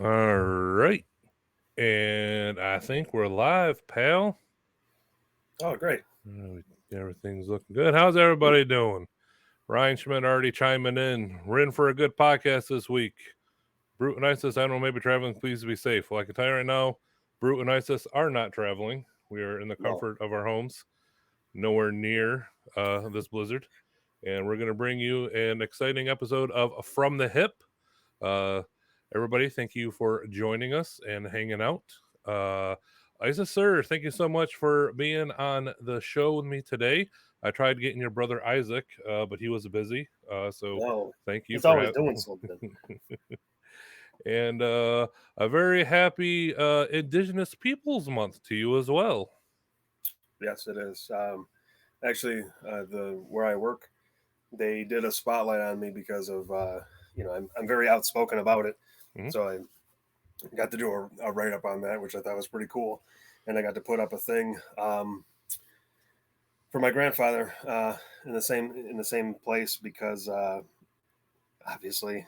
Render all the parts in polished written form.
All right. And I think we're live, pal. Oh, great. Everything's looking good. How's everybody doing? Ryan Schmidt already chiming in. We're in for a good podcast this week. Brute and Isis, I don't know, maybe traveling, please be safe. Well, I can tell you right now, Brute and Isis are not traveling. We are in the comfort of our homes, nowhere near this blizzard. And we're going to bring you an exciting episode of From the Hip. Everybody, thank you for joining us and hanging out. Isys, sir, thank you so much for being on the show with me today. I tried getting your brother Isaac, but he was busy. So thank you he's for always doing something. And a very happy Indigenous Peoples Month to you as well. Yes, it is. Actually, where I work, they did a spotlight on me because of I'm very outspoken about it. Mhm. So I got to do a write up on that, which I thought was pretty cool, and I got to put up a thing for my grandfather in the same place because obviously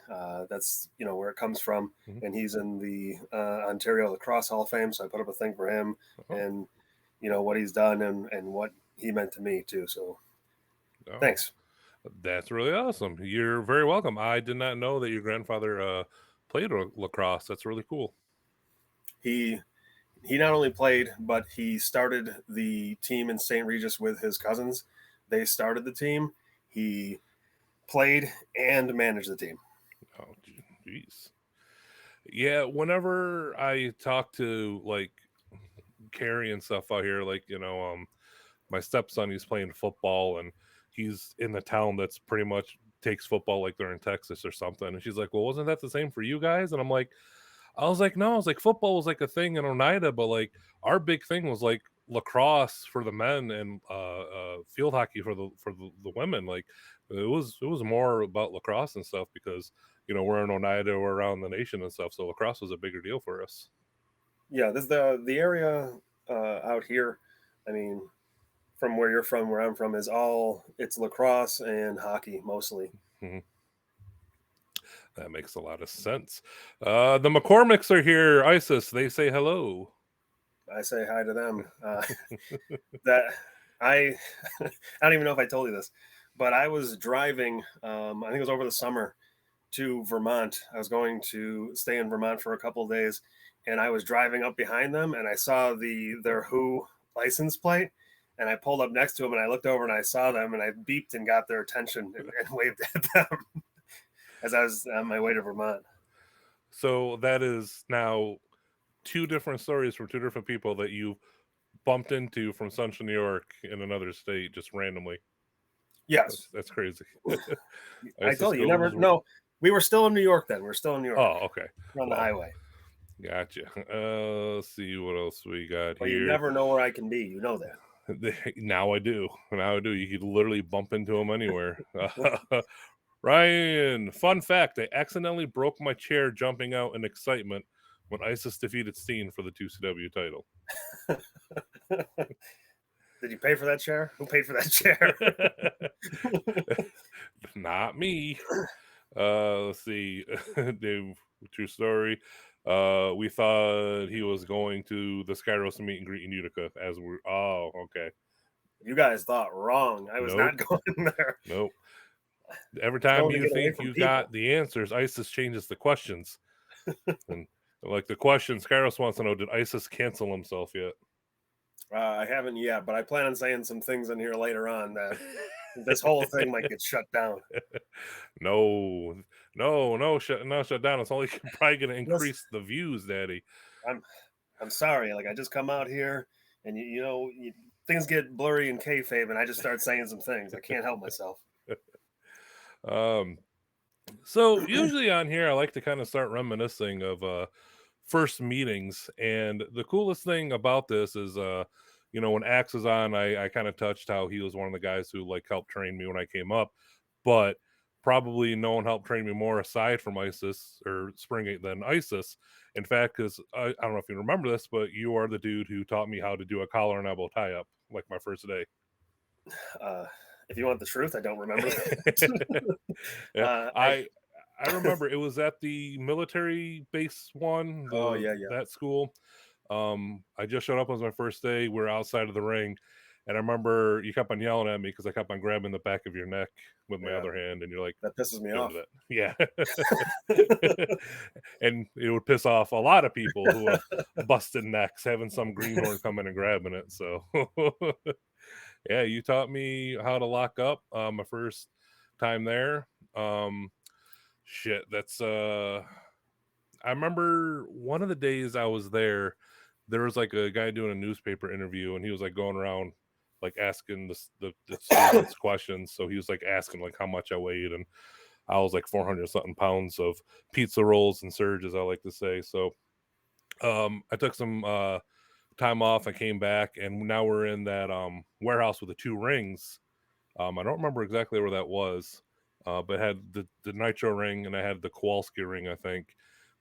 that's where it comes from, Mhm. and he's in the Ontario Lacrosse Hall of Fame. So I put up a thing for him and what he's done and what he meant to me too. So thanks. That's really awesome. You're very welcome. I did not know that your grandfather played lacrosse. That's really cool. He not only played, but he started the team in St. Regis with his cousins. They started the team. He played and managed the team. Oh, jeez. Yeah, whenever I talk to like Carrie and stuff out here, like my stepson, he's playing football and he's in the town that's pretty much takes football like they're in Texas or something. And she's like, "Well, wasn't that the same for you guys?" And I was like, no, I was like, football was like a thing in Oneida, but like our big thing was like lacrosse for the men and field hockey for the women. Like it was more about lacrosse and stuff because we're in Oneida, we're around the nation and stuff, so lacrosse was a bigger deal for us. Yeah, this the area out here. I mean, from where you're from, where I'm from, it's lacrosse and hockey mostly. Mm-hmm. That makes a lot of sense. The McCormicks are here. Isys, they say hello. I say hi to them. That I I don't even know if I told you this, but I was driving. I think it was over the summer to Vermont. I was going to stay in Vermont for a couple of days, and I was driving up behind them, and I saw their Who license plate, and I pulled up next to them, and I looked over and I saw them, and I beeped and got their attention and waved at them as I was on my way to Vermont. So that is now two different stories from two different people that you bumped into from Central New York in another state just randomly. Yes, That's crazy. I told you never. No, we were still in New York then. We're still in New York. Oh, okay. We're on the highway. Gotcha. Let's see what else we got But here. you never know where I can be. You know that. Now I do. You could literally bump into him anywhere. Ryan, fun fact: I accidentally broke my chair jumping out in excitement when Isys defeated Steen for the 2CW title. Did you pay for that chair? Who paid for that chair? Not me. Let's see. Dave, true story. We thought he was going to the Skyros meet and greet in Utica as we're. Oh, okay. You guys thought wrong. I was not going there. Nope. Every time you think you got the answers, Isys changes the questions. And like the question, Skyros wants to know: did Isys cancel himself yet? I haven't yet, but I plan on saying some things in here later on that this whole thing might get shut down. No, no, shut down. It's only probably going to Listen, increase the views, Daddy. I'm I'm sorry. Like I just come out here, and things get blurry in kayfabe, and I just start saying some things. I can't help myself. Um, so usually on here, I like to kind of start reminiscing of first meetings, and the coolest thing about this is, when Axe was on, I kind of touched how he was one of the guys who like helped train me when I came up, but probably no one helped train me more aside from Isis or Springate than Isis. In fact, because I don't know if you remember this, but you are the dude who taught me how to do a collar and elbow tie up, like my first day. Uh, if you want the truth, I don't remember that. Yeah, I I remember it was at the military base one, Oh the yeah, yeah. that school. I just showed up. It was my first day. We are outside of the ring, and I remember you kept on yelling at me because I kept on grabbing the back of your neck with my Yeah, other hand, and you're like that pisses me doing off. that. Yeah, and it would piss off a lot of people who have busted necks having some greenhorn come in and grabbing it. So, yeah, you taught me how to lock up. My first time there. Um, shit, that's I remember one of the days I was there was like a guy doing a newspaper interview, and he was like going around like asking the students questions. So he was like asking like how much I weighed, and I was like 400 something pounds of pizza rolls and surges, I like to say. So I took some time off. I came back, and now we're in that warehouse with the two rings. I don't remember exactly where that was, but it had the Nitro ring and I had the Kowalski ring, I think.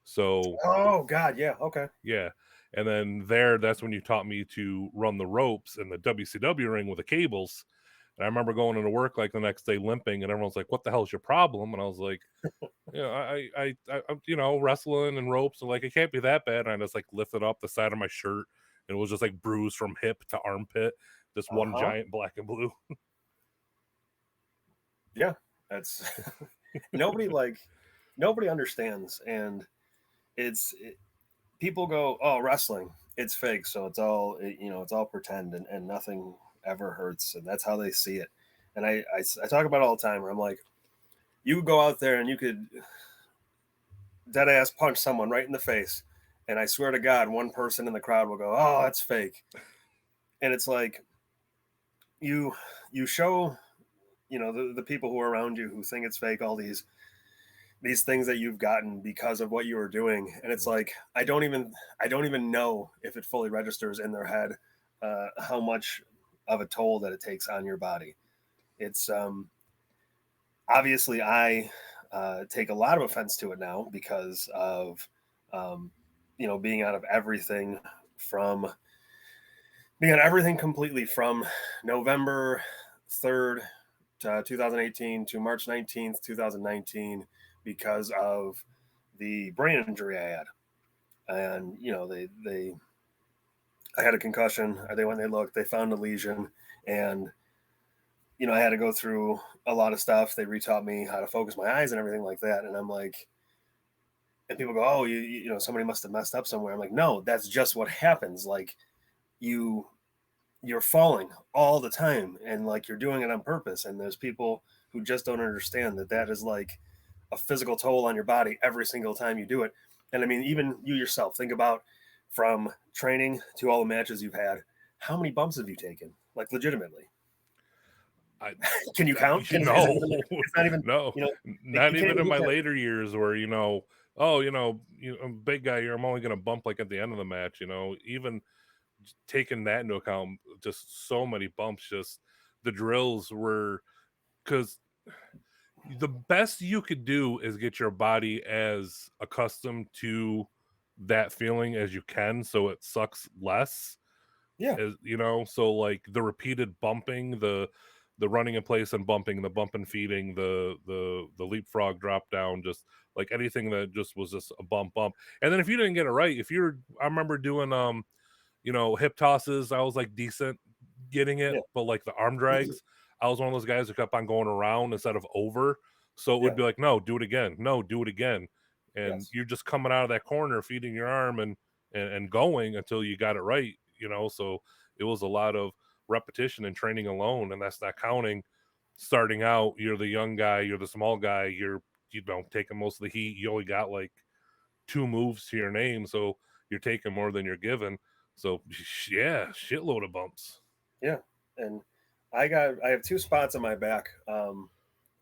So Oh God, yeah. Okay. yeah, and then there, that's when you taught me to run the ropes in the WCW ring with the cables. And I remember going into work like the next day limping, and everyone's like, "What the hell's your problem?" And I was like, wrestling and ropes, and like it can't be that bad." And I just like lifted up the side of my shirt, and it was just like bruised from hip to armpit, just Uh one huh. giant black and blue. Yeah. That's nobody like nobody understands, and people go, "Oh, wrestling, it's fake, so it's all pretend, and nothing ever hurts," and that's how they see it. And I talk about it all the time. Where I'm like, you could go out there and you could dead ass punch someone right in the face, and I swear to God, one person in the crowd will go, "Oh, that's fake," and it's like you you show the people who are around you who think it's fake all these things that you've gotten because of what you were doing, and it's like I don't even know if it fully registers in their head how much of a toll that it takes on your body. It's obviously I take a lot of offense to it now because of um, being out of everything from being on everything completely from November 3rd to 2018 to March 19th 2019 because of the brain injury I had. And they I had a concussion. They went and they looked, they found a lesion, and I had to go through a lot of stuff. They retaught me how to focus my eyes and everything like that. And I'm like, and people go, "Oh, somebody must have messed up somewhere." I'm like, "No, that's just what happens. Like you you're falling all the time, and like you're doing it on purpose, and there's people who just don't understand that that is like a physical toll on your body every single time you do it. And I mean, even you yourself, think about from training to all the matches you've had, how many bumps have you taken, like legitimately? I, Can you count? Is it no, even, it's not even, no, you know not you can't even even in get my to. later years where oh, I'm a big guy here. I'm only gonna bump like at the end of the match. Even taking that into account, just so many bumps. Just the drills were because the best you could do is get your body as accustomed to that feeling as you can, so it sucks less. Yeah. So like the repeated bumping, the running in place and bumping, the bump and feeding, the leapfrog drop down, just like anything that just was just a bump. And then if you didn't get it right, if you're I remember doing hip tosses, I was like decent getting it, Yeah. but like the arm drags, I was one of those guys who kept on going around instead of over. So it would Yeah. be like, no, do it again. No, do it again. And Yes. you're just coming out of that corner, feeding your arm and going until you got it right. So It was a lot of repetition and training alone, and that's not counting starting out. You're the young guy, you're the small guy, you're taking most of the heat. You only got like 2 moves to your name, so you're taking more than you're given. So yeah, shitload of bumps. Yeah, and I have 2 spots on my back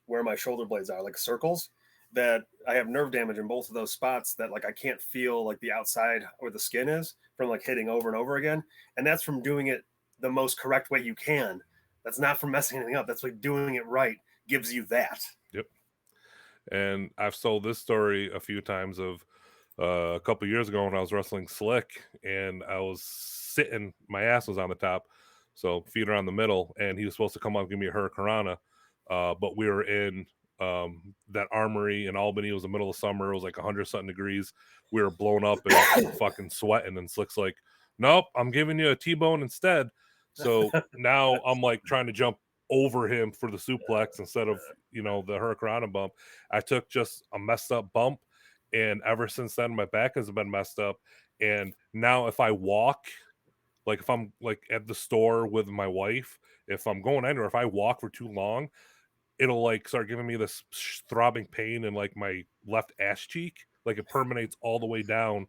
where my shoulder blades are, like circles, that I have nerve damage in both of those spots, that like I can't feel like the outside where the skin is from like hitting over and over again, and that's from doing it the most correct way you can. That's not from messing anything up. That's like doing it right gives you that. Yep. And I've told this story a few times of a couple years ago when I was wrestling Slick, and I was sitting, my ass was on the top, so feet are on the middle, and he was supposed to come up and give me a hurricanrana, but we were in that armory in Albany. It was the middle of summer. It was like 100 something degrees. We were blown up and fucking sweating, and Slick's like, nope, I'm giving you a T-bone instead. So now I'm like trying to jump over him for the suplex instead of the hurricanrana bump. I took just a messed up bump, and ever since then my back has been messed up. And now if I walk, like if I'm like at the store with my wife, if I'm going anywhere, if I walk for too long, it'll like start giving me this throbbing pain in like my left ass cheek, like it permeates all the way down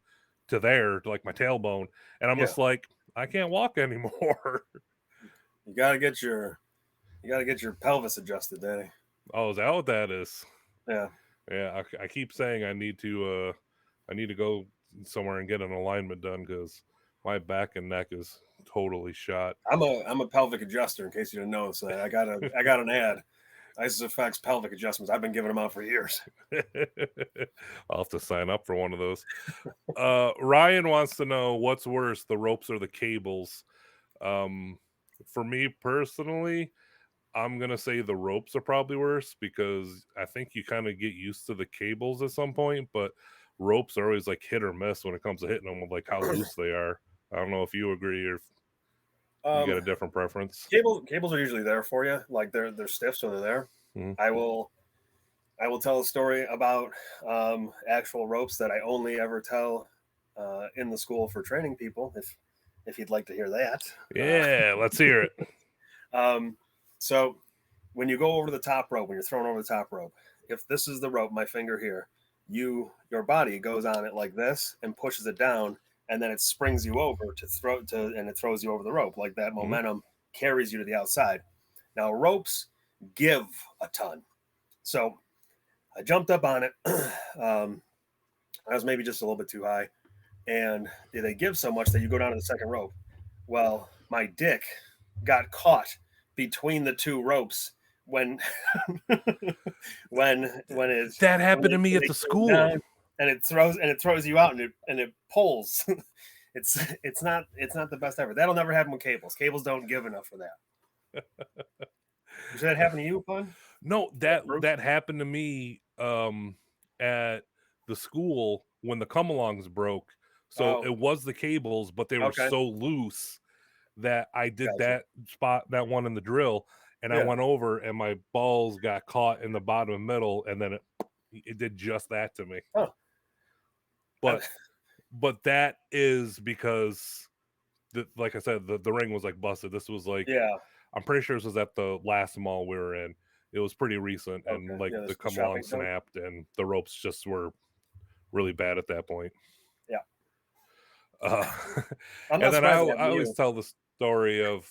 to there, to like my tailbone, and I'm Yeah, just like, I can't walk anymore. you gotta get your pelvis adjusted, Danny. Oh, is that what that is? Yeah, Yeah, I keep saying I need to go somewhere and get an alignment done because my back and neck is totally shot. I'm a pelvic adjuster. In case you didn't know, so I got an ad. Isys Ephex pelvic adjustments. I've been giving them out for years. I'll have to sign up for one of those. Ryan wants to know what's worse, the ropes or the cables. For me personally, I'm gonna say the ropes are probably worse because I think you kind of get used to the cables at some point, but ropes are always like hit or miss when it comes to hitting them with like how loose they are. I don't know if you agree or if you got a different preference. Cables are usually there for you, like they're stiff, so they're there. Mhm. I will tell a story about actual ropes that I only ever tell in the school for training people. If you'd like to hear that, Yeah, let's hear it. So when you go over the top rope, when you're thrown over the top rope, if this is the rope, my finger here, your body goes on it like this and pushes it down, and then it springs you over and it throws you over the rope. Like that momentum carries you to the outside. Now ropes give a ton. So I jumped up on it. I was maybe just a little bit too high, and they give so much that you go down to the second rope. Well, my dick got caught between the 2 ropes when when it That happened to me at the school. and it throws you out and it pulls. it's not the best ever. That'll never happen with cables. Cables don't give enough for that. Does that happen to you, Pun? No, that happened to me at the school when the come-alongs broke. So it was the cables, but they were so loose that I did that one in the drill, and I went over and my balls got caught in the bottom middle, and then it did just that to me. Huh. But that is because like I said, the ring was like busted. This was like, I'm pretty sure this was at the last mall we were in. It was pretty recent, and like the come along snapped, and the ropes just were really bad at that point. Yeah. And then I always tell the story of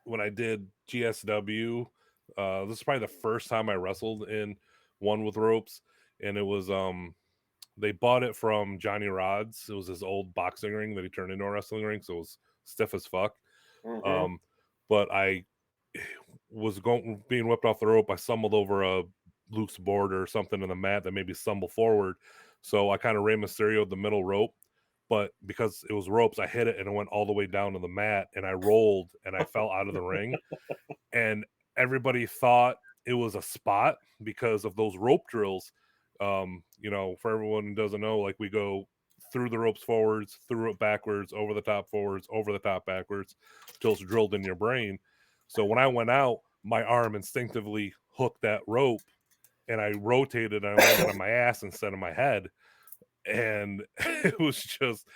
when I did GSW. This is probably the first time I wrestled in one with ropes, and it was they bought it from Johnny Rod's. It was his old boxing ring that he turned into a wrestling ring, so it was stiff as fuck. But I was being whipped off the rope. I stumbled over a loose board or something in the mat that made me stumble forward. So I kind of Rey Mysterio'd the middle rope, but because it was ropes, I hit it and it went all the way down to the mat, and I rolled and I fell out of the ring. And everybody thought it was a spot because of those rope drills. For everyone who doesn't know, like we go through the ropes forwards, through it backwards, over the top forwards, over the top backwards, till it's drilled in your brain. So when I went out, my arm instinctively hooked that rope, and I rotated and I landed on my ass instead of my head. and it was just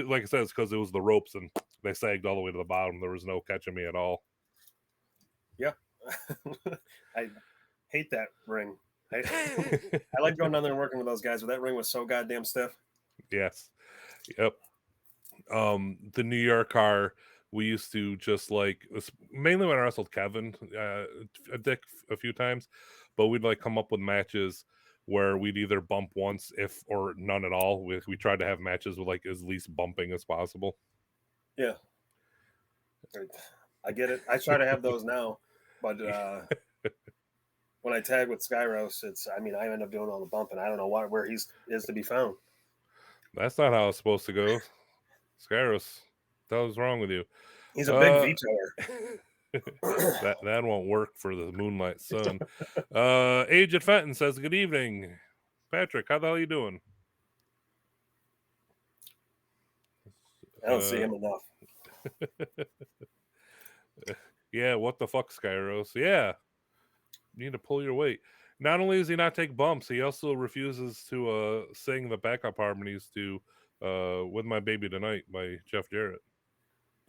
like I said, it's because it was the ropes and they sagged all the way to the bottom. There was no catching me at all. Yeah. I hate that ring. I like going down there and working with those guys, but that ring was so goddamn stiff. Yes. Yep. The New York car, we used to just like mainly when I wrestled Kevin a few times, but we'd like come up with matches where we'd either bump once if or none at all. We tried to have matches with like as least bumping as possible. Yeah. I get it. I try to have those now, but when I tag with Skyros, I end up doing all the bumping. I don't know where he's is to be found. That's not how it's supposed to go. Skyros, what was wrong with you? He's a big vetoer. that won't work for the Moonlight Sun. Agent Fenton says, "Good evening, Patrick. How the hell are you doing?" I don't see him enough. Yeah, what the fuck, Skyros? Yeah, you need to pull your weight. Not only does he not take bumps, he also refuses to sing the backup harmonies to "With My Baby Tonight" by Jeff Jarrett.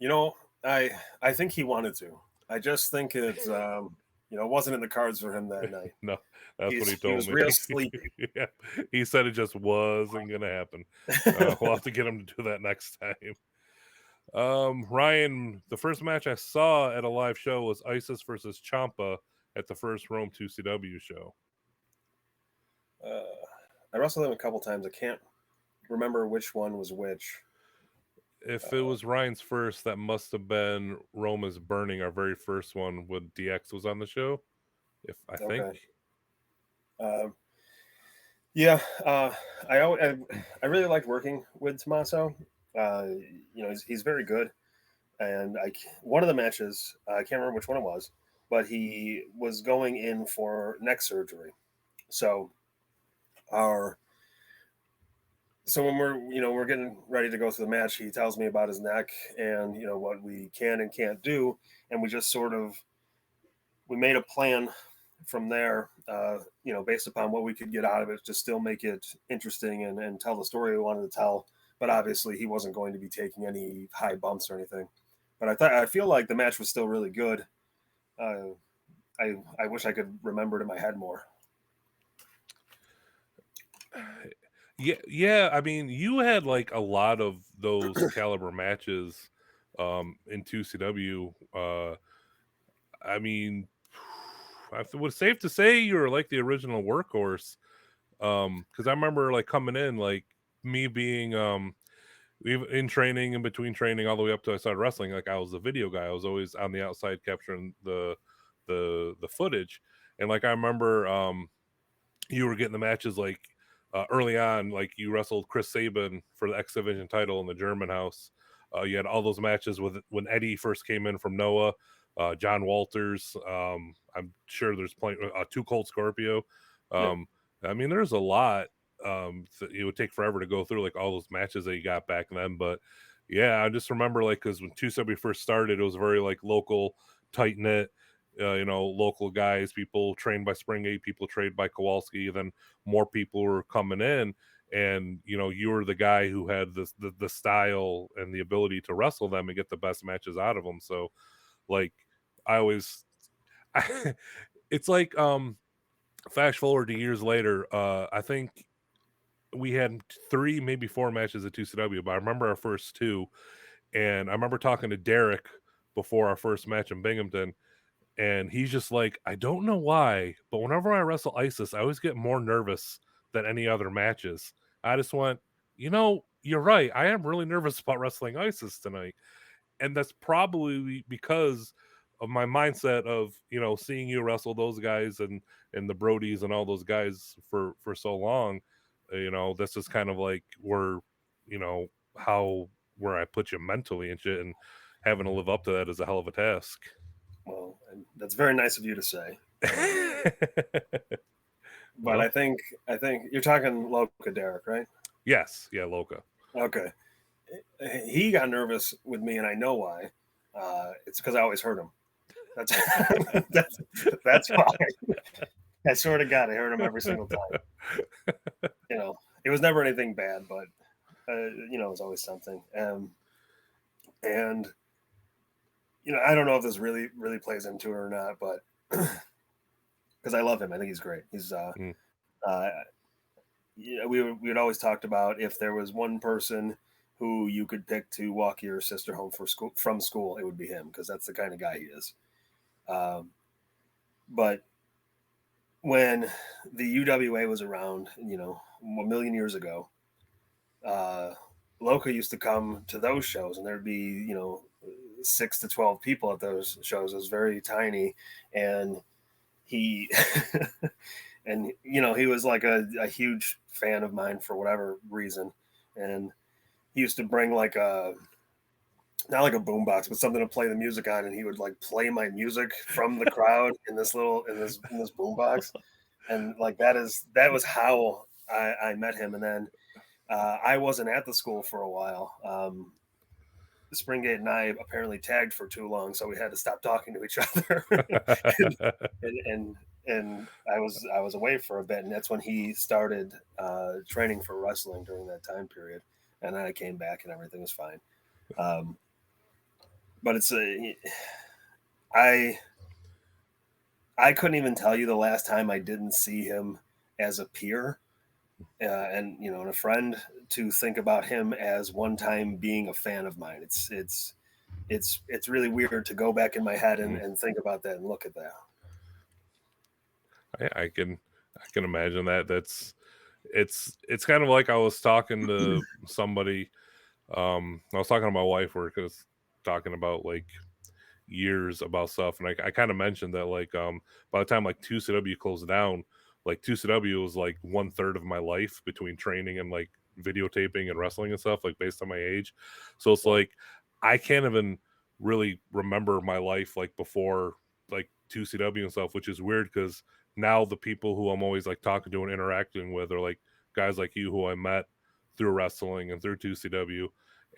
You know, I think he wanted to. I just think it wasn't in the cards for him that night. No, that's what he told me. He was real sleepy. Yeah, he said it just wasn't gonna happen. We'll have to get him to do that next time. Ryan, the first match I saw at a live show was Isys versus Ciampa at the first Rome 2CW show. I wrestled him a couple times. I can't remember which one was which. If it was Ryan's first, that must have been Rome is Burning, our very first one when DX was on the show. If I think. Yeah, I really liked working with Tommaso. He's very good, and one of the matches I can't remember which one it was, but he was going in for neck surgery. So when we're getting ready to go through the match, he tells me about his neck and what we can and can't do, and we made a plan from there, based upon what we could get out of it to still make it interesting and tell the story we wanted to tell. But obviously, he wasn't going to be taking any high bumps or anything. But I feel like the match was still really good. I wish I could remember it in my head more. Yeah. I mean, you had like a lot of those caliber matches in 2CW. I mean, I was safe to say you were like the original workhorse. Because I remember like coming in, like me being in training, in between training, all the way up to I started wrestling. Like I was the video guy. I was always on the outside capturing the footage, and like I remember you were getting the matches like early on, like you wrestled Chris Sabin for the X Division title in the German house. You had all those matches with when Eddie first came in from Noah, John Walters. I'm sure there's plenty. Too Cold Scorpio. Yeah. I mean, there's a lot. It would take forever to go through like all those matches that you got back then. But yeah, I just remember like because when 270 first started, it was very like local, tight knit. Local guys, people trained by Springate, people trained by Kowalski. Then more people were coming in, and you were the guy who had the style and the ability to wrestle them and get the best matches out of them. So, like, I always, it's like fast forward to years later. I think we had 3, maybe 4 matches at 2CW, but I remember our first 2, and I remember talking to Derek before our first match in Binghamton. And he's just like, I don't know why, but whenever I wrestle Isys, I always get more nervous than any other matches. I just went, you're right. I am really nervous about wrestling Isys tonight. And that's probably because of my mindset of, seeing you wrestle those guys and the Brodies and all those guys for so long. This is kind of like where I put you mentally and shit, and having to live up to that is a hell of a task. Well, that's very nice of you to say. But I think you're talking Loca Derek, right? Yes, yeah, Loca. Okay, he got nervous with me, and I know why. It's because I always hurt him. That's why. I swear to God, I hurt him every single time. it was never anything bad, but you know, it was always something. And you know, I don't know if this really plays into it or not, but because I love him, I think he's great. He's Mm. yeah, we would always talked about if there was one person who you could pick to walk your sister home from school, it would be him because that's the kind of guy he is. Um, but when the UWA was around, you know, a million years ago, uh, Loca used to come to those shows, and there'd be, you know, 6 to 12 people at those shows. It was very tiny, and he and you know he was like a huge fan of mine for whatever reason, and he used to bring like a not like a boombox, but something to play the music on, and he would like play my music from the crowd in this boombox, and like that was how I met him, and then I wasn't at the school for a while. Springate and I apparently tagged for too long, so we had to stop talking to each other, and, and I was away for a bit, and that's when he started training for wrestling during that time period, and then I came back and everything was fine. Um, but it's a I I couldn't even tell you the last time I didn't see him as a peer, and you know, and a friend to think about him as one time being a fan of mine. It's really weird to go back in my head Mm. and think about that and look at that. I can imagine that. It's kind of like I was talking to somebody. I was talking to my wife. We're just talking about like years about stuff, and I kind of mentioned that like by the time like 2CW closed down, like 2CW was like 1/3 of my life between training and like videotaping and wrestling and stuff, like based on my age. So it's Yeah, like I can't even really remember my life like before like 2CW and stuff, which is weird because now the people who I'm always like talking to and interacting with are like guys like you who I met through wrestling and through 2CW.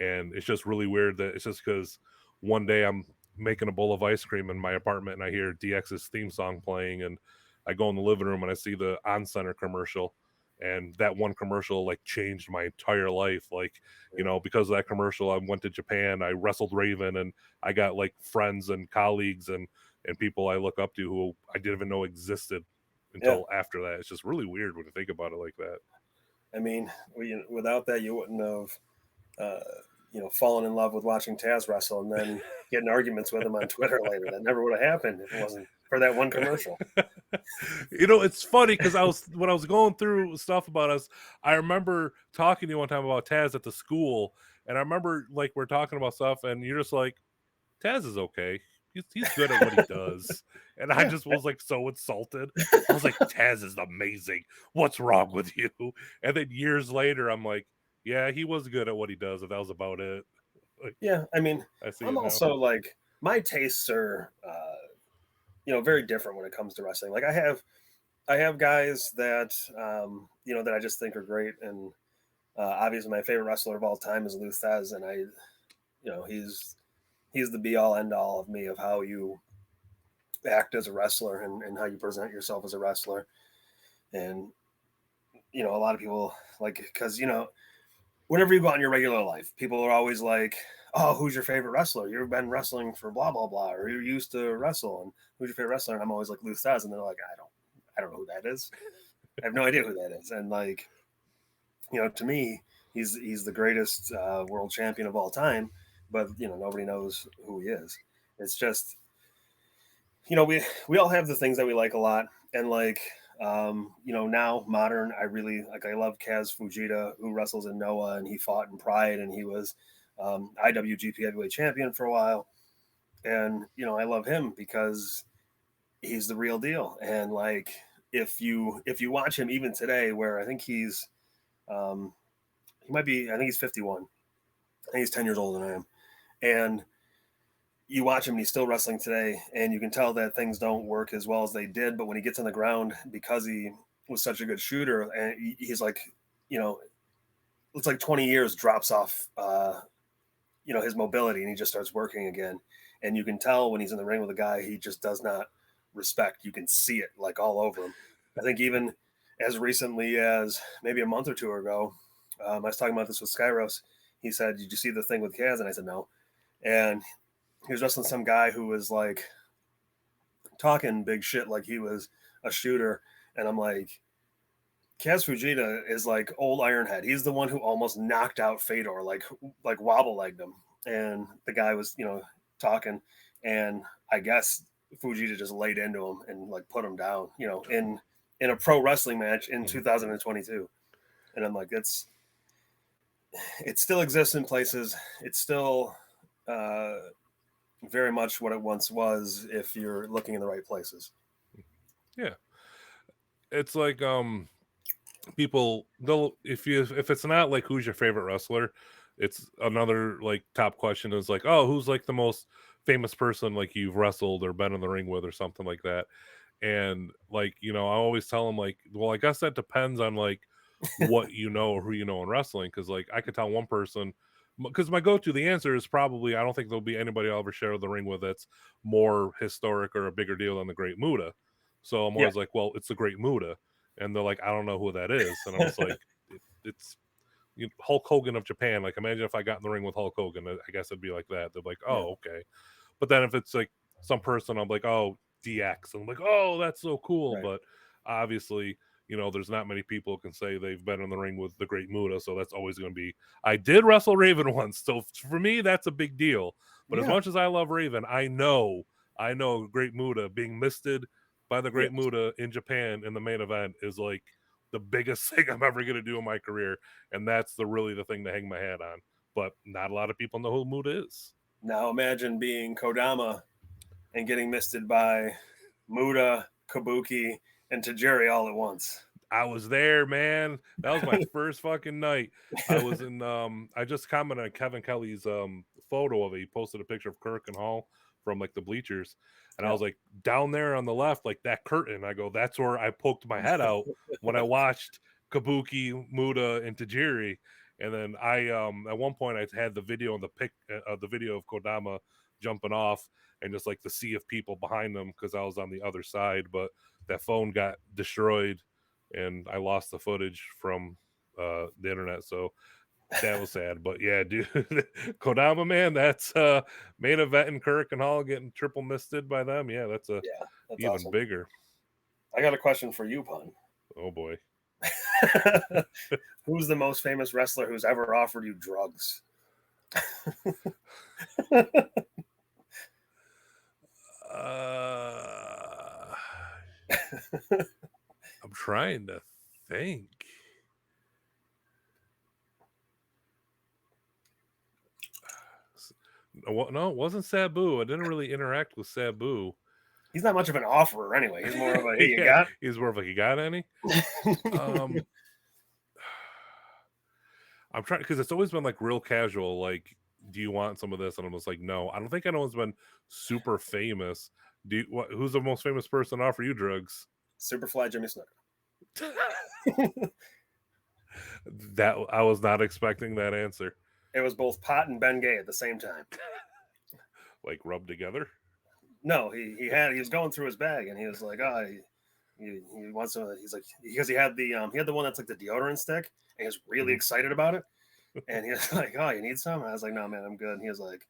And it's just really weird that it's just because one day I'm making a bowl of ice cream in my apartment and I hear DX's theme song playing, and I go in the living room and I see the On Center commercial, and that one commercial like changed my entire life. Like, you yeah, know, because of that commercial I went to Japan, I wrestled Raven, and I got like friends and colleagues and people I look up to who I didn't even know existed yeah. until after that. It's just really weird when you think about it like that. I mean, without that, you wouldn't have, uh, you know, fallen in love with watching Taz wrestle and then getting arguments with him on Twitter later. That never would have happened if it wasn't for that one commercial. You know, it's funny because I was when I was going through stuff about us, I remember talking to you one time about Taz at the school, and I remember like we're talking about stuff, and you're just like, Taz is okay. He's good at what he does. And I Yeah, just was like so insulted. I was like, Taz is amazing. What's wrong with you? And then years later, I'm like, yeah, he was good at what he does, and that was about it. Like, yeah. I mean, I see I'm it now. also like my tastes are, you know, very different when it comes to wrestling. Like I have guys that you know that I just think are great, and obviously my favorite wrestler of all time is Lou Thez, and you know, he's the be all end all of me of how you act as a wrestler and how you present yourself as a wrestler. And you know, a lot of people like because you know, whenever you go out in your regular life, people are always like, "Oh, who's your favorite wrestler? You've been wrestling for blah blah blah, or you used to wrestle, and who's your favorite wrestler?" And I'm always like Lou Thez, and they're like, I don't know who that is. I have no idea who that is." And like, you know, to me, he's the greatest world champion of all time, but you know, nobody knows who he is. It's just, you know, we all have the things that we like a lot, and like, you know, now modern, I really like. I love Kaz Fujita, who wrestles in Noah, and he fought in Pride, and he was IWGP Heavyweight Champion for a while, and you know, I love him because he's the real deal. And like, if you watch him even today, where I think um, he might be, I think he's 51. I think he's 10 years older than I am, and you watch him and he's still wrestling today, and you can tell that things don't work as well as they did. But when he gets on the ground, because he was such a good shooter, and he's like, you know, it's like 20 years drops off, you know, his mobility, and he just starts working again. And you can tell when he's in the ring with a guy he just does not respect. You can see it like all over him. I think even, as recently as maybe a month or two ago, I was talking about this with Skyros. He said, "Did you see the thing with Kaz?" And I said, "No." And he was wrestling some guy who was like talking big shit, like he was a shooter. And I'm like, Kaz Fujita is like old Ironhead. He's the one who almost knocked out Fedor, like wobble legged him. And the guy was, talking, and I guess Fujita just laid into him and like put him down, in a pro wrestling match in 2022. And I'm like, it still exists in places. It's still very much what it once was if you're looking in the right places. Yeah. It's like people, they'll if it's not like who's your favorite wrestler, it's another like top question is like, oh, who's like the most famous person like you've wrestled or been in the ring with or something like that. And like, I always tell them like, well, I guess that depends on like what you know or who you know in wrestling, because like I could tell one person, because my go-to, the answer is probably, I don't think there'll be anybody I'll ever share the ring with that's more historic or a bigger deal than the Great Muta. So I'm Yeah. always like, well, it's the Great Muta. And they're like, I don't know who that is. And I'm just like, it's Hulk Hogan of Japan. Like, imagine if I got in the ring with Hulk Hogan. I guess it'd be like that. They're like, Yeah. oh, okay. But then if it's like some person, I'm like, oh, DX. And I'm like, oh, that's so cool. Right. But obviously, there's not many people who can say they've been in the ring with the Great Muta. So that's always going to be, I did wrestle Raven once. So for me, that's a big deal. But as Yeah. much as I love Raven, I know Great Muta being misted by the Great Yes. Muta in Japan in the main event is like the biggest thing I'm ever going to do in my career. And that's really the thing to hang my hat on. But not a lot of people know who Muta is. Now imagine being Kodama and getting misted by Muta, Kabuki, and Tajiri all at once. I was there, man. That was my first fucking night. I was in I just commented on Kevin Kelly's photo of it. He posted a picture of Kirk and Hall from like the bleachers. And I was like, down there on the left, like that curtain. I go, that's where I poked my head out when I watched Kabuki, Muta, and Tajiri. And then I at one point I had the video on the video of Kodama jumping off and just like the sea of people behind them because I was on the other side, but that phone got destroyed and I lost the footage from the internet, so that was sad. But yeah, dude, Kodama, man, that's main event in Kirk and Hall getting triple misted by them. Yeah, that's that's even awesome. bigger. I got a question for you, Pun. Oh boy. Who's the most famous wrestler who's ever offered you drugs? I'm trying to think. No, it wasn't Sabu. I didn't really interact with Sabu. He's not much of an offerer anyway. He's more of a, hey, you got? He's more of like, you got any? I'm trying, because it's always been like real casual. Like, do you want some of this? And I'm just like, no. I don't think anyone's been super famous. Who's the most famous person to offer you drugs? Superfly Jimmy Snuka. That I was not expecting that answer. It was both pot and Ben Gay at the same time. Like rubbed together? No, he was going through his bag and he was like, oh, he wants to. He's like, because he had the one that's like the deodorant stick, and he was really excited about it. And he was like, oh, you need some? And I was like, no, man, I'm good. And he was like,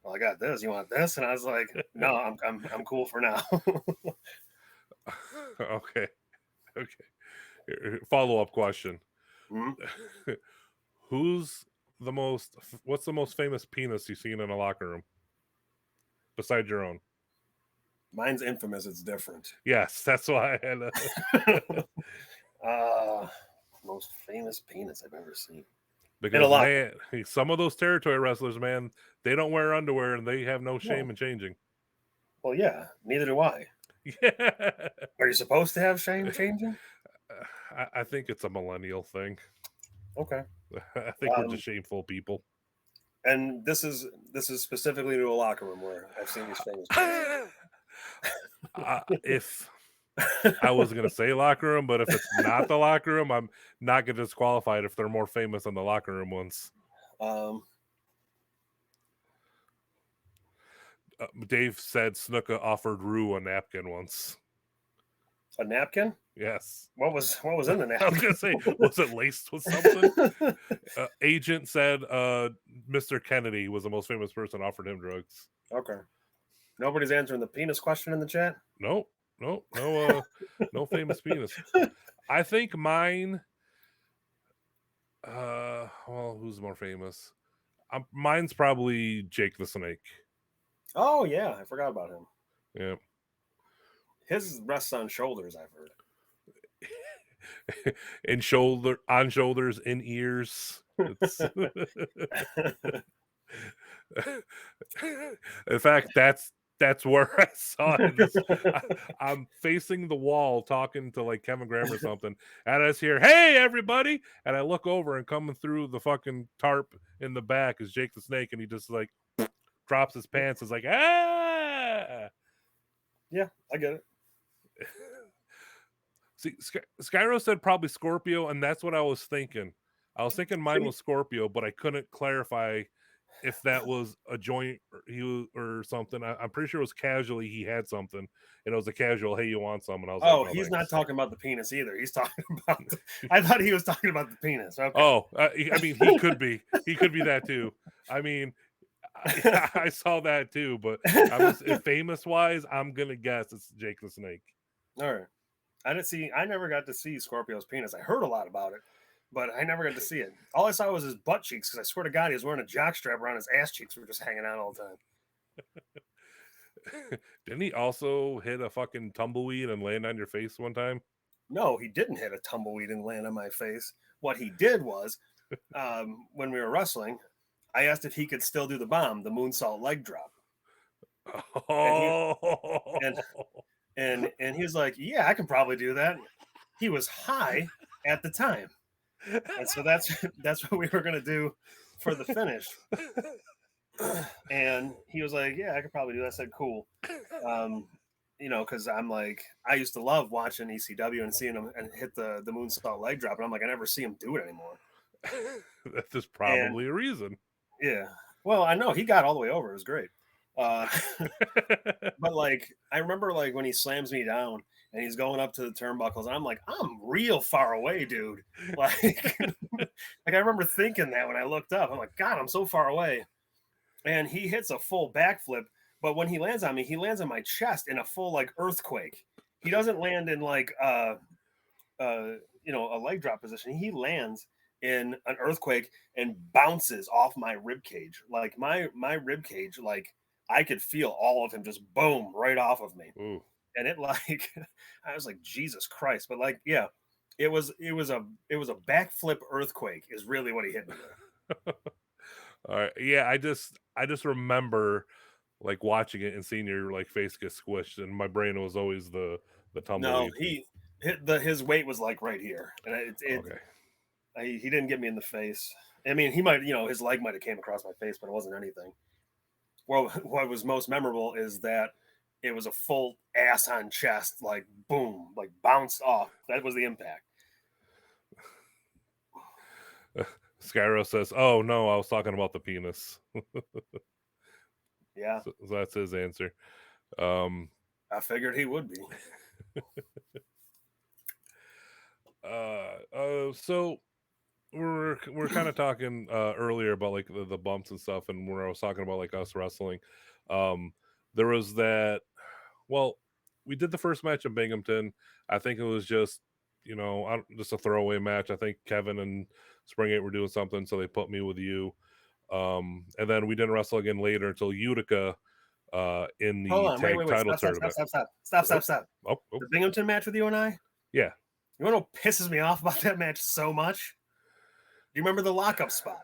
well, I got this. You want this? And I was like, no, I'm cool for now. Okay. Follow-up question. Mm-hmm. What's the most famous penis you've seen in a locker room besides your own? Mine's infamous. It's different. Yes, that's why I had most famous penis I've ever seen. because man, some of those territory wrestlers, man, they don't wear underwear and they have no shame in changing. Well, yeah, neither do I. Yeah. Are you supposed to have shame changing? I think it's a millennial thing. Okay. I think we're just shameful people. And this is specifically to a locker room where I've seen these famous if I was going to say locker room, but if it's not the locker room, I'm not going to disqualify it if they're more famous than the locker room ones. Dave said Snuka offered Rue a napkin once. A napkin? Yes. What was in the I was napkin? gonna say, was it laced with something? Agent said Mr. Kennedy was the most famous person, offered him drugs. Okay. Nobody's answering the penis question in the chat. No, no famous penis. I think mine. Well, who's more famous? Mine's probably Jake the Snake. Oh yeah, I forgot about him. Yeah. His rests on shoulders, I've heard. On shoulders, in ears. It's in fact, that's where I saw it. I'm facing the wall talking to like Kevin Graham or something, and I just hear, "Hey, everybody!" And I look over, and coming through the fucking tarp in the back is Jake the Snake, and he just like drops his pants. Is like, ah. Yeah, I get it. See, Skyro said probably Scorpio, and that's what I was thinking. I was thinking mine was Scorpio, but I couldn't clarify if that was a joint or something. I'm pretty sure it was casually he had something, and it was a casual, "Hey, you want some?" And I was like, "Oh, he's thanks." not talking about the penis either. He's talking about. I thought he was talking about the penis. Okay. Oh, I mean, he could be. He could be that too. I mean, I saw that too, but if famous wise, I'm gonna guess it's Jake the Snake. All right. I never got to see Scorpio's penis. I heard a lot about it, but I never got to see it. All I saw was his butt cheeks, because I swear to God, he was wearing a jockstrap around his ass cheeks. Were just hanging out all the time. Didn't he also hit a fucking tumbleweed and land on your face one time? No, he didn't hit a tumbleweed and land on my face. What he did was, when we were wrestling, I asked if he could still do the bomb, the moonsault leg drop. Oh. And he was like, "Yeah, I can probably do that." He was high at the time, and so that's what we were gonna do for the finish. And he was like, "Yeah, I could probably do that." I said, "Cool." Because I'm like, I used to love watching ECW and seeing him and hit the moonsault leg drop, and I'm like, I never see him do it anymore. That's probably a reason. Yeah. Well, I know he got all the way over. It was great. But like, I remember like when he slams me down and he's going up to the turnbuckles, and I'm like, I'm real far away, dude. Like, like I remember thinking that when I looked up, I'm like, God, I'm so far away. And he hits a full backflip, but when he lands on me, he lands on my chest in a full like earthquake. He doesn't land in like a leg drop position. He lands in an earthquake and bounces off my rib cage. Like my rib cage, like I could feel all of him just boom right off of me. Ooh. And it like I was like, Jesus Christ. But like, yeah, it was a backflip earthquake is really what he hit me with. All right. Yeah, I just remember like watching it and seeing your like face get squished, and my brain was always the tumbleweed. No, his weight was like right here, and Okay. He didn't get me in the face. I mean, he might, his leg might have came across my face, but it wasn't anything. Well, what was most memorable is that it was a full ass on chest, like boom, like bounced off. That was the impact. Skyro says, "Oh no, I was talking about the penis." Yeah, so that's his answer. I figured he would be. So we're kind of talking earlier about like the bumps and stuff, and when I was talking about like us wrestling, there was that. Well, we did the first match in Binghamton. I think it was just just a throwaway match. I think Kevin and Springate were doing something, so they put me with you. And then we didn't wrestle again later until Utica in the tag title tournament. Stop. Oh. The Binghamton match with you and I? Yeah. You know what pisses me off about that match so much? Do you remember the lockup spot?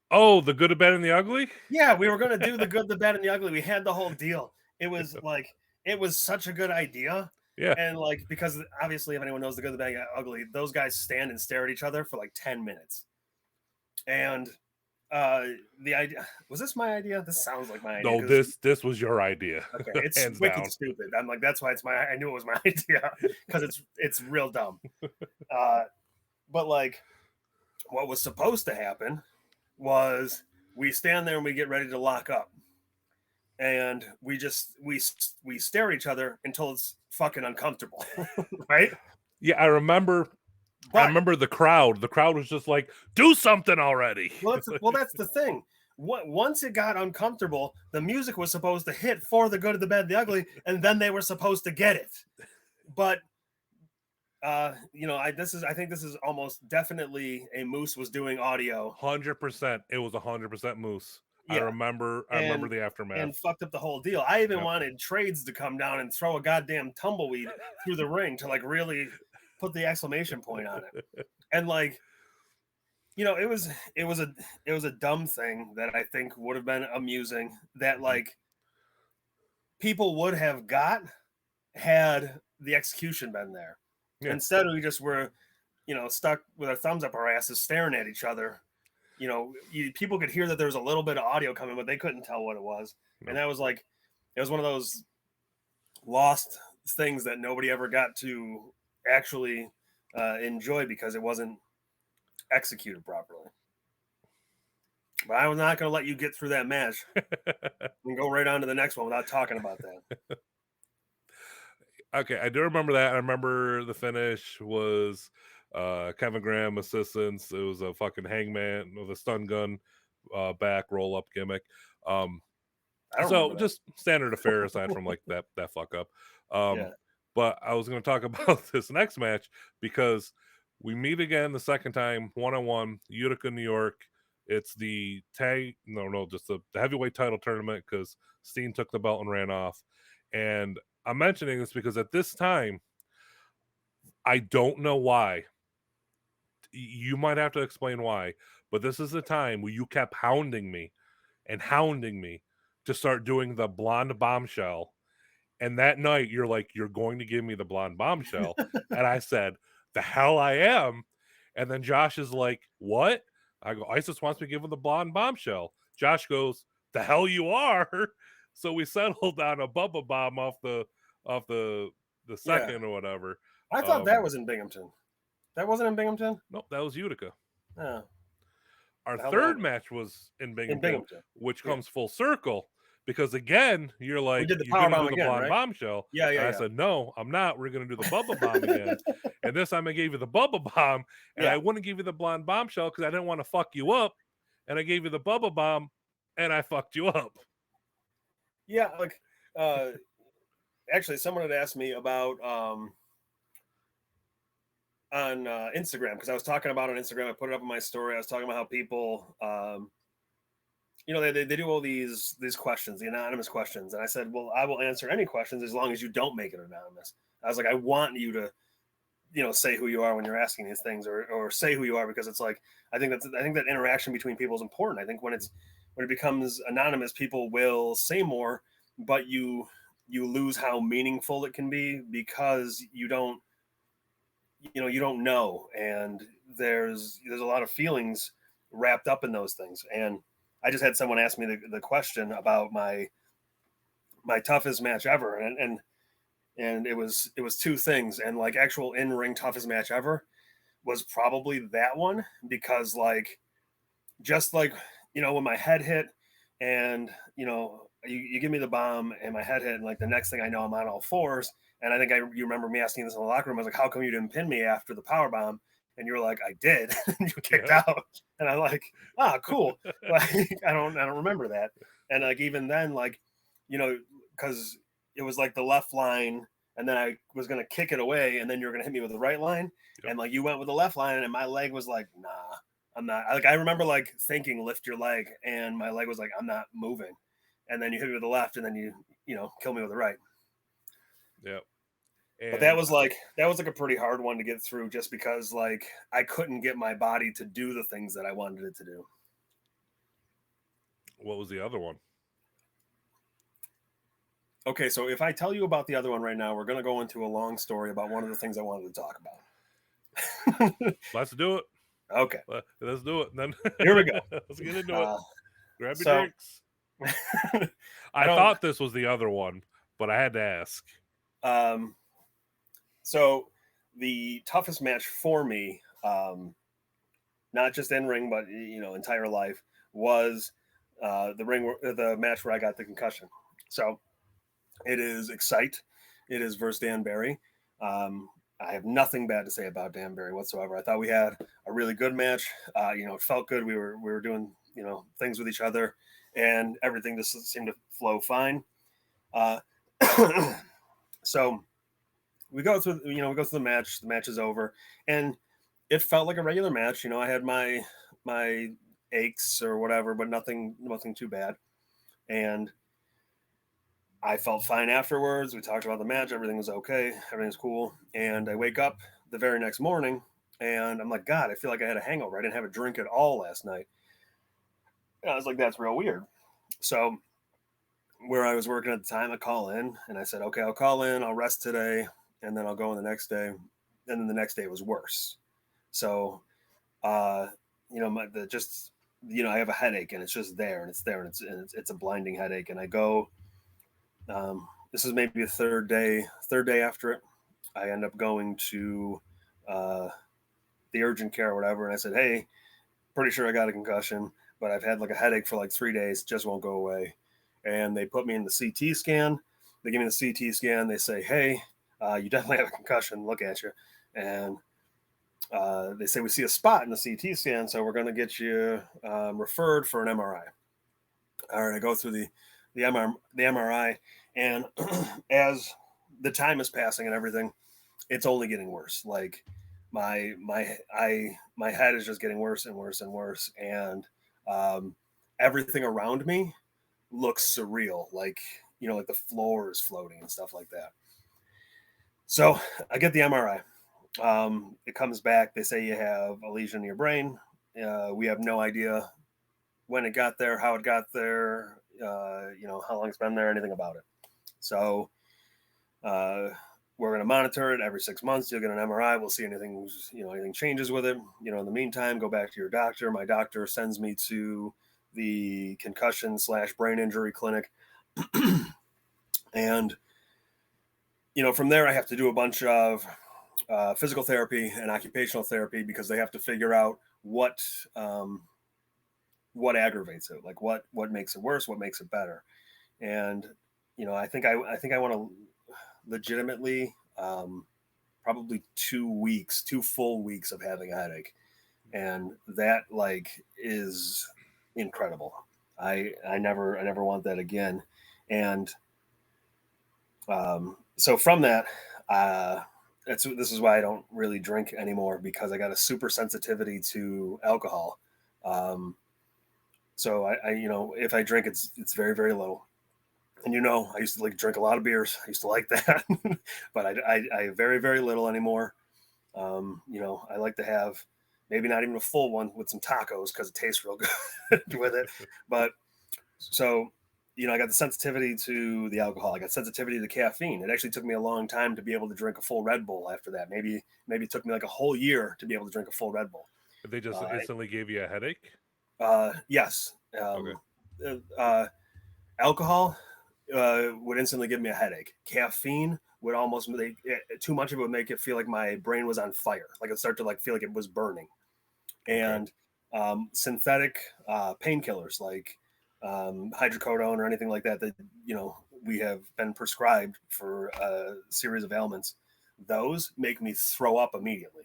Oh, the good, the bad, and the ugly? Yeah, we were going to do the good, the bad, and the ugly. We had the whole deal. It was like, it was such a good idea. Yeah. And like, because obviously, if anyone knows the good, the bad, and the ugly, those guys stand and stare at each other for like 10 minutes. And the idea, was this my idea? This sounds like my idea. No, this was your idea. Okay, it's wicked stupid. I'm like, that's why I knew it was my idea, because it's real dumb. But like, what was supposed to happen was we stand there and we get ready to lock up, and we stare at each other until it's fucking uncomfortable, right? Yeah, I remember But the crowd. The crowd was just like, "Do something already." that's the thing. Once it got uncomfortable, the music was supposed to hit For the Good, the Bad, the Ugly, and then they were supposed to get it. But I think this is almost definitely a Moose was doing audio. 100%. It was 100% Moose. I Yeah, remember and the aftermath. and fucked up the whole deal. I even Yep. wanted Trades to come down and throw a goddamn tumbleweed through the ring to like really put the exclamation point on it. And like, it was a dumb thing that I think would have been amusing that like people would have got had the execution been there. Yeah. Instead, we just were, stuck with our thumbs up our asses staring at each other. People could hear that there was a little bit of audio coming, but they couldn't tell what it was. No. And that was like, it was one of those lost things that nobody ever got to actually enjoy because it wasn't executed properly. But I was not going to let you get through that match and go right on to the next one without talking about that. Okay, I do remember that. I remember the finish was Kevin Graham assistance. It was a fucking hangman with a stun gun back roll up gimmick. So just standard affair aside from like that fuck up. Yeah. But I was going to talk about this next match because we meet again the second time, 1-on-1, Utica, New York. It's the just the heavyweight title tournament because Steen took the belt and ran off. And I'm mentioning this because at this time, I don't know why. You might have to explain why, but this is the time where you kept hounding me to start doing the blonde bombshell. And that night, you're like, you're going to give me the blonde bombshell. And I said, the hell I am. And then Josh is like, what? I go, Isys wants me to give him the blonde bombshell. Josh goes, the hell you are. So we settled on a Bubba Bomb off the second or whatever. I thought that was in Binghamton. That wasn't in Binghamton? Nope, that was Utica. Oh. Our third match was in Binghamton. Which comes full circle. Because again, you're like, you're going to do the again, blonde right? bombshell. Yeah. I said, no, I'm not. We're going to do the Bubba Bomb again. And this time I gave you the Bubba Bomb. And I wouldn't give you the blonde bombshell because I didn't want to fuck you up. And I gave you the Bubba Bomb and I fucked you up. Yeah. Like, actually, someone had asked me about on Instagram because I was talking about on Instagram. I put it up in my story. I was talking about how people they do all these questions, the anonymous questions. And I said, well, I will answer any questions as long as you don't make it anonymous. I was like, I want you to, say who you are when you're asking these things or say who you are, because it's like, I think that interaction between people is important. I think when it becomes anonymous, people will say more, but you lose how meaningful it can be because you don't know. And there's a lot of feelings wrapped up in those things. And I just had someone ask me the question about my toughest match ever, and it was two things, and like actual in-ring toughest match ever was probably that one, because like just like when my head hit and you give me the bomb and my head hit, and like the next thing I know I'm on all fours, and I think you remember me asking this in the locker room. I was like, how come you didn't pin me after the power bomb? And you were like, I did. And you kicked out. And I'm like, cool. Like, I don't remember that. And like, even then, like, because it was like the left line, and then I was going to kick it away, and then you were going to hit me with the right line. Yep. And like, you went with the left line, and my leg was like, nah, I'm not. Like, I remember like thinking, lift your leg. And my leg was like, I'm not moving. And then you hit me with the left, and then you kill me with the right. Yep. But that was like a pretty hard one to get through, just because like I couldn't get my body to do the things that I wanted it to do. What was the other one? Okay, so if I tell you about the other one right now, we're going to go into a long story about one of the things I wanted to talk about. Let's do it. Okay. Let's do it. Then here we go. Let's get into it. Grab your drinks. I thought this was the other one, but I had to ask. So the toughest match for me, not just in ring, but entire life, was the match where I got the concussion. So it is Excite. It is versus Danbury. I have nothing bad to say about Danbury whatsoever. I thought we had a really good match. It felt good. We were doing things with each other, and everything just seemed to flow fine. Uh, so we go through the match. The match is over, and it felt like a regular match. I had my aches or whatever, but nothing too bad, and I felt fine afterwards. We talked about the match. Everything was okay. Everything's cool. And I wake up the very next morning and I'm like, God, I feel like I had a hangover. I didn't have a drink at all last night. And I was like, that's real weird. So, where I was working at the time, I call in and I said, okay, I'll call in. I'll rest today. And then I'll go in the next day. And then the next day was worse. So, uh, I have a headache and it's just there and it's there and it's a blinding headache. And I go, this is maybe a third day after it. I end up going to uh, the urgent care or whatever, and I said, "Hey, pretty sure I got a concussion, but I've had like a headache for like 3 days, just won't go away." And they put me in the CT scan. They give me the CT scan. They say, "Hey, you definitely have a concussion. Look at you," and they say we see a spot in the CT scan, so we're going to get you referred for an MRI. All right, I go through the MRI, and as the time is passing and everything, it's only getting worse. Like my head is just getting worse and worse and worse, and everything around me looks surreal. Like the floor is floating and stuff like that. So I get the MRI. It comes back. They say you have a lesion in your brain. We have no idea when it got there, how it got there, how long it's been there, anything about it. So we're going to monitor it every 6 months. You'll get an MRI. We'll see anything changes with it. In the meantime, go back to your doctor. My doctor sends me to the concussion/brain injury clinic. And, from there, I have to do a bunch of physical therapy and occupational therapy because they have to figure out what aggravates it, like what makes it worse, what makes it better. And I think I want to legitimately probably 2 weeks, 2 full weeks of having a headache, and that is incredible. I never want that again. And so from that, this is why I don't really drink anymore, because I got a super sensitivity to alcohol. So if I drink, it's very, very low. And I used to drink a lot of beers. I used to like that, but I very, very little anymore. I like to have maybe not even a full one with some tacos because it tastes real good with it. But so, I got the sensitivity to the alcohol. I got sensitivity to caffeine. It actually took me a long time to be able to drink a full Red Bull after that. Maybe it took me like a whole year to be able to drink a full Red Bull. They just instantly gave you a headache? Yes. Okay. Alcohol would instantly give me a headache. Caffeine would almost too much of it would make it feel like my brain was on fire. Like it started to feel like it was burning. And synthetic painkillers like hydrocodone or anything like that we have been prescribed for a series of ailments, those make me throw up immediately.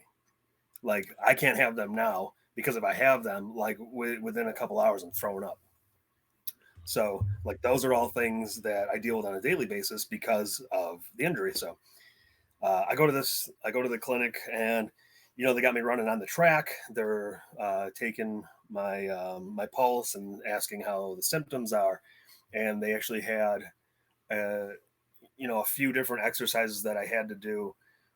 Like I can't have them now, because if I have them, within a couple hours, I'm throwing up. So those are all things that I deal with on a daily basis because of the injury. So I go to the clinic, and they got me running on the track. They're taking my pulse and asking how the symptoms are, and they actually had a few different exercises that I had to do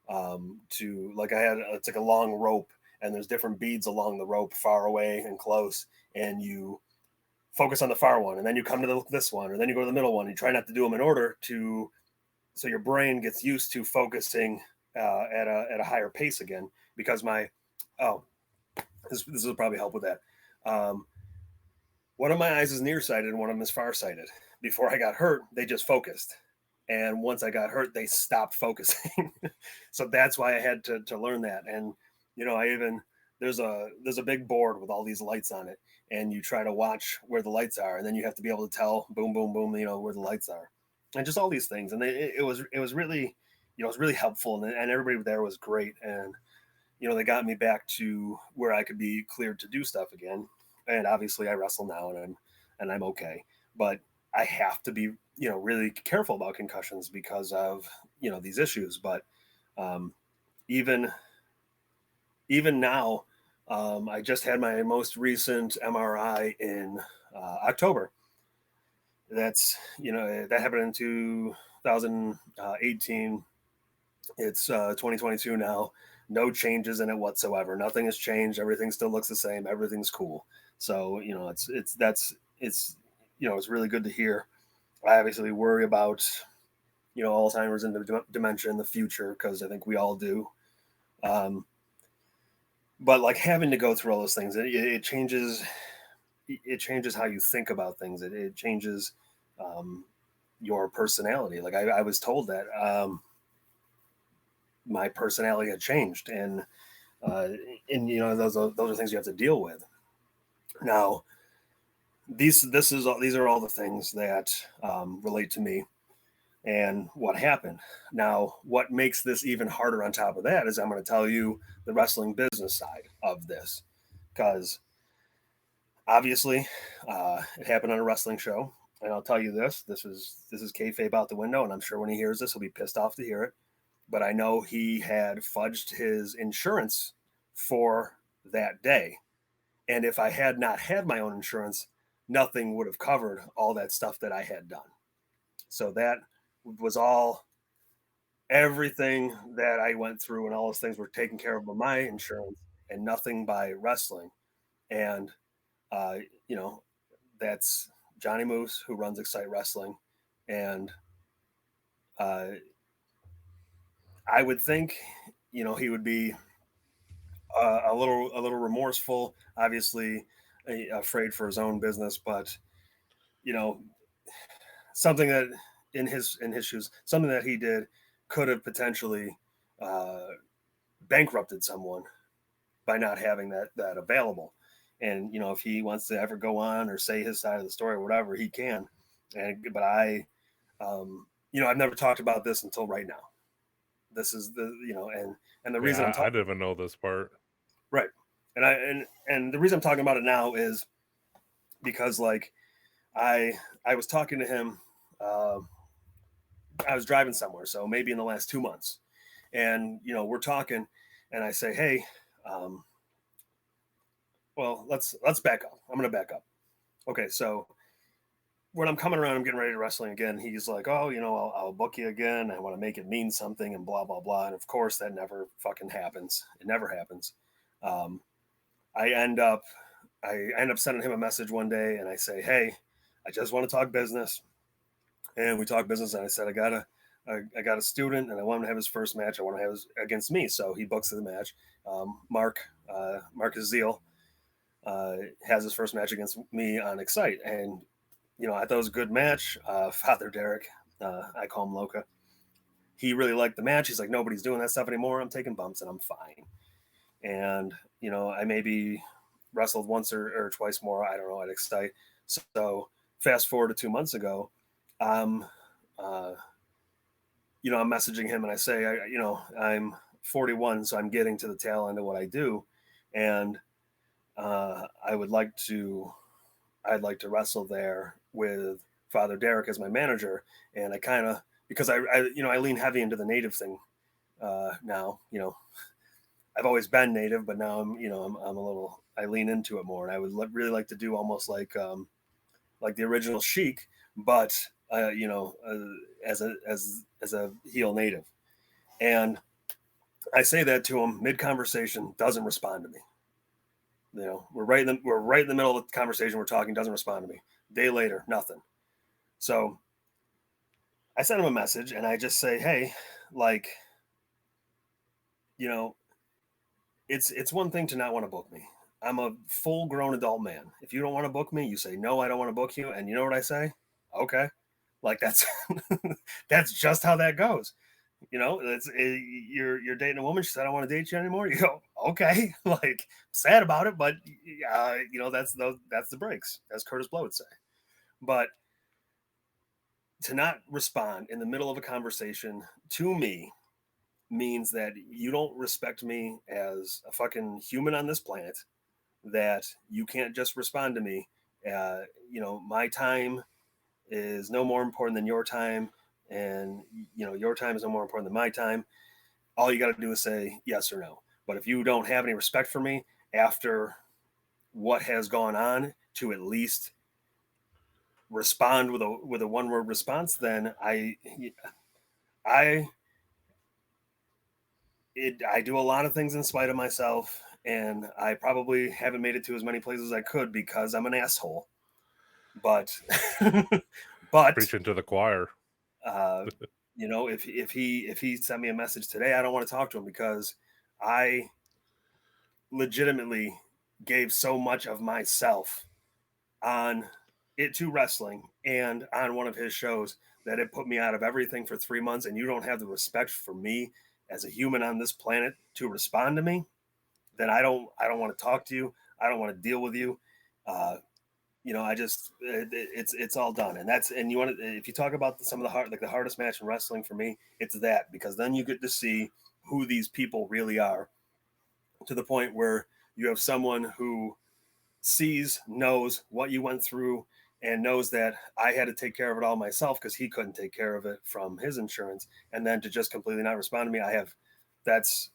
it's like a long rope, and there's different beads along the rope, far away and close, and you focus on the far one, and then you come to this one, or then you go to the middle one. You try not to do them in order so your brain gets used to focusing at a higher pace again. Because this will probably help with that. One of my eyes is nearsighted and one of them is farsighted. Before I got hurt, they just focused, and once I got hurt, they stopped focusing. So that's why I had to learn that. And there's a big board with all these lights on it, and you try to watch where the lights are, and then you have to be able to tell boom, boom, boom, where the lights are. and just all these things. And it was really, it was really helpful, and everybody there was great. And they got me back to where I could be cleared to do stuff again. And obviously, I wrestle now, and I'm okay. But I have to be, really careful about concussions because of these issues. But um, even even now, I just had my most recent MRI in October. That happened in 2018. It's 2022 now. No changes in it whatsoever. Nothing has changed. Everything still looks the same. Everything's cool. So it's really good to hear. I obviously worry about Alzheimer's and dementia in the future because I think we all do. Um, but like having to go through all those things, it changes. It changes how you think about things. It changes um, your personality. Like I was told that my personality had changed, uh, and those are things you have to deal with. Now, these are all the things that relate to me and what happened. Now, what makes this even harder on top of that is I'm going to tell you the wrestling business side of this, because obviously it happened on a wrestling show, and I'll tell you this: this is kayfabe out the window, and I'm sure when he hears this, he'll be pissed off to hear it. But I know he had fudged his insurance for that day. And if I had not had my own insurance, nothing would have covered all that stuff that I had done. So that was all, everything that I went through and all those things were taken care of by my insurance and nothing by wrestling. And, uh, you know, that's Johnny Moose, who runs Excite Wrestling. And uh, I would think, he would be a little remorseful, obviously afraid for his own business, but you know something that in his shoes, something that he did could have potentially uh, bankrupted someone by not having that available. And if he wants to ever go on or say his side of the story or whatever, he can. But I've never talked about this until right now. This is and the reason I'm Yeah, I talking. didn't even know this part. Right. And the reason I'm talking about it now is because like I I was talking to him. Uh, I was driving somewhere, so maybe in the last 2 months, and we're talking, and I say, hey, um, well, let's back up. I'm gonna back up. Okay, so when I'm coming around, I'm getting ready to wrestling again. He's like, oh, I'll book you again. I want to make it mean something, and blah blah blah. And of course, that never fucking happens. It never happens. Um, I end up I end up sending him a message one day, and I say, hey, I just want to talk business. And we talk business, and I said, I got a student, and I want him to have his first match. I want to have his against me, so he books the match. Marcus Zeal has his first match against me on Excite, and I thought it was a good match. Father Derek, I call him Loca. He really liked the match. He's like, nobody's doing that stuff anymore. I'm taking bumps, and I'm fine. And I maybe wrestled once or twice more. I don't know at Excite. So fast forward to 2 months ago, I'm uh, I'm messaging him and I say, I'm 41, so I'm getting to the tail end of what I do, and I would like to, I'd like to wrestle there with Father Derek as my manager, and I kind of because I lean heavy into the native thing now. I've always been native, but now I'm a little, I lean into it more, and I would really like to do almost like the original Sheik, but as a heel native. And I say that to him mid conversation, doesn't respond to me. We're right in the middle of the conversation. We're talking, doesn't respond to me. Day later, nothing. So I send him a message and I just say, hey, like, you know, it's one thing to not want to book me. I'm a full grown adult man. If you don't want to book me, you say no, I don't want to book you, and you know what I say? Okay, like that's that's just how that goes. You're dating a woman. She said, "I don't want to date you anymore." You go, okay, like sad about it, but that's the breaks, as Curtis Blow would say. But to not respond in the middle of a conversation to me means that you don't respect me as a fucking human on this planet, that you can't just respond to me. My time is no more important than your time, and your time is no more important than my time. All you got to do is say yes or no. But if you don't have any respect for me after what has gone on, to at least respond with a one word response, then I I do a lot of things in spite of myself, and I probably haven't made it to as many places as I could because I'm an asshole. But but Preaching to the choir. uh, if he sent me a message today, I don't want to talk to him because I legitimately gave so much of myself on it to wrestling and on one of his shows that it put me out of everything for 3 months. And you don't have the respect for me as a human on this planet to respond to me, then I don't want to talk to you. I don't want to deal with you. I just it's all done. And you want to, if you talk about some of the hardest match in wrestling for me, it's that, because then you get to see who these people really are, to the point where you have someone who knows what you went through, and knows that I had to take care of it all myself because he couldn't take care of it from his insurance, and then to just completely not respond to me, that's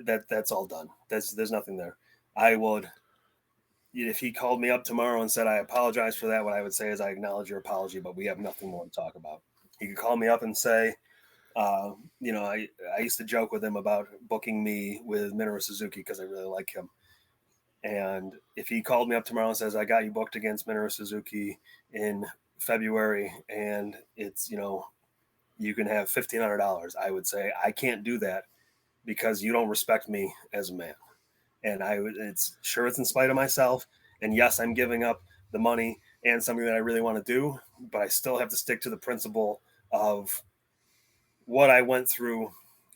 that's all done. There's nothing there. I would, if he called me up tomorrow and said I apologize for that, what I would say is I acknowledge your apology, but we have nothing more to talk about. He could call me up and say, I used to joke with him about booking me with Minoru Suzuki because I really like him. And if he called me up tomorrow and says, I got you booked against Minoru Suzuki in February, and it's, you can have $1,500, I would say, I can't do that because you don't respect me as a man. And it's in spite of myself. And yes, I'm giving up the money and something that I really want to do, but I still have to stick to the principle of what I went through,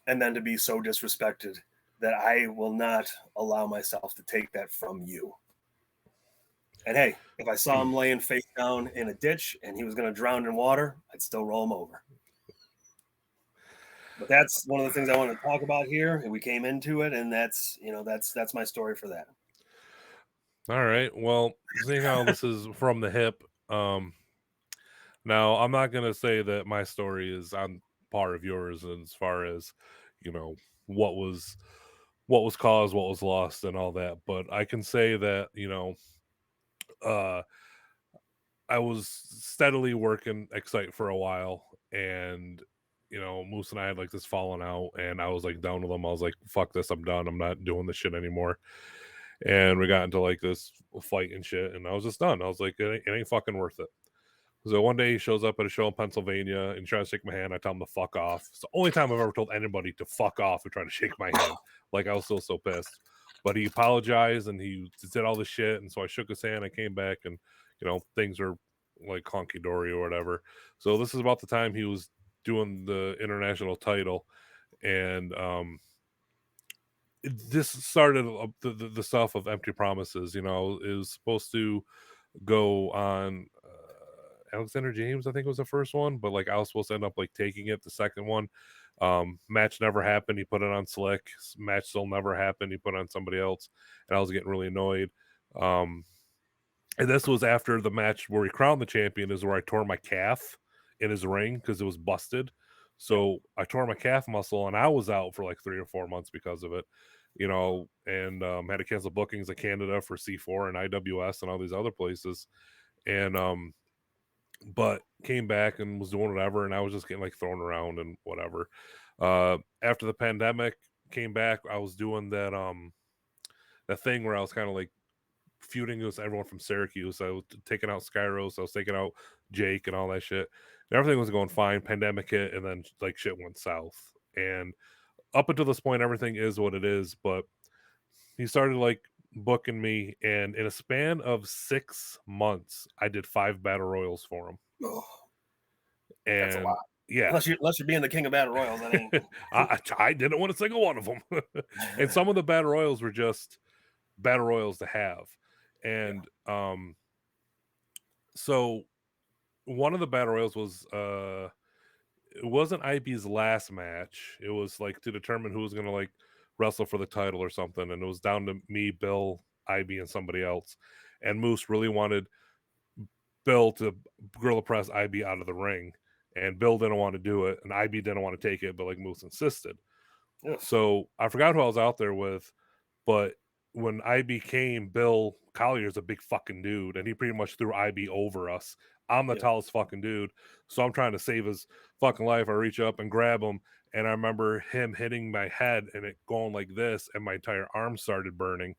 and then to be so disrespected that I will not allow myself to take that from you. And hey, if I saw him laying face down in a ditch and he was going to drown in water, I'd still roll him over. But that's one of the things I want to talk about here. And we came into it, and that's my story for that. All right. Well, seeing how this is from the hip, now I'm not gonna say that my story is on par of yours as far as, you know, what was caused, what was lost, and all that. But I can say that, uh, I was steadily working Excite for a while, and Moose and I had like this falling out, and I was like down with him. I was like, "Fuck this, I'm done. I'm not doing this shit anymore." And we got into like this fight and shit, and I was just done. I was like, it ain't fucking worth it. So one day he shows up at a show in Pennsylvania and tries to shake my hand. I tell him to fuck off. It's the only time I've ever told anybody to fuck off and try to shake my hand. Like, I was still so pissed. But he apologized and he did all this shit. And so I shook his hand. I came back and, things are like honky dory or whatever. So this is about the time he was doing the international title. And this started the stuff of empty promises. It was supposed to go on Alexander James, I think was the first one, but like I was supposed to end up like taking it the second one. Match never happened. He put it on Slick. Match still never happened. He put it on somebody else, and I was getting really annoyed. And this was after the match where he crowned the champion, is where I tore my calf in his ring because it was busted. So I tore my calf muscle, and I was out for like 3 or 4 months because of it. And had to cancel bookings in Canada for C4 and IWS and all these other places. And but came back and was doing whatever, and I was just getting like thrown around and whatever. After the pandemic came back, I was doing that thing where I was kind of like feuding with everyone from Syracuse. I was taking out Skyros, I was taking out Jake and all that shit. And everything was going fine. Pandemic hit, and then like shit went south. And up until this point, everything is what it is. But he started like booking me, and in a span of 6 months, I did 5 battle royals for him. Oh, that's a And lot. yeah, Unless you're being the king of battle royals, that ain't. I didn't want a single one of them. And some of the battle royals were just battle royals to have. And so one of the battle royals was it wasn't IB's last match. It was like to determine who was gonna like wrestle for the title or something, and it was down to me, Bill, IB, and somebody else. And Moose really wanted Bill to gorilla press IB out of the ring, and Bill didn't want to do it, and IB didn't want to take it, but like Moose insisted. Yeah. So I forgot who I was out there with, but when IB came, Bill Collier's a big fucking dude, and he pretty much threw IB over us. I'm the Yeah. tallest fucking dude, so I'm trying to save his fucking life. I reach up and grab him, and I remember him hitting my head and it going like this, and my entire arm started burning.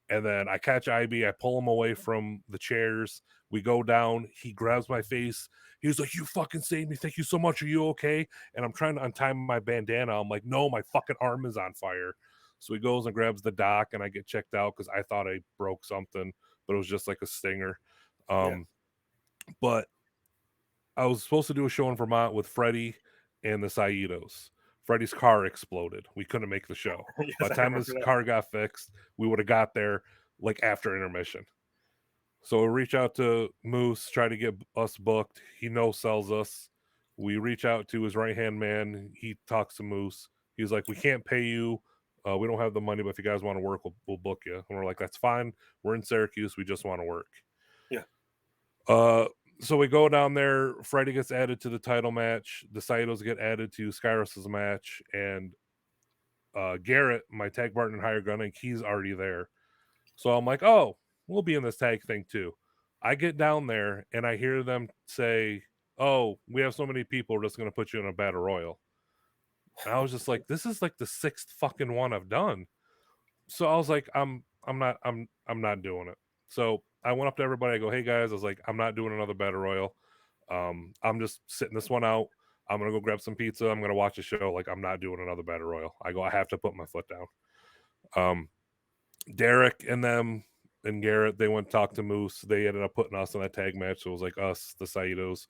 And then I catch IB, I pull him away from the chairs. We go down. He grabs my face. He was like, "You fucking saved me. Thank you so much. Are you okay?" And I'm trying to untie my bandana. I'm like, "No, my fucking arm is on fire." So he goes and grabs the doc, and I get checked out because I thought I broke something, but it was just like a stinger. Yeah. But I was supposed to do a show in Vermont with Freddie and the Saitos. Freddie's car exploded. We couldn't make the show. By Yes, the I time remember his that. car got fixed, we would have got there like after intermission. So we reach out to Moose, try to get us booked. He no sells us. We reach out to his right hand man. He talks to Moose. He's like, "We can't pay you. We don't have the money, but if you guys want to work, we'll book you." And we're like, "That's fine. We're in Syracuse. We just want to work." Yeah. Uh, so we go down there. Freddie gets added to the title match. The Saitos get added to Skyros's match, and Garrett, my tag partner in Higher Gunning, he's already there. So I'm like, "Oh, we'll be in this tag thing too." I get down there and I hear them say, "Oh, we have so many people, we're just going to put you in a battle royal." And I was just like, "This is like the sixth fucking one I've done." So I was like, I'm not doing it." So I went up to everybody. I go, "Hey guys," I was like, "I'm not doing another battle royal. I'm just sitting this one out. I'm gonna go grab some pizza. I'm gonna watch a show. Like, I'm not doing another battle royal." I go, "I have to put my foot down." Um, Derek and them and Garrett, they went to talk to Moose. They ended up putting us in that tag match. So it was like us, the Saitos,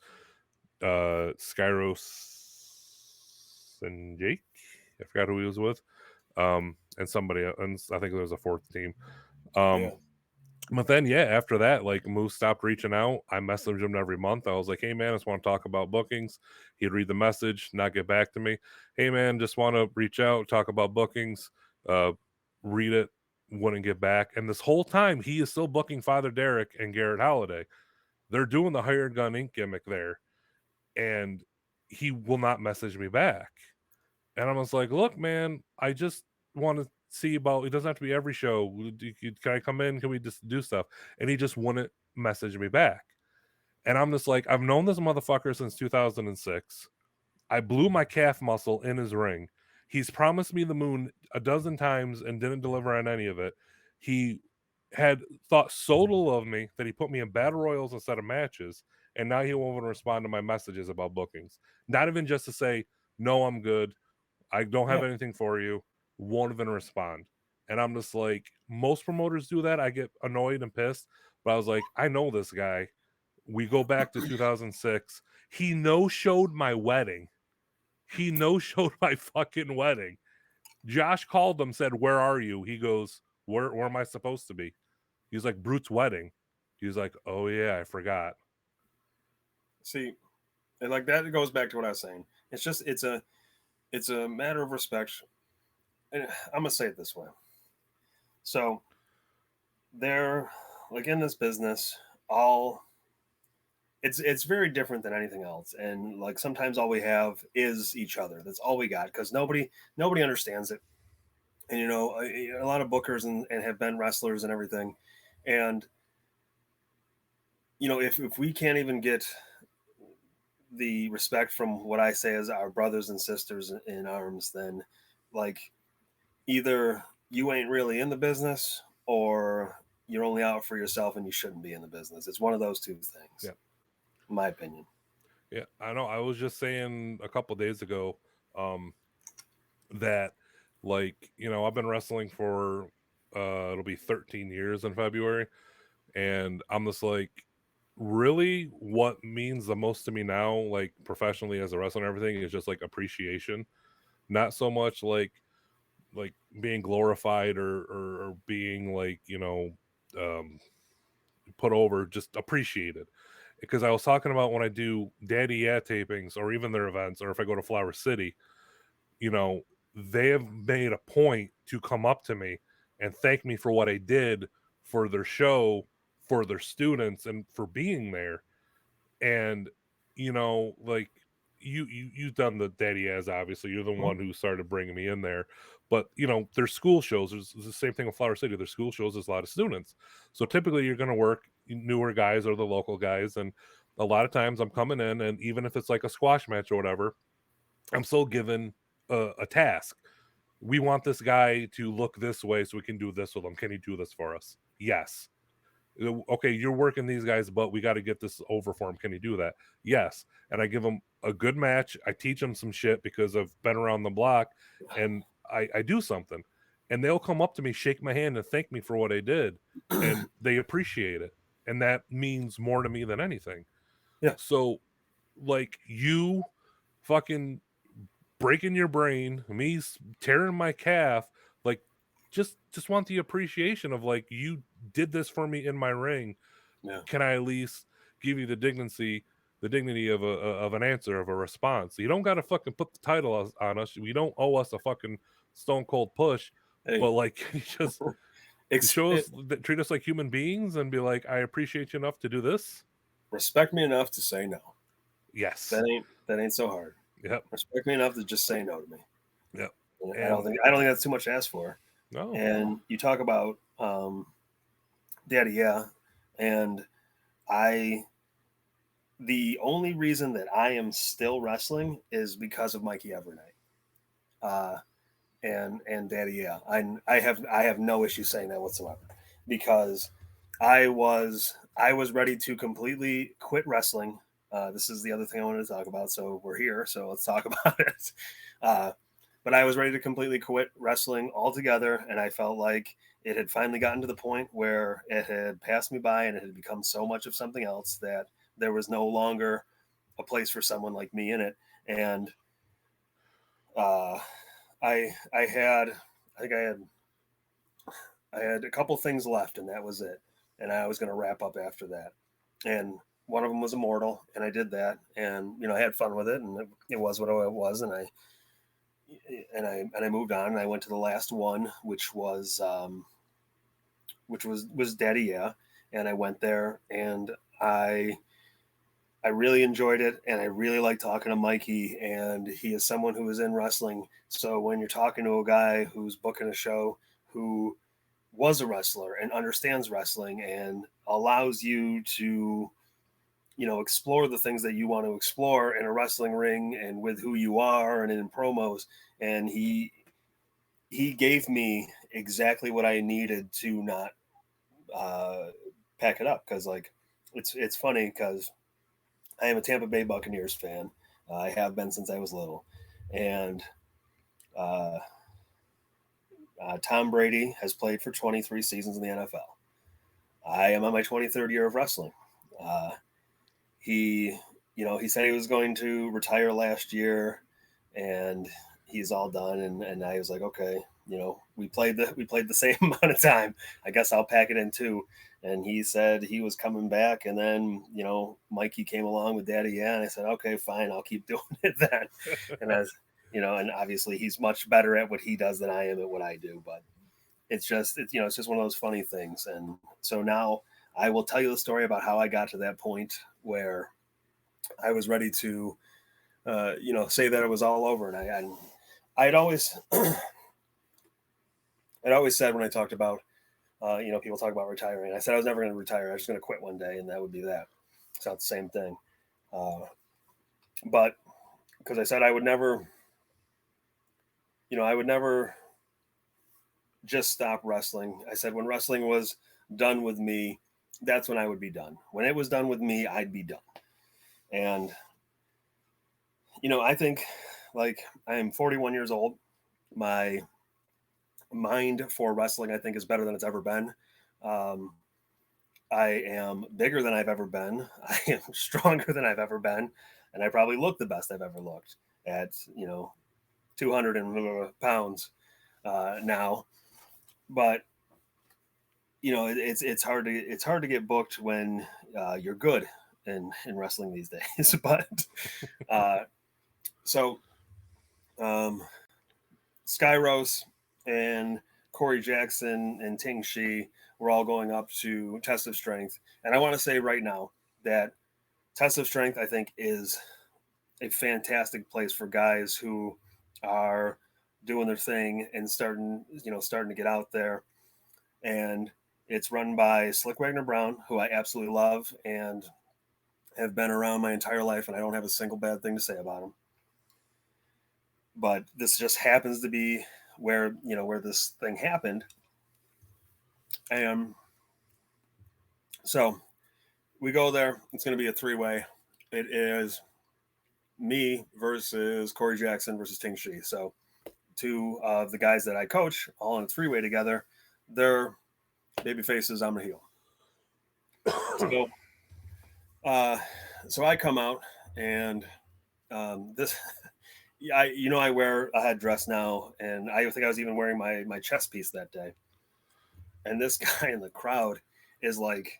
Skyros and Jake. I forgot who he was with. And somebody, and I think there was a fourth team. Yeah. But then, yeah, after that, like Moose stopped reaching out. I messaged him every month. I was like, "Hey man, I just want to talk about bookings." He'd read the message, not get back to me. "Hey man, just want to reach out, talk about bookings." Uh, Read it, wouldn't get back. And this whole time, he is still booking Father Derek and Garrett Holiday. They're doing the Hired Gun Inc. gimmick there, and he will not message me back. And I was like, "Look, man, I just want to see about. It doesn't have to be every show. Can I come in? Can we just do stuff?" And he just wouldn't message me back. And I'm just like, I've known this motherfucker since 2006. I blew my calf muscle in his ring. He's promised me the moon a dozen times and didn't deliver on any of it. He had thought so little of me that he put me in battle royals instead of matches, and now he won't even respond to my messages about bookings. Not even just to say, "No, I'm good. I don't have Yeah. anything for you." Won't even respond. And I'm just like, most promoters do that. I get annoyed and pissed. But I was like, I know this guy. We go back to 2006. He no showed my wedding. He no showed my fucking wedding. Josh called him, said, "Where are you?" He goes, Where am I supposed to be?" He's like, "Brute's wedding." He's like, "Oh yeah, I forgot." See, and like that goes back to what I was saying. It's just it's a matter of respect. And I'm gonna say it this way. So they're like in this business, all it's very different than anything else. And like sometimes all we have is each other. That's all we got because nobody understands it. And you know, a lot of bookers and have been wrestlers and everything. And you know, if we can't even get the respect from what I say as our brothers and sisters in arms, then like either you ain't really in the business or you're only out for yourself and you shouldn't be in the business. It's one of those two things, Yeah. in my opinion. Yeah. I know. I was just saying a couple days ago, that like, I've been wrestling for it'll be 13 years in February. And I'm just like, really what means the most to me now, like professionally as a wrestler and everything, is just like appreciation. Not so much like being glorified or being like, um put over, just appreciated. because I was talking about when I do Daddy Yeah tapings or even their events, or if I go to Flower City, you know, they have made a point to come up to me and thank me for what I did for their show, for their students, and for being there. And like you've done the Daddy As, obviously you're the Mhm. one who started bringing me in there, but there's school shows. There's the same thing with Flower City. There's school shows. There's a lot of students, so typically you're going to work newer guys or the local guys, and a lot of times I'm coming in, and even if it's like a squash match or whatever, I'm still given a task. We want this guy to look this way so we can do this with him. Can he do this for us? Yes. Okay, you're working these guys, but we got to get this over for him. Can he do that? Yes. And I give him a good match. I teach him some shit because I've been around the block, and I do something. And they'll come up to me, shake my hand, and thank me for what I did. And they appreciate it. And that means more to me than anything. Yeah. So, like, you fucking breaking your brain, me tearing my calf, like, just want the appreciation of, like, you did this for me in my ring. Yeah. Can I at least give you the dignity of an answer, of a response? You don't got to fucking put the title on us. We don't owe us a fucking stone cold push, Hey, but like, you just ex- show it, us that, treat us like human beings, and be like, I appreciate you enough to do this. respect me enough to say no. Yes. That ain't so hard. Yep. Respect me enough to just say no to me. Yep. And And I don't think that's too much to ask for. no. And you talk about Daddy Yeah, and I the only reason that I am still wrestling is because of Mikey Evernight. Uh, and Daddy Yeah. I have no issue saying that whatsoever, because I was ready to completely quit wrestling. This is the other thing I wanted to talk about. So we're here, so let's talk about it. Uh, but I was ready to completely quit wrestling altogether, and I felt like it had finally gotten to the point where it had passed me by and it had become so much of something else that there was no longer a place for someone like me in it. And uh, I had I think I had a couple things left, and that was it. And I was going to wrap up after that. And one of them was Immortal, and I did that, and I had fun with it, and it was what it was, and I moved on, and I went to the last one, which was Daddy Yeah, and I went there, and I really enjoyed it, and I really like talking to Mikey, and he is someone who is in wrestling. So when you're talking to a guy who's booking a show, who was a wrestler and understands wrestling and allows you to explore the things that you want to explore in a wrestling ring and with who you are and in promos, and he gave me exactly what I needed to not uh, pack it up, because like it's funny because I am a Tampa Bay Buccaneers fan. I have been since I was little, and uh, Tom Brady has played for 23 seasons in the NFL. I am on my 23rd year of wrestling. Uh, he, he said he was going to retire last year, and he's all done. And I was like, okay, we played the same amount of time. I guess I'll pack it in too. And he said he was coming back, and then Mikey came along with Daddy Yeah, and I said, okay, fine, I'll keep doing it then. And as and obviously he's much better at what he does than I am at what I do, but it's just one of those funny things. And so now I will tell you the story about how I got to that point where I was ready to say that it was all over. And I'd always I'd always said, when I talked about people talk about retiring, I said I was never going to retire. I was just going to quit one day, and that would be that. It's not the same thing. But because I said I would never just stop wrestling. I said when wrestling was done with me, that's when I would be done. When it was done with me, I'd be done. And I think, like, I am 41 years old. My mind for wrestling, I think, is better than it's ever been. Um, I am bigger than I've ever been. I am stronger than I've ever been, and I probably look the best I've ever looked at 200 pounds now. But it's hard to get booked when you're good in wrestling these days. But so Skyros and Corey Jackson and Ting Shi were all going up to Test of Strength. And I want to say right now that Test of Strength, I think, is a fantastic place for guys who are doing their thing and starting to get out there. And it's run by Slick Wagner Brown, who I absolutely love and have been around my entire life, and I don't have a single bad thing to say about him. But this just happens to be where this thing happened. And so we go there. It's going to be a 3-way. It is me versus Corey Jackson versus Ting Shi. So two of the guys that I coach all in a 3-way together. They're baby faces. I'm a heel. So I come out and this. I wear a headdress now, and I think I was even wearing my chest piece that day. And this guy in the crowd is like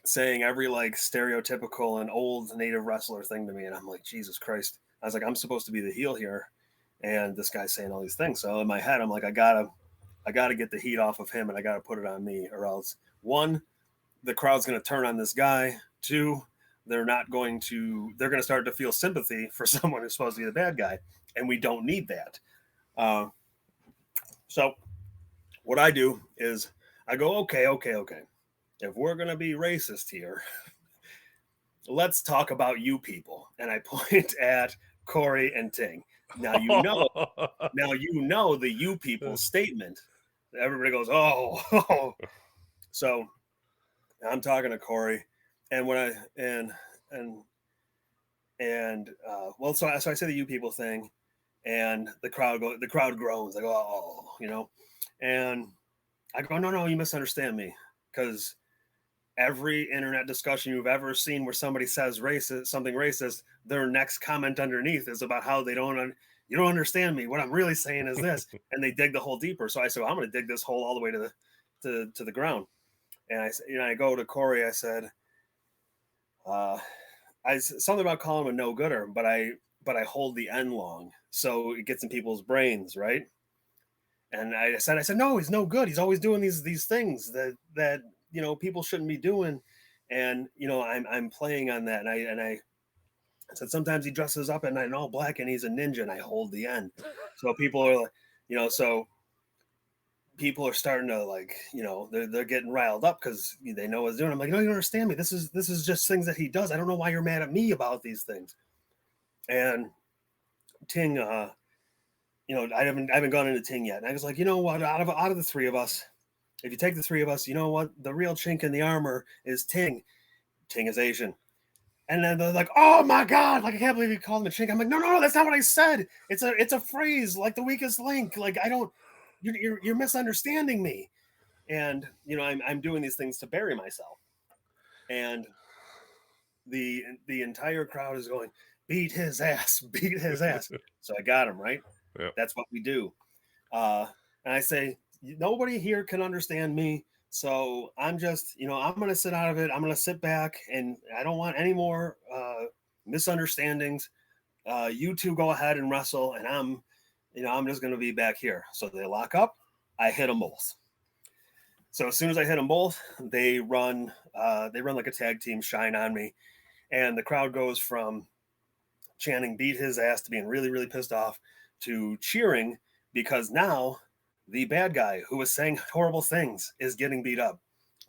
saying every like stereotypical and old native wrestler thing to me, and I'm like, Jesus Christ! I was like, I'm supposed to be the heel here, and this guy's saying all these things. So in my head, I'm like, I gotta get the heat off of him, and I gotta put it on me, or else 1, the crowd's gonna turn on this guy. 2, they're going to start to feel sympathy for someone who's supposed to be the bad guy, and we don't need that. So what I do is I go, okay. If we're going to be racist here, let's talk about you people. And I point at Corey and Ting. Now you know the you people statement. Everybody goes, oh. So I'm talking to Corey, and so I say the you people thing, and the crowd groans like, oh, and I go, no, you misunderstand me, because every internet discussion you've ever seen where somebody says something racist, their next comment underneath is about how you don't understand me. What I'm really saying is this, and they dig the hole deeper. So I said, well, I'm going to dig this hole all the way to the ground. And I go to Corey. I said, something about calling him a no-gooder, but I hold the N long, so it gets in people's brains, right? And I said, no, he's no good. He's always doing these things that people shouldn't be doing, and I'm playing on that. And I said sometimes he dresses up at night in all black and he's a ninja, and I hold the N. So people are like, so people are starting to like, they're getting riled up because they know what he's doing. I'm like, no, you don't understand me. This is just things that he does. I don't know why you're mad at me about these things. And Ting, I haven't gone into Ting yet. And I was like, you know what? Out of the 3 of us, if you take the 3 of us, you know what? The real chink in the armor is Ting. Ting is Asian. And then they're like, oh my God, like I can't believe you called him a chink. I'm like, no, that's not what I said. It's a phrase like the weakest link. Like you're misunderstanding me. And I'm doing these things to bury myself. And the entire crowd is going, beat his ass. So I got him, right? Yep. That's what we do. And I say, nobody here can understand me. So I'm just, I'm going to sit out of it. I'm going to sit back, and I don't want any more misunderstandings. You two go ahead and wrestle, and I'm just going to be back here. So they lock up. I hit them both. So as soon as I hit them both, they run like a tag team, shine on me. And the crowd goes from chanting beat his ass to being really, really pissed off to cheering, because now the bad guy who was saying horrible things is getting beat up.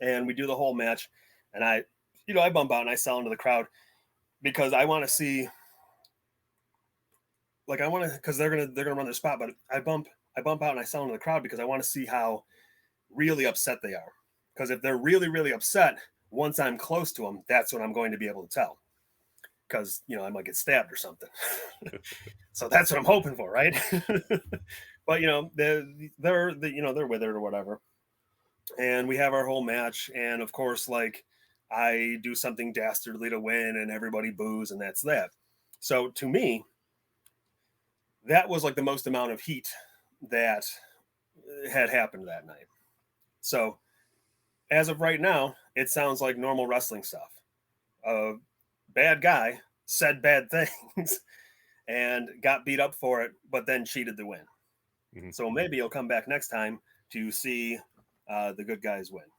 And we do the whole match. And I bump out and I sell into the crowd because I want to see, because they're going to run their spot, but I bump out and I sell into the crowd because I want to see how really upset they are. Because if they're really, really upset, once I'm close to them, that's when I'm going to be able to tell. Because, I might get stabbed or something. So that's what I'm hoping for, right? But, they're withered or whatever. And we have our whole match. And, of course, like, I do something dastardly to win and everybody boos, and that's that. So, to me, that was, like, the most amount of heat that had happened that night. So, as of right now, it sounds like normal wrestling stuff. bad guy, said bad things, and got beat up for it, but then cheated to win. Mhm. So maybe he'll come back next time to see the good guys win.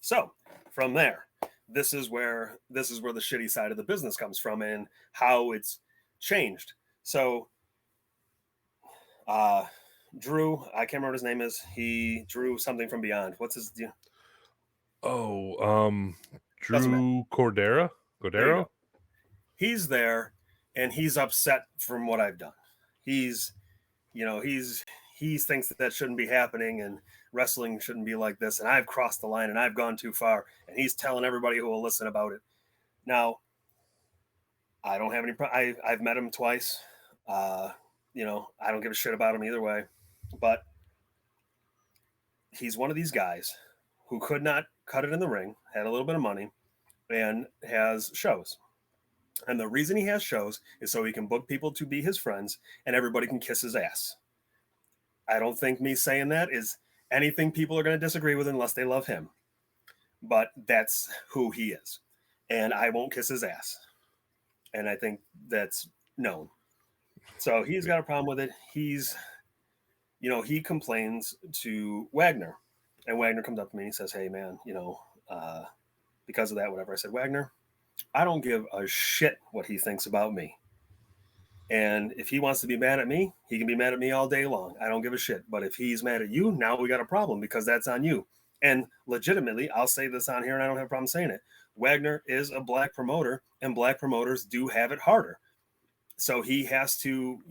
So from there, this is where the shitty side of the business comes from and how it's changed. So uh Drew, I can't remember what his name is. He drew something from beyond. What's his deal? Oh, Doesn't matter. Drew Cordero? There you Cordero? go. He's there and he's upset from what I've done. He's he thinks that shouldn't be happening and wrestling shouldn't be like this and I've crossed the line and I've gone too far and he's telling everybody who will listen about it. Now, I don't have any I've met him twice. Uh I don't give a shit about him either way. But he's one of these guys who could not cut it in the ring, had a little bit of money, and has shows. And the reason he has shows is so he can book people to be his friends and everybody can kiss his ass. I don't think me saying that is anything people are going to disagree with unless they love him. But that's who he is. And I won't kiss his ass. And I think that's known. So he's got a problem with it. He complains to Wagner. And Wagner comes up to me and he says, "Hey, man, because of that, whatever." I said, "Wagner, I don't give a shit what he thinks about me. And if he wants to be mad at me, he can be mad at me all day long. I don't give a shit. But if he's mad at you, now we got a problem because that's on you." And legitimately, I'll say this on here and I don't have a problem saying it. Wagner is a black promoter and black promoters do have it harder. So he has to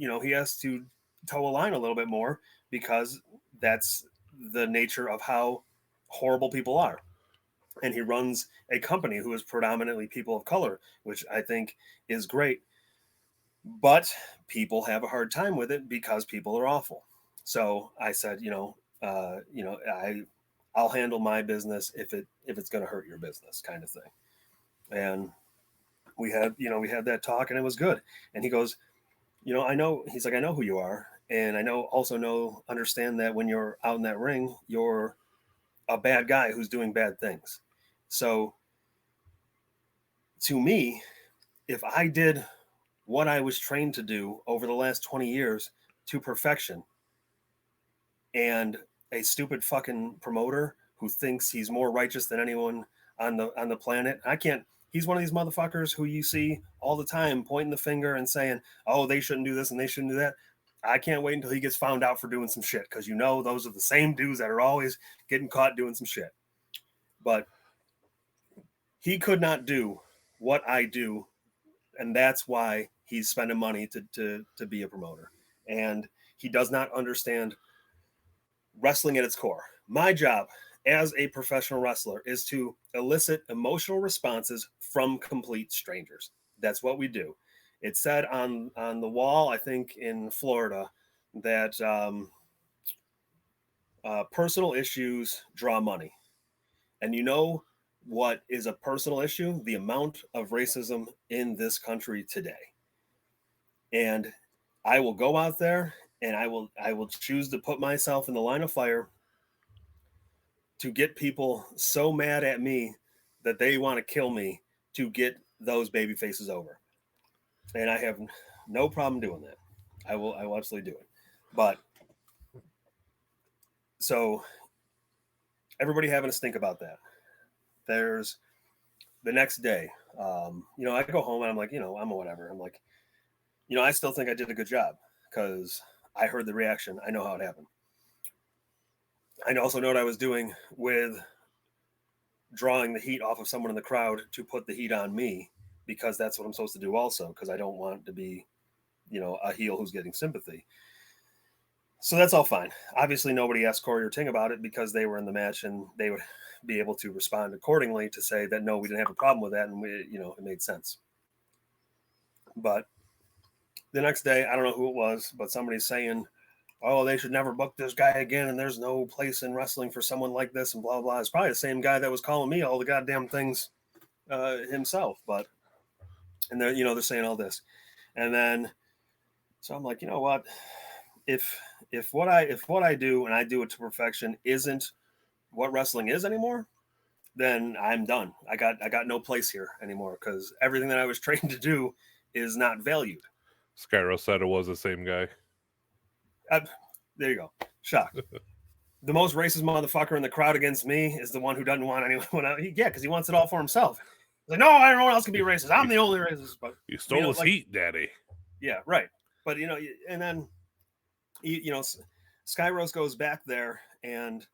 toe a line a little bit more because that's the nature of how horrible people are. And he runs a company who is predominantly people of color, which I think is great. But people have a hard time with it because people are awful. So I said, I'll handle my business if it's going to hurt your business, kind of thing. And we had that talk and it was good. And he goes, I know. He's like, "I know who you are, and I understand that when you're out in that ring, you're a bad guy who's doing bad things. So to me, if I did what I was trained to do over the last 20 years to perfection, and a stupid fucking promoter who thinks he's more righteous than anyone on the planet, I can't. He's one of these motherfuckers who you see all the time pointing the finger and saying, "Oh, they shouldn't do this and they shouldn't do that." I can't wait until he gets found out for doing some shit because those are the same dudes that are always getting caught doing some shit. But he could not do what I do, and that's why he's spending money to be a promoter. And he does not understand wrestling at its core. My job as a professional wrestler is to elicit emotional responses from complete strangers. That's what we do. It said on the wall, I think in Florida, that personal issues draw money. And you know what is a personal issue? The amount of racism in this country today. And I will go out there and I will choose to put myself in the line of fire to get people so mad at me that they want to kill me to get those baby faces over. And I have no problem doing that. I will absolutely do it. But so everybody having to think about that. There's the next day. I go home and I'm like, I'm whatever. I'm like, I still think I did a good job because I heard the reaction. I know how it happened. I also know what I was doing with drawing the heat off of someone in the crowd to put the heat on me because that's what I'm supposed to do also because I don't want to be, a heel who's getting sympathy. So that's all fine. Obviously, nobody asked Corey or Ting about it because they were in the match and they would be able to respond accordingly to say that, no, we didn't have a problem with that. And it made sense. But the next day, I don't know who it was, but somebody's saying, "Oh, they should never book this guy again. And there's no place in wrestling for someone like this and blah, blah." It's probably the same guy that was calling me all the goddamn things himself. And they're saying all this. And then, so I'm like, you know what? If what I do and I do it to perfection isn't what wrestling is anymore, then I'm done. I got no place here anymore because everything that I was trained to do is not valued. Skyro said it was the same guy. Uh, there you go. Shocked. The most racist motherfucker in the crowd against me is the one who doesn't want anyone out. Yeah, because he wants it all for himself. He's like, no, everyone else can be racist. I'm the only racist. But You stole his like, heat, Daddy. yeah, right. But and then Sky Rose goes back there, and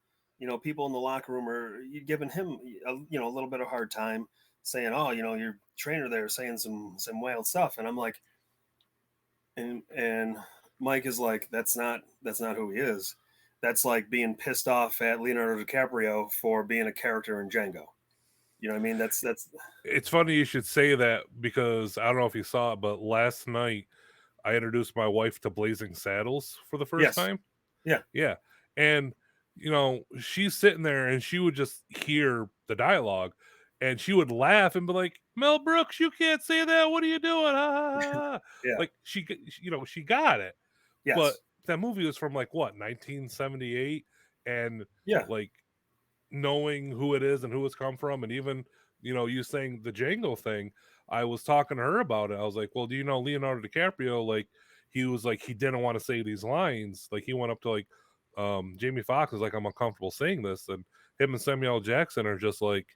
people in the locker room are giving him a little bit of hard time, saying, "Oh, your trainer there is saying some wild stuff," and I'm like, and Mike is like, that's not who he is. That's like being pissed off at Leonardo DiCaprio for being a character in Django. You know what I mean? That's It's funny you should say that because I don't know if you saw it, but last night I introduced my wife to Blazing Saddles for the first yes, time. yeah, Yeah. And, she's sitting there and she would just hear the dialogue and she would laugh and be like, Mel Brooks, you can't say that. What are you doing? Ah. yeah, Like she got it. But yes, that movie was from like what, 1978? And yeah, like knowing who it is and who it's come from, and even you saying the Django thing, I was talking to her about it. I was like, well, do you know Leonardo DiCaprio, like he was like he didn't want to say these lines, like he went up to like Jamie Foxx is like, I'm uncomfortable saying this, and him and Samuel L. Jackson are just like,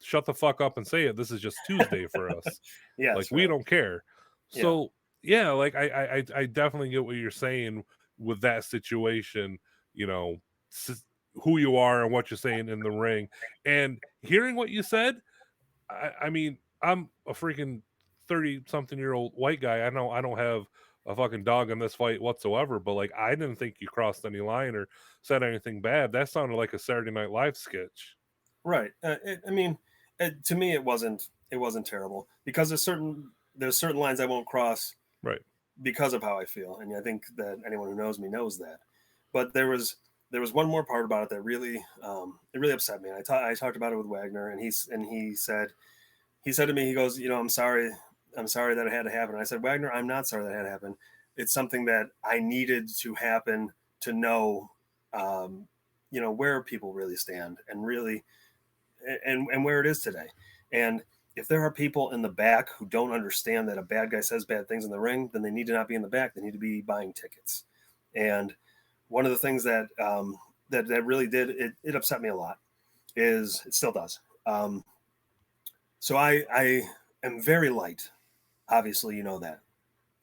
shut the fuck up and say it, this is just Tuesday for us. Like yes, we right, don't care. yeah, So yeah, like I definitely get what you're saying with that situation, you know who you are and what you're saying in the ring. And hearing what you said, I mean, I'm a freaking 30 something year old white guy. I know I don't have a fucking dog in this fight whatsoever, but like I didn't think you crossed any line or said anything bad. That sounded like a Saturday Night Live sketch. right. I mean, to me, it wasn't terrible because there's certain lines I won't cross Right. because of how I feel, and I think that anyone who knows me knows that. But there was one more part about it that really upset me. And I talked about it with Wagner, and he said to me, he goes, I'm sorry that it had to happen. And I said, Wagner, I'm not sorry that it had to happen. It's something that I needed to happen to know, where people really stand and really and where it is today. And if there are people in the back who don't understand that a bad guy says bad things in the ring, then they need to not be in the back. They need to be buying tickets. And one of the things that really did it upset me a lot is it still does. So I am very light. Obviously, you know that.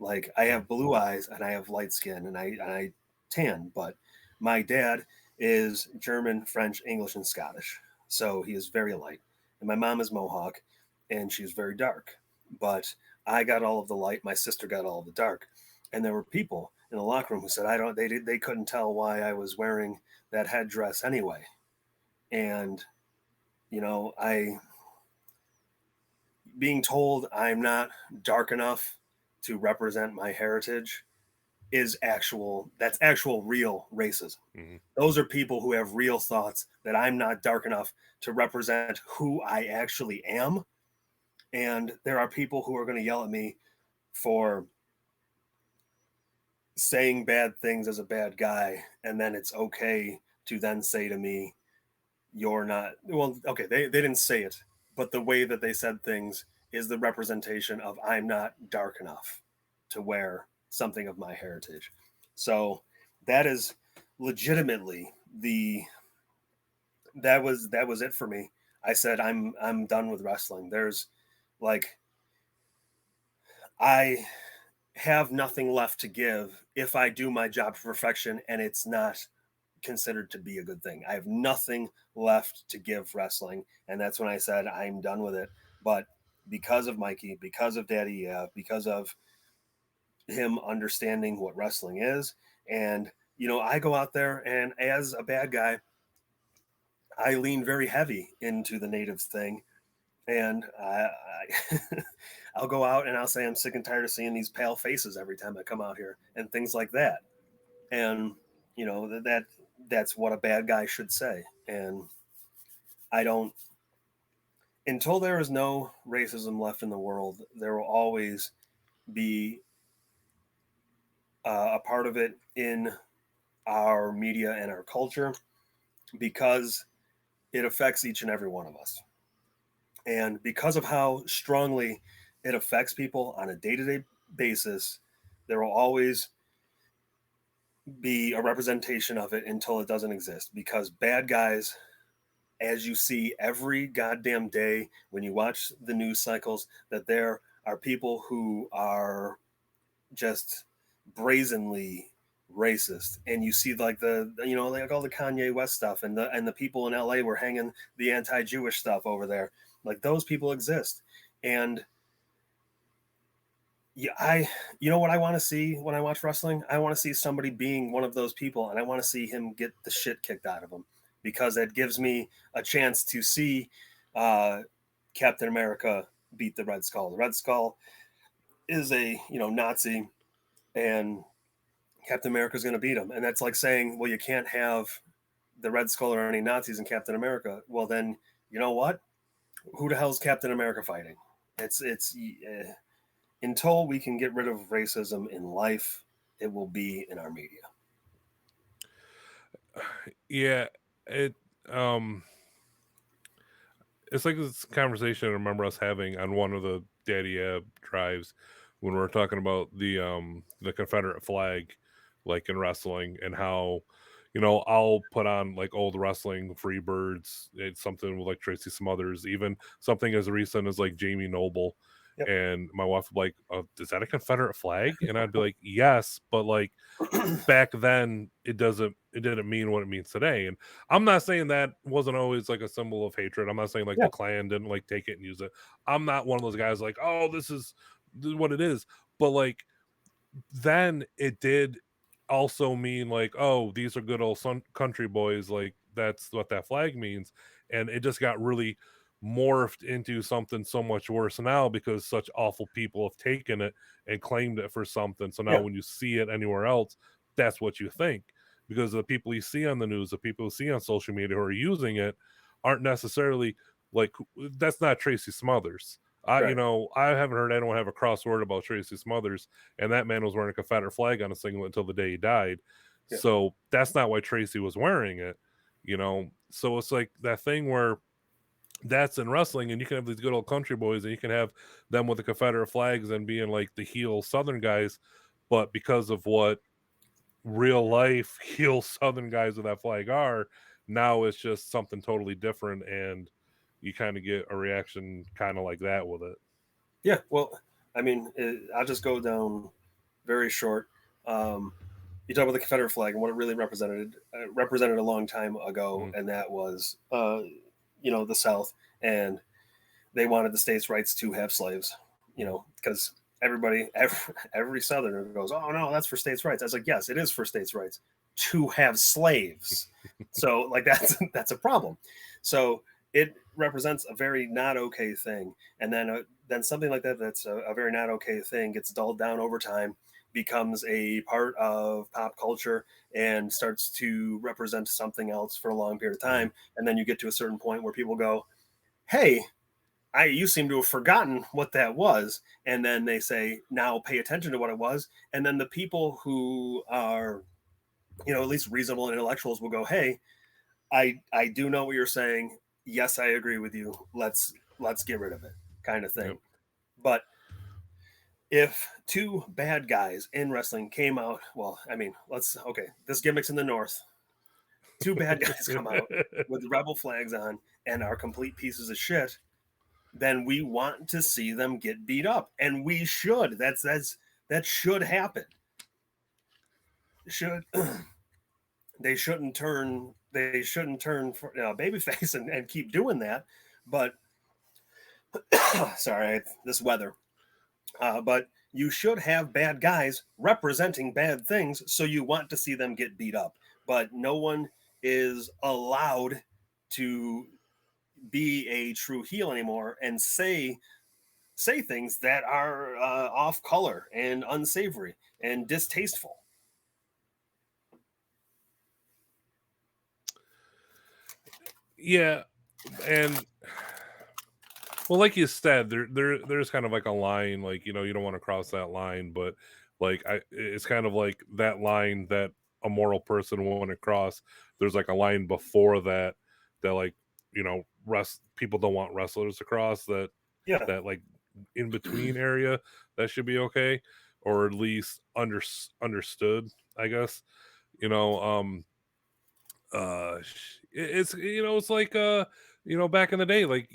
Like I have blue eyes and I have light skin and I tan, but my dad is German, French, English, and Scottish. So he is very light. And my mom is Mohawk and she's very dark. But I got all of the light, my sister got all of the dark. And there were people in the locker room who said they couldn't tell why I was wearing that headdress anyway. And I being told I'm not dark enough to represent my heritage that's actual real racism. Hmm. Those are people who have real thoughts that I'm not dark enough to represent who I actually am. And there are people who are going to yell at me for saying bad things as a bad guy. And then it's okay to then say to me, you're not, well, okay, they didn't say it, but the way that they said things is the representation of I'm not dark enough to wear something of my heritage. So that is legitimately that was it for me. I said I'm done with wrestling. There's like I have nothing left to give if I do my job to perfection and it's not considered to be a good thing. I have nothing left to give wrestling, and that's when I said I'm done with it. But because of Mikey, because of Daddy, because of him understanding what wrestling is, and I go out there and as a bad guy, I lean very heavy into the natives thing, and I'll go out and I'll say I'm sick and tired of seeing these pale faces every time I come out here and things like that. And that's what a bad guy should say. And I don't until there is no racism left in the world, there will always be a part of it in our media and our culture because it affects each and every one of us. And because of how strongly it affects people on a day to day basis, there will always be a representation of it until it doesn't exist. Because bad guys, as you see every goddamn day when you watch the news cycles, that there are people who are just brazenly racist, and you see like like all the Kanye West stuff, and the people in LA were hanging the anti-Jewish stuff over there. Like those people exist. And yeah, you know what I want to see when I watch wrestling? I want to see somebody being one of those people, and I want to see him get the shit kicked out of him, because that gives me a chance to see uh, Captain America beat the Red Skull. The Red Skull is a Nazi, and Captain America's going to beat him. And that's like saying, well, you can't have the Red Skull or any Nazis in Captain America. Well, then you know what? Who the hell's Captain America fighting? It's until we can get rid of racism in life, it will be in our media. Yeah, it um it's like this conversation I remember us having on one of the Daddy Ab drives when we were talking about the Confederate flag, like in wrestling, and how I'll put on like old wrestling Freebirds. It's something with like Tracy Smothers, even something as recent as like Jamie Noble. Yep. And my wife would be like, is that a Confederate flag? And I'd be like, yes, but like back then it didn't mean what it means today. And I'm not saying that wasn't always like a symbol of hatred. I'm not saying like Yeah. the Klan didn't like take it and use it. I'm not one of those guys like, oh, this is what it is. But like then it did also mean like, oh, these are good old country boys, like that's what that flag means. And it just got really morphed into something so much worse now because such awful people have taken it and claimed it for something. So now Yeah. when you see it anywhere else, that's what you think, because the people you see on the news, the people who see on social media who are using it aren't necessarily like, that's not Tracy Smothers. Right. I haven't heard anyone have a crossword about Tracy Smothers, and that man was wearing a Confederate flag on a singlet until the day he died. Yeah. So that's not why Tracy was wearing it. So it's like that thing where that's in wrestling, and you can have these good old country boys, and you can have them with the Confederate flags and being like the heel Southern guys, but because of what real life heel Southern guys with that flag are, now it's just something totally different, and you kind of get a reaction kind of like that with it. Yeah. Well, I mean, I'll just go down very short. Um, you talk about the Confederate flag and what it really represented a long time ago, Mm. and that was the South, and they wanted the states' righs to have slaves. Because every Southerner goes, "Oh no, that's for states' rights." I was like, "Yes, it is for states' rights to have slaves." So like that's a problem. So it represents a very not okay thing, and then something like that's a very not okay thing gets dulled down over time, becomes a part of pop culture, and starts to represent something else for a long period of Mm. time, and then you get to a certain point where people go, "Hey, you seem to have forgotten what that was," and then they say, "Now pay attention to what it was," and then the people who are at least reasonable intellectuals will go, "Hey, I do know what you're saying. Yes, I agree with you. Let's get rid of it," kind of Yep. thing. But if two bad guys in wrestling came out, well, I mean, this gimmick's in the North. Two bad guys come out with rebel flags on and are complete pieces of shit, then we want to see them get beat up, and we should. That should happen. Should they shouldn't turn babyface and keep doing that. But sorry, this weather. But you should have bad guys representing bad things, so you want to see them get beat up. But no one is allowed to be a true heel anymore and say things that are off color and unsavory and distasteful. Yeah, and well, like you said, there's kind of like a line, like you don't want to cross that line, but like it's kind of like that line that a moral person won't cross. There's like a line before that, that like people don't want wrestlers to cross Yeah. that like in between area. That should be okay, or at least understood, I guess. You know, it's it's like back in the day, like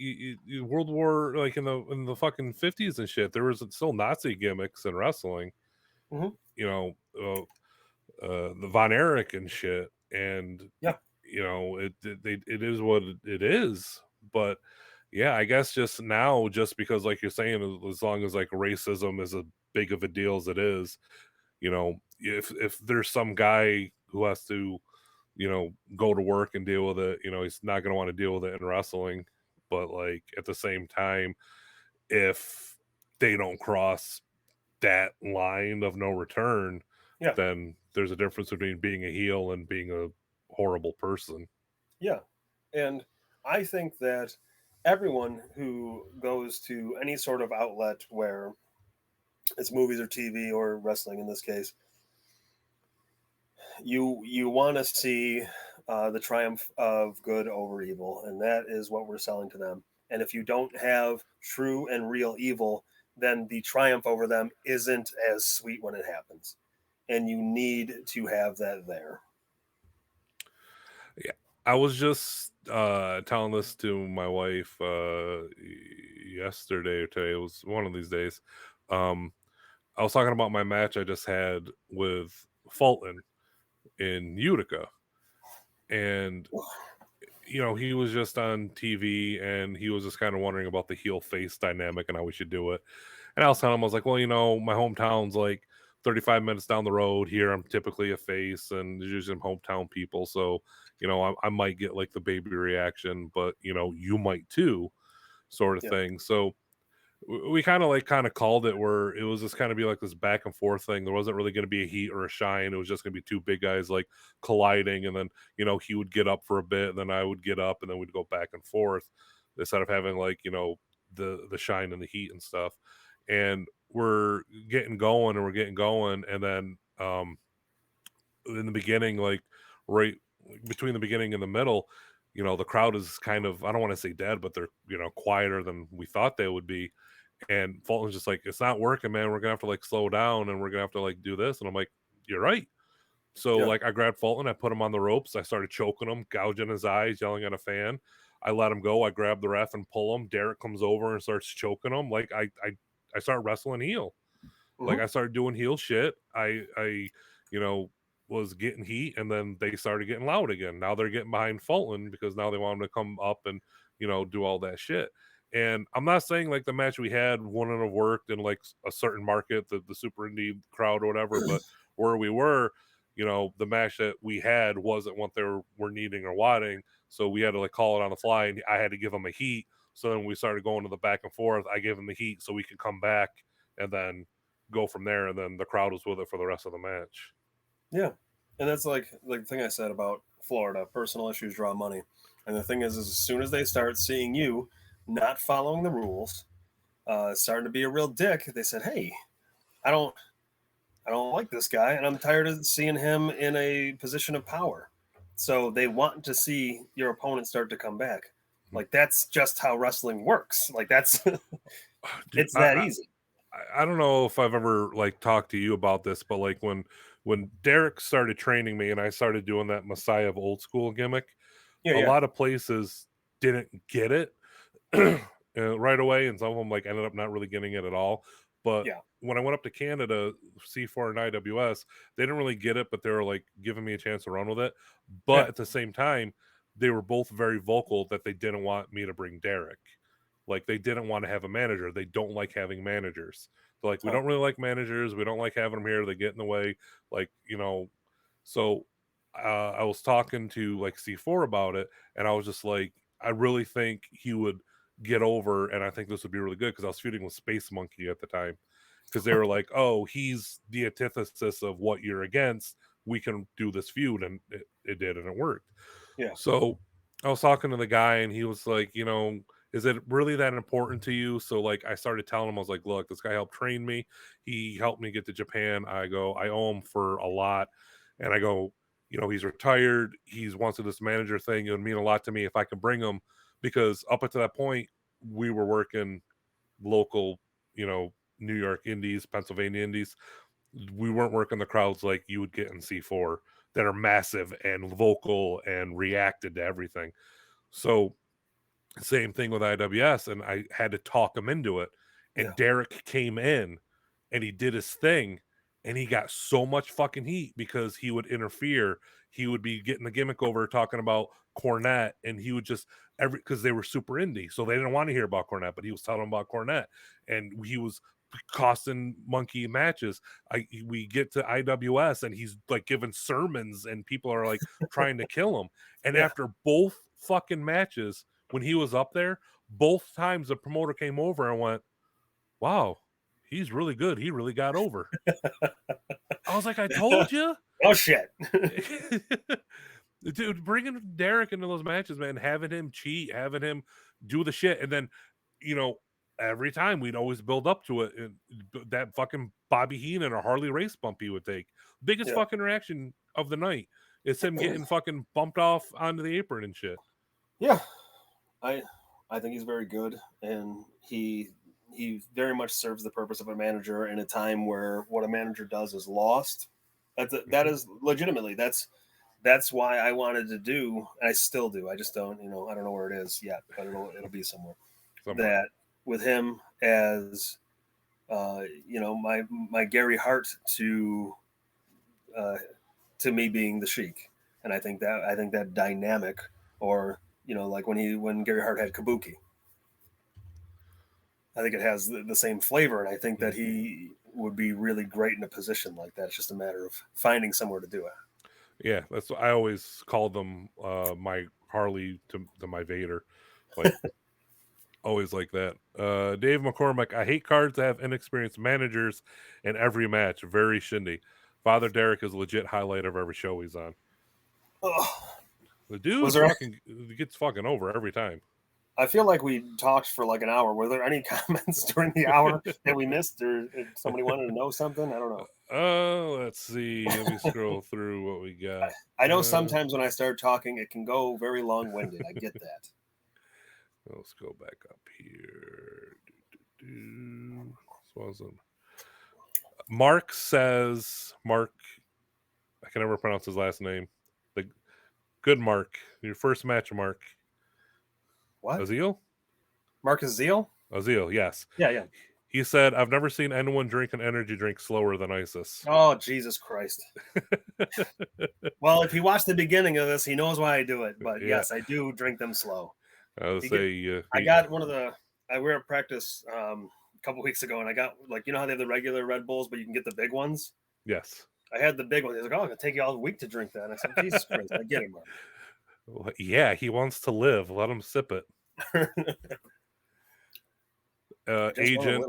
World War, like in the fucking 50s and shit, there was still Nazi gimmicks in wrestling. Hmm. You know, the Von Erich and shit, and Yeah. it is what it is. But yeah, I guess just now, just because like you're saying, as long as like racism is as big of a deal as it is, if there's some guy who has to go to work and deal with it, he's not going to want to deal with it in wrestling. But like at the same time, if they don't cross that line of no return, Yeah. then there's a difference between being a heel and being a horrible person. Yeah. And I think that everyone who goes to any sort of outlet where it's movies or TV or wrestling in this case, you want to see the triumph of good over evil, and that is what we're selling to them. And if you don't have true and real evil, then the triumph over them isn't as sweet when it happens, and you need to have that there. Yeah. I was just telling this to my wife yesterday or today. It was one of these days. Um I was talking about my match I just had with Fulton in Utica, and he was just on TV and he was just kind of wondering about the heel face dynamic and how we should do it. And I was telling him, I was like, well, my hometown's like 35 minutes down the road here. I'm typically a face and there's usually some hometown people. So, I might get like the baby reaction, but, you might too, sort of Yeah. thing. So, we kind of called it where it was just kind of be like this back and forth thing. There wasn't really going to be a heat or a shine. It was just going to be two big guys like colliding, and then he would get up for a bit, and then I would get up, and then we'd go back and forth instead of having like the shine and the heat and stuff. And we're getting going, and we're getting going, and then in the beginning, like right between the beginning and the middle, the crowd is kind of, I don't want to say dead, but they're quieter than we thought they would be. And Fulton's just like, it's not working, man. We're gonna have to like slow down and we're gonna have to like do this. And I'm like, you're right. So Yeah. like I grabbed Fulton, I put him on the ropes, I started choking him, gouging his eyes, yelling at a fan. I let him go. I grabbed the ref and pull him. Derek comes over and starts choking him. Like I start wrestling heel. Like Hmm. I started doing heel shit. I you know was getting heat, and then they started getting loud again. Now they're getting behind Fulton because now they want him to come up and do all that shit. And I'm not saying like the match we had wouldn't have worked in like a certain market, the super indie crowd or whatever, but where we were, the match that we had wasn't what they were needing or wanting. So we had to like call it on the fly, and I had to give them a heat. So then we started going to the back and forth. I gave them the heat so we could come back and then go from there. And then the crowd was with it for the rest of the match. Yeah. And that's like the thing I said about Florida. Personal issues draw money. And the thing is as soon as they start seeing you not following the rules, starting to be a real dick, they said, "Hey, I don't, I don't like this guy, and I'm tired of seeing him in a position of power." So they want to see your opponent start to come back. Like that's just how wrestling works. Like that's Dude, it's that easy. I don't know if I've ever like talked to you about this, but like when Derek started training me and I started doing that Messiah of old school gimmick, Yeah, a yeah, lot of places didn't get it right away, and some of them like ended up not really getting it at all. But yeah. when I went up to Canada, C4 and IWS, they didn't really get it, but they were like giving me a chance to run with it. But Yeah. at the same time, they were both very vocal that they didn't want me to bring Derek. Like they didn't want to have a manager. They don't like having managers. They're like, we Huh. don't really like managers. We don't like having them here. They get in the way. Like, so I was talking to like C4 about it, and I was just like, I really think he would get over, and I think this would be really good because I was feuding with Space Monkey at the time, because they were like, oh, he's the antithesis of what you're against. We can do this feud, and it did, and it worked. Yeah. So I was talking to the guy, and he was like, is it really that important to you? So like I started telling him, I was like, look, this guy helped train me. He helped me get to Japan. I go, I owe him for a lot. And I go, he's retired. He's wants to this manager thing. It would mean a lot to me if I can bring him. because up until that point, we were working local, New York indies, Pennsylvania indies. We weren't working the crowds like you would get in C4 that are massive and vocal and reacted to everything. So same thing with IWS, and I had to talk him into it. Yeah. And Derek came in and he did his thing, and he got so much fucking heat because he would interfere. He would be getting the gimmick over talking about Cornette, and he would just because they were super indie, so they didn't want to hear about Cornette, but he was telling them about Cornette, and he was costing monkey matches. We get to IWS and he's like giving sermons, and people are like trying to kill him. And Yeah. after both fucking matches, when he was up there, both times the promoter came over and went, "Wow, he's really good. He really got over." I was like, "I told you." Oh shit. Dude, bringing Derek into those matches, man, having him cheat, having him do the shit, and then, you know, every time we'd always build up to it. And that fucking Bobby Heenan or Harley Race bump he would take. Biggest Yeah. fucking reaction of the night. It's him getting fucking bumped off onto the apron and shit. Yeah. I think he's very good, and he very much serves the purpose of a manager in a time where what a manager does is lost. That is legitimately that's why I wanted to do, and I still do. I just don't, I don't know where it is yet, but it'll be somewhere. That with him as my Gary Hart to me being the Sheik, and I think that dynamic, or like when Gary Hart had Kabuki, I think it has the same flavor, and I think that he would be really great in a position like that. It's just a matter of finding somewhere to do it. Yeah, that's what I always called them, my Harley to my Vader, like always like that. Dave McCormick, I hate cards that have inexperienced managers in every match. Very shindy. Father Derek is a legit highlight of every show he's on. Oh, The dude gets fucking over every time. I feel like we talked for like an hour. Were there any comments during the hour that we missed, or if somebody wanted to know something? I don't know. Let's see. Let me scroll through what we got. I know sometimes when I start talking, it can go very long-winded. I get that. Let's go back up here. This wasn't. Mark says, I can never pronounce his last name. The good Mark. Your first match, Mark. What? Azil? Marcus Zeal? Azil, yes. Yeah. He said, I've never seen anyone drink an energy drink slower than Isys. Oh, Jesus Christ. Well, if he watched the beginning of this, he knows why I do it. But Yeah. yes, I do drink them slow. I would say I got one of the. I were at practice a couple weeks ago, and I got how they have the regular Red Bulls, but you can get the big ones. Yes. I had the big one. He's like, "Oh, it's gonna take you all week to drink that." And I said, "Jesus Christ, I get it, Mark." Well, yeah, he wants to live. Let him sip it. Agent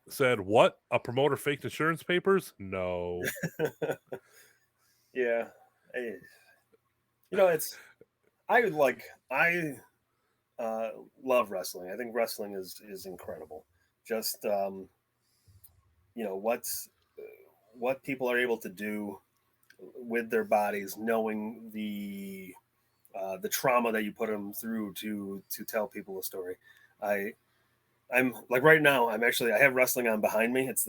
said, "What? A promoter faked insurance papers? No." Yeah, I love wrestling. I think wrestling is incredible. Just what people are able to do with their bodies, knowing the trauma that you put them through to tell people a story. I'm like right now. I have wrestling on behind me. It's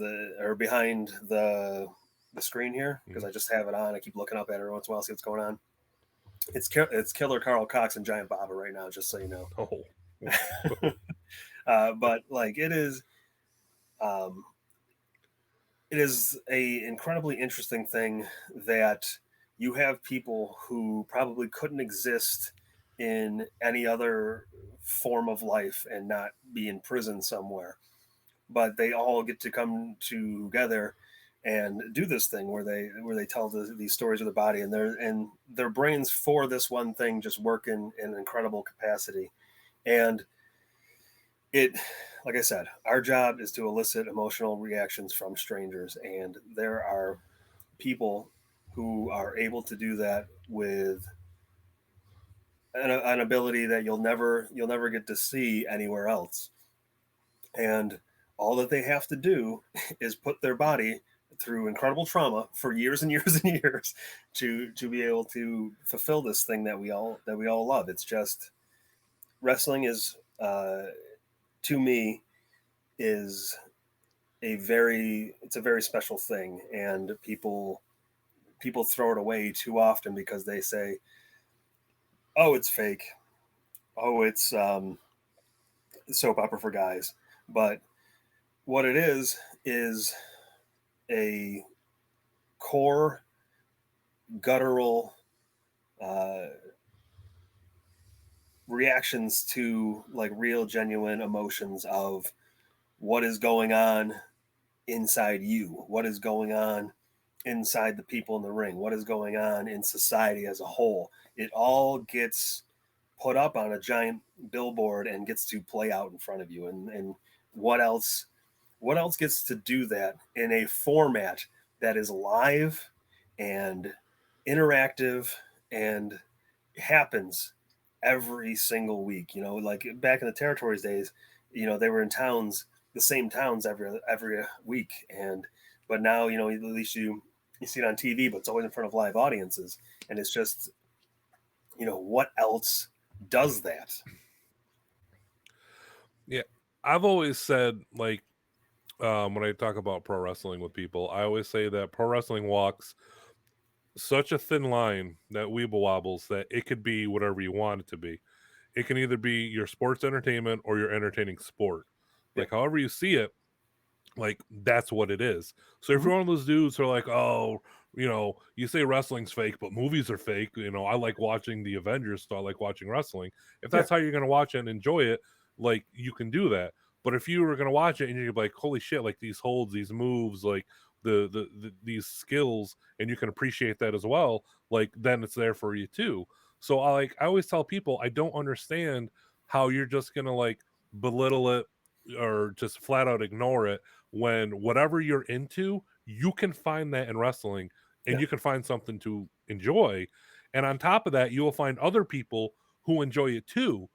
behind the screen here because I just have it on. I keep looking up at it every once in a while, see what's going on. It's Killer Carl Cox and Giant Baba right now, just so you know. But like it is a incredibly interesting thing that you have people who probably couldn't exist in any other form of life and not be in prison somewhere, but they all get to come together and do this thing where they tell these stories of the body, and their brains for this one thing just work in an incredible capacity. And it, like I said, our job is to elicit emotional reactions from strangers, and there are people who are able to do that with an ability that you'll never get to see anywhere else. And all that they have to do is put their body through incredible trauma for years and years and years to be able to fulfill this thing that we all love. It's just wrestling is to me is it's a very special thing, and people throw it away too often because they say, oh, it's fake, oh, it's soap opera for guys. But what it is a core guttural uh, reactions to like real genuine emotions of what is going on inside you, what is going on inside the people in the ring, what is going on in society as a whole. It all gets put up on a giant billboard and gets to play out in front of you. And what else gets to do that in a format that is live and interactive and happens every single week? Like back in the territories days, they were in towns, the same towns every week. But now, at least you see it on TV, but it's always in front of live audiences. And it's just, what else does that? Yeah, I've always said, like, when I talk about pro wrestling with people, I always say that pro wrestling walks such a thin line that weeble wobbles that it could be whatever you want it to be. It can either be your sports entertainment or your entertaining sport. Yeah. Like, however you see it, like, that's what it is. So if Mm-hmm. you're one of those dudes who are like, oh, you say wrestling's fake, but movies are fake. I like watching the Avengers, so I like watching wrestling. If Yeah. that's how you're going to watch it and enjoy it, like, you can do that. But if you were going to watch it and you're like, holy shit, like these holds, these moves, like these skills, and you can appreciate that as well, like, then it's there for you too. So I always tell people, I don't understand how you're just going to like belittle it or just flat out ignore it when whatever you're into, you can find that in wrestling and Yeah. you can find something to enjoy. And on top of that, you will find other people who enjoy it too.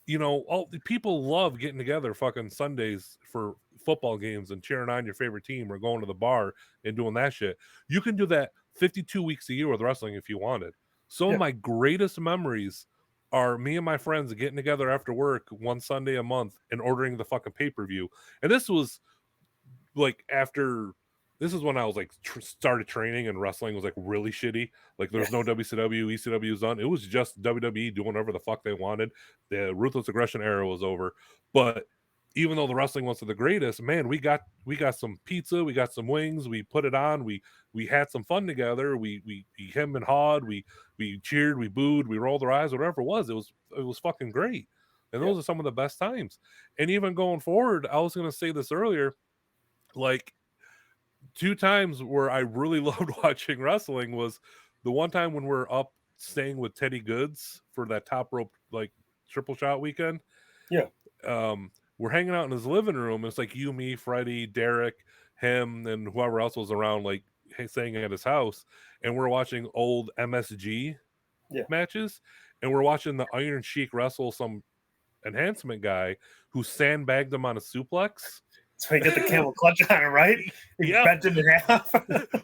Yeah. All the people love getting together fucking Sundays for football games and cheering on your favorite team or going to the bar and doing that shit. You can do that 52 weeks a year with wrestling if you wanted. Some of Yeah. my greatest memories are me and my friends getting together after work one Sunday a month and ordering the fucking pay-per-view. And this was like after this is when I was like started training and wrestling was like really shitty. Like there Yeah. was no WCW, ECW was done. It was just WWE doing whatever the fuck they wanted. The ruthless aggression era was over. But even though the wrestling wasn't the greatest, man, we got some pizza, we got some wings, we put it on, we had some fun together. We him and hawed, we cheered, we booed, we rolled our eyes, whatever it was. It was fucking great. And Yeah. those are some of the best times. And even going forward, I was gonna say this earlier, like two times where I really loved watching wrestling was the one time when we're up staying with Teddy Goods for that top rope like triple shot weekend. Yeah. We're hanging out in his living room. And it's like you, me, Freddie, Derek, him, and whoever else was around, like staying at his house, and we're watching old MSG Yeah. matches, and we're watching the Iron Sheik wrestle some enhancement guy who sandbagged him on a suplex. So he did the camel clutch on it, right? He Yeah. bent it in half.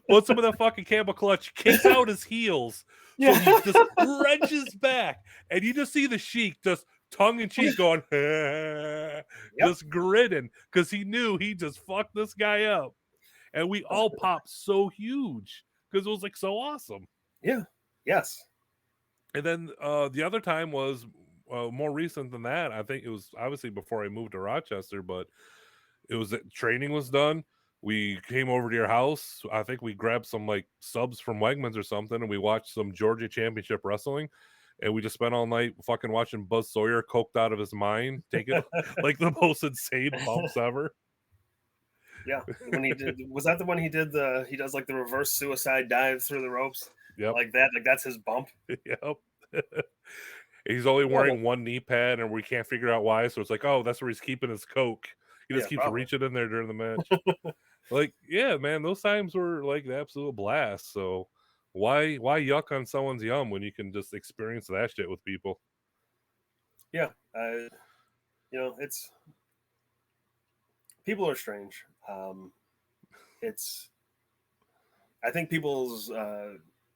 Well, some of the fucking camel clutch kicks out his heels. So Yeah. he just wrenches back. And you just see the Sheik just tongue in cheek going, just grinning because he knew he just fucked this guy up. And we all popped so huge because it was like so awesome. Yeah. Yes. And then the other time was more recent than that. I think it was obviously before I moved to Rochester, but it was that training was done. We came over to your house. I think we grabbed some like subs from Wegmans or something, and we watched some Georgia Championship Wrestling. And we just spent all night fucking watching Buzz Sawyer coked out of his mind, taking like the most insane bumps ever. Yeah. When he did, was that the one he did? He does like the reverse suicide dive through the ropes, Yep. like that. Like that's his bump. Yep. He's only wearing one knee pad, and we can't figure out why. So it's like, oh, that's where he's keeping his coke. He just keeps probably. reaching in there during the match. Like, yeah, man, those times were like the absolute blast. So why yuck on someone's yum when you can just experience that shit with people? Yeah. It's people are strange. It's I think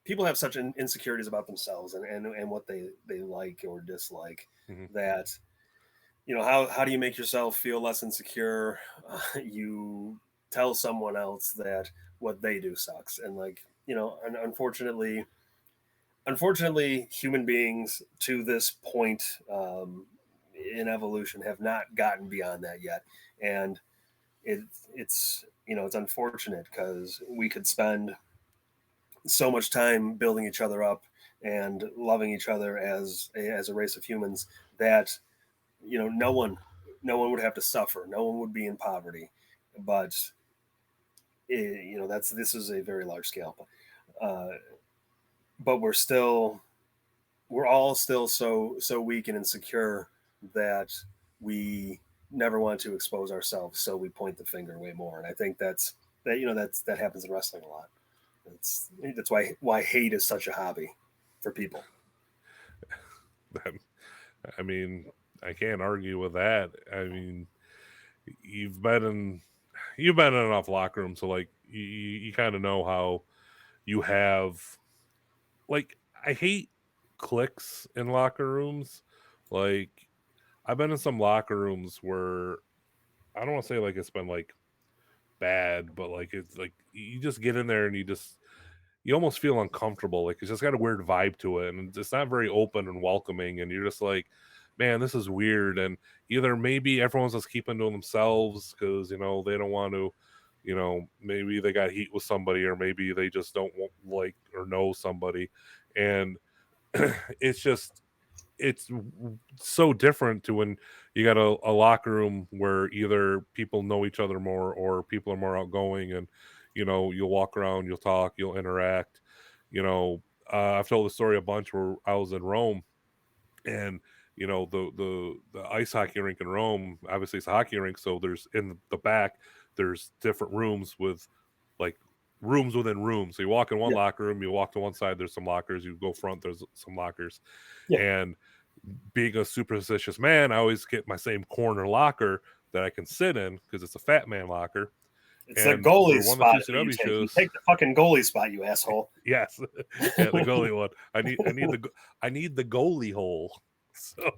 people have such insecurities about themselves and what they like or dislike, Mhm. that how do you make yourself feel less insecure? You tell someone else that what they do sucks, and like unfortunately, human beings to this point, in evolution, have not gotten beyond that yet, and it, it's unfortunate because we could spend so much time building each other up and loving each other as a race of humans, that no one would have to suffer, no one would be in poverty, but that's this is a very large scale, uh, but we're all still so weak and insecure that we never want to expose ourselves, so we point the finger way more. And I think that happens in wrestling a lot. That's why hate is such a hobby for people. I mean, I can't argue with that. I mean, you've been in you've been in enough locker rooms, so like you kind of know how you have like I hate cliques in locker rooms. Like I've been in some locker rooms where I don't want to say like it's been like bad, but like it's like you just get in there and you almost feel uncomfortable. Like it's just got a weird vibe to it, and it's not very open and welcoming. And you're just like, man, this is weird. And either maybe everyone's just keeping to themselves because they don't want to, maybe they got heat with somebody, or maybe they just don't like or know somebody, and it's just it's so different to when you got a locker room where either people know each other more or people are more outgoing, and you'll walk around, you'll talk, you'll interact. I've told the story a bunch where I was in Rome, and the ice hockey rink in Rome, obviously it's a hockey rink, so there's in the back there's different rooms with like rooms within rooms. So you walk in one Yeah, locker room, you walk to one side, there's some lockers, you go front, there's some lockers. yeah. And being a superstitious man, I always get my same corner locker that I can sit in because it's a fat man locker. It's the And for goalie one of the spot who you CCW take. You shows, take the fucking goalie spot, you asshole. yes, yeah, the goalie one. I need the goalie hole. So,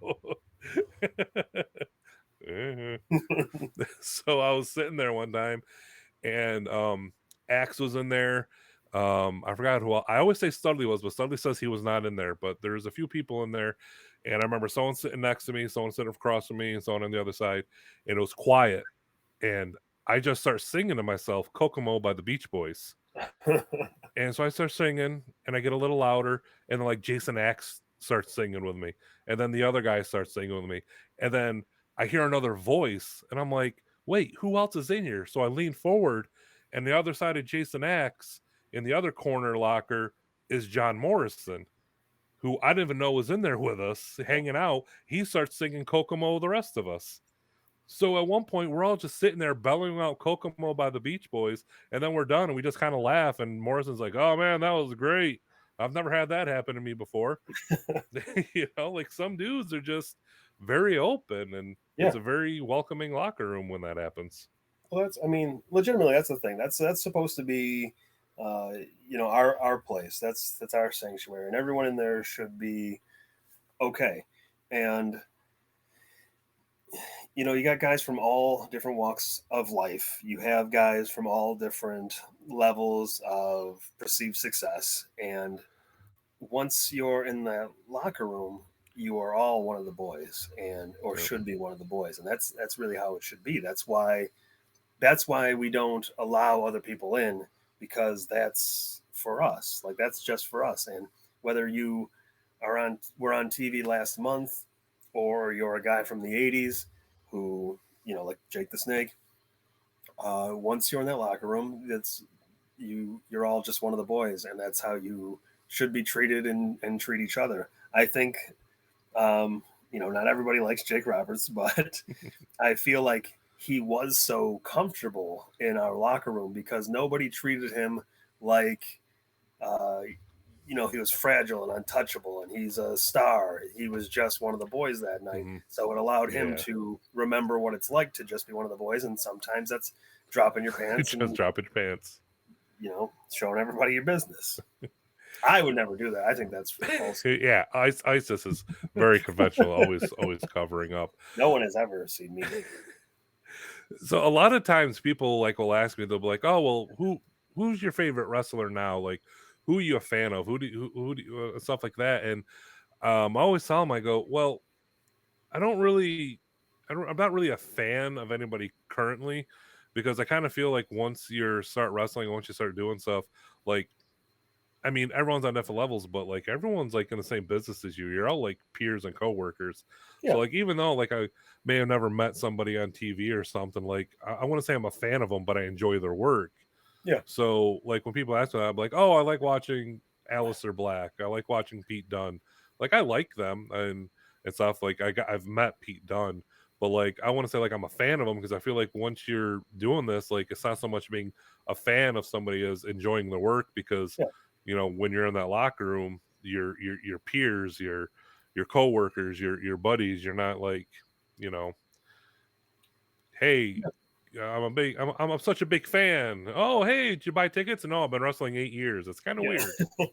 so I was sitting there one time, and Axe was in there. I forgot who I always say Studley was, but Studley says he was not in there. But there's a few people in there, and I remember someone sitting next to me, someone sitting across from me, and someone on the other side, and it was quiet. And I just start singing to myself, "Kokomo" by the Beach Boys. And so I start singing, and I get a little louder, and then like Jason Axe starts singing with me, and then the other guy starts singing with me, and then I hear another voice, and I'm like, "Wait, who else is in here?" So I lean forward, and the other side of Jason Axe, in the other corner locker, is John Morrison, who I didn't even know was in there with us, hanging out. He starts singing Kokomo with the rest of us. So at one point, we're all just sitting there bellowing out Kokomo by the Beach Boys, and then we're done, and we just kind of laugh. And Morrison's like, "Oh man, that was great. I've never had that happen to me before." Like some dudes are just very open, and Yeah. it's a very welcoming locker room when that happens. Well, I mean, legitimately, that's the thing. That's supposed to be, uh, our place. That's our sanctuary, and everyone in there should be okay. And you got guys from all different walks of life. You have guys from all different levels of perceived success, and once you're in that locker room, you are all one of the boys, and or Yep. should be one of the boys, and that's really how it should be. That's why we don't allow other people in, because that's for us. Like, that's just for us. And whether you were on TV last month, or you're a guy from the 80s who, like Jake the Snake, once you're in that locker room, you're all just one of the boys, and that's how you should be treated and treat each other. I think, not everybody likes Jake Roberts, but I feel like he was so comfortable in our locker room because nobody treated him like, uh, he was fragile and untouchable and he's a star. He was just one of the boys that night. Hmm. So it allowed him Yeah, to remember what it's like to just be one of the boys. And sometimes that's dropping your pants just and, dropping pants. showing everybody your business. I would never do that. I think that's false. Yeah, ISIS is very conventional, always covering up. No one has ever seen me naked. So a lot of times people like will ask me, they'll be like, "Oh, well, who's your favorite wrestler now? Like, who are you a fan of? Who do you, stuff like that?" And I always tell them, I go, "Well, I don't really, I'm not really a fan of anybody currently, because I kind of feel like once you start wrestling, once you start doing stuff, like, I mean, everyone's on different levels, but like everyone's like in the same business as you. You're all like peers and coworkers. So Yeah, like even though like I may have never met somebody on TV or something, like I want to say I'm a fan of them, but I enjoy their work. yeah, So like when people ask me that, I'm like, oh, I like watching Alistair Black. I like watching Pete Dunne. Like I like them and stuff. Like I've met Pete Dunne, but like I want to say like I'm a fan of them because I feel like once you're doing this, like it's not so much being a fan of somebody as enjoying the work because yeah. when you're in that locker room, your peers, your coworkers, your buddies, you're not like, you know, hey, I'm such a big fan. Oh, hey, did you buy tickets? No, I've been wrestling 8 years. It's kind of Yeah. weird.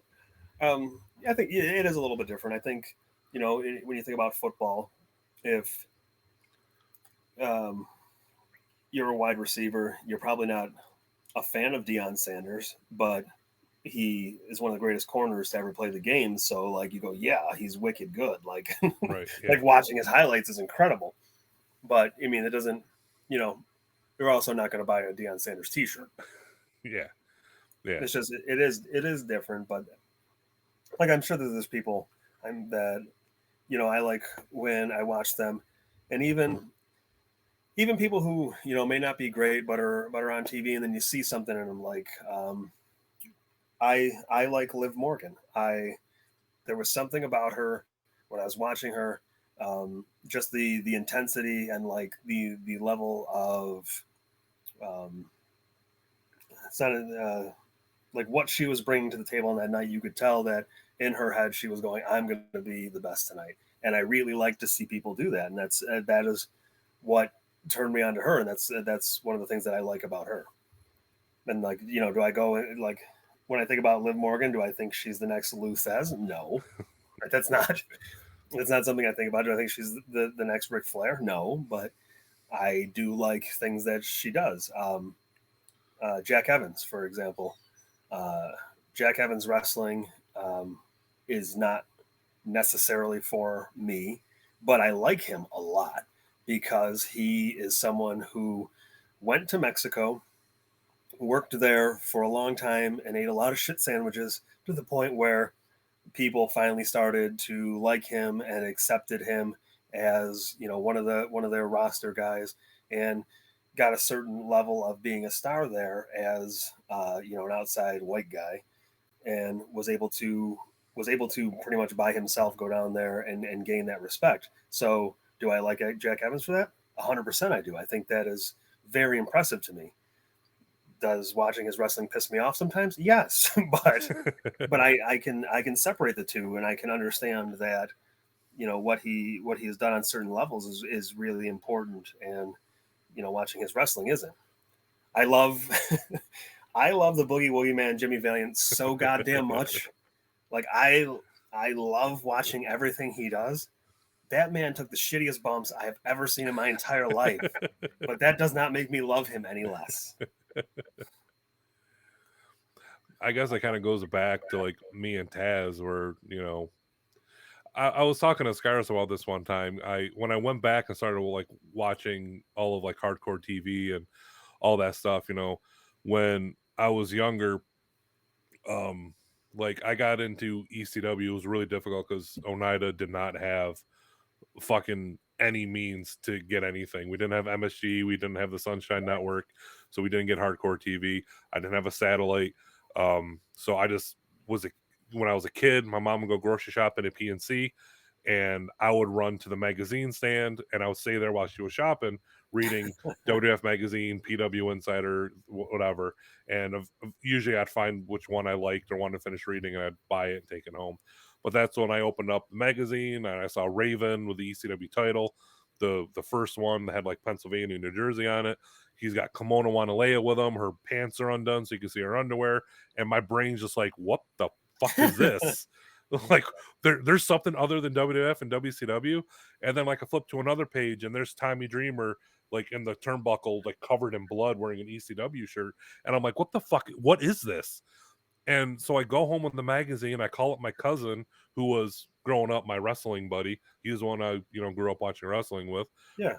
I think it is a little bit different. I think when you think about football, if um, you're a wide receiver, you're probably not a fan of Deion Sanders, but he is one of the greatest corners to ever play the game. So like you go, yeah, he's wicked good. Like Right. Yeah. like watching his highlights is incredible. But I mean, it doesn't. You know, you're also not going to buy a Deion Sanders T-shirt. Yeah. Yeah. It's just it is different. But like I'm sure that there's people that I like when I watch them, and even people who may not be great but are on TV, and then you see something and I'm like, I like Liv Morgan. I There was something about her when I was watching her, just the intensity and like the level of um, it's not like what she was bringing to the table on that night. You could tell that in her head she was going, "I'm going to be the best tonight," and I really like to see people do that, and that is what turned me on to her, and that's one of the things that I like about her. And like do I go like when I think about Liv Morgan, do I think she's the next Lou Thez? No, that's not. It's not something I think about. Do I think she's the next Ric Flair? No, but I do like things that she does. Jack Evans, for example. Uh, Jack Evans wrestling is not necessarily for me, but I like him a lot because he is someone who went to Mexico, worked there for a long time, and ate a lot of shit sandwiches to the point where people finally started to like him and accepted him as one of their roster guys, and got a certain level of being a star there as an outside white guy, and was able to pretty much by himself go down there and gain that respect. So do I like Jack Evans for that? 100% I do. I think that is very impressive to me. Does watching his wrestling piss me off sometimes? Yes, but I can separate the two, and I can understand that what he has done on certain levels is really important, and watching his wrestling isn't. I love I love the Boogie Woogie Man Jimmy Valiant so goddamn much. Like I love watching everything he does. That man took the shittiest bumps I have ever seen in my entire life, but that does not make me love him any less. I guess it kind of goes back to like me and Taz, where I was talking to Skyros about this one time. When I went back and started like watching all of like hardcore TV and all that stuff, when I was younger, um, like I got into ECW. It was really difficult because Oneida did not have fucking any means to get anything. We didn't have MSG, we didn't have the Sunshine Network, so we didn't get hardcore TV. I didn't have a satellite. So I just was a when I was a kid, my mom would go grocery shopping at PNC, and I would run to the magazine stand and I would stay there while she was shopping, reading WWF magazine, PW Insider, whatever. And usually I'd find which one I liked or wanted to finish reading, and I'd buy it and take it home. But that's when I opened up the magazine and I saw Raven with the ECW title, the first one that had like Pennsylvania, New Jersey on it. He's got Kimono Wanalea with him. Her pants are undone, so you can see her underwear. And my brain's just like, what the fuck is this? Like there's something other than WWF and WCW. And then like I flip to another page and there's Tommy Dreamer like in the turnbuckle, like covered in blood, wearing an ECW shirt. And I'm like, what the fuck? What is this? And so I go home with the magazine. I call up my cousin, who was growing up my wrestling buddy. He was the one I, grew up watching wrestling with. Yeah.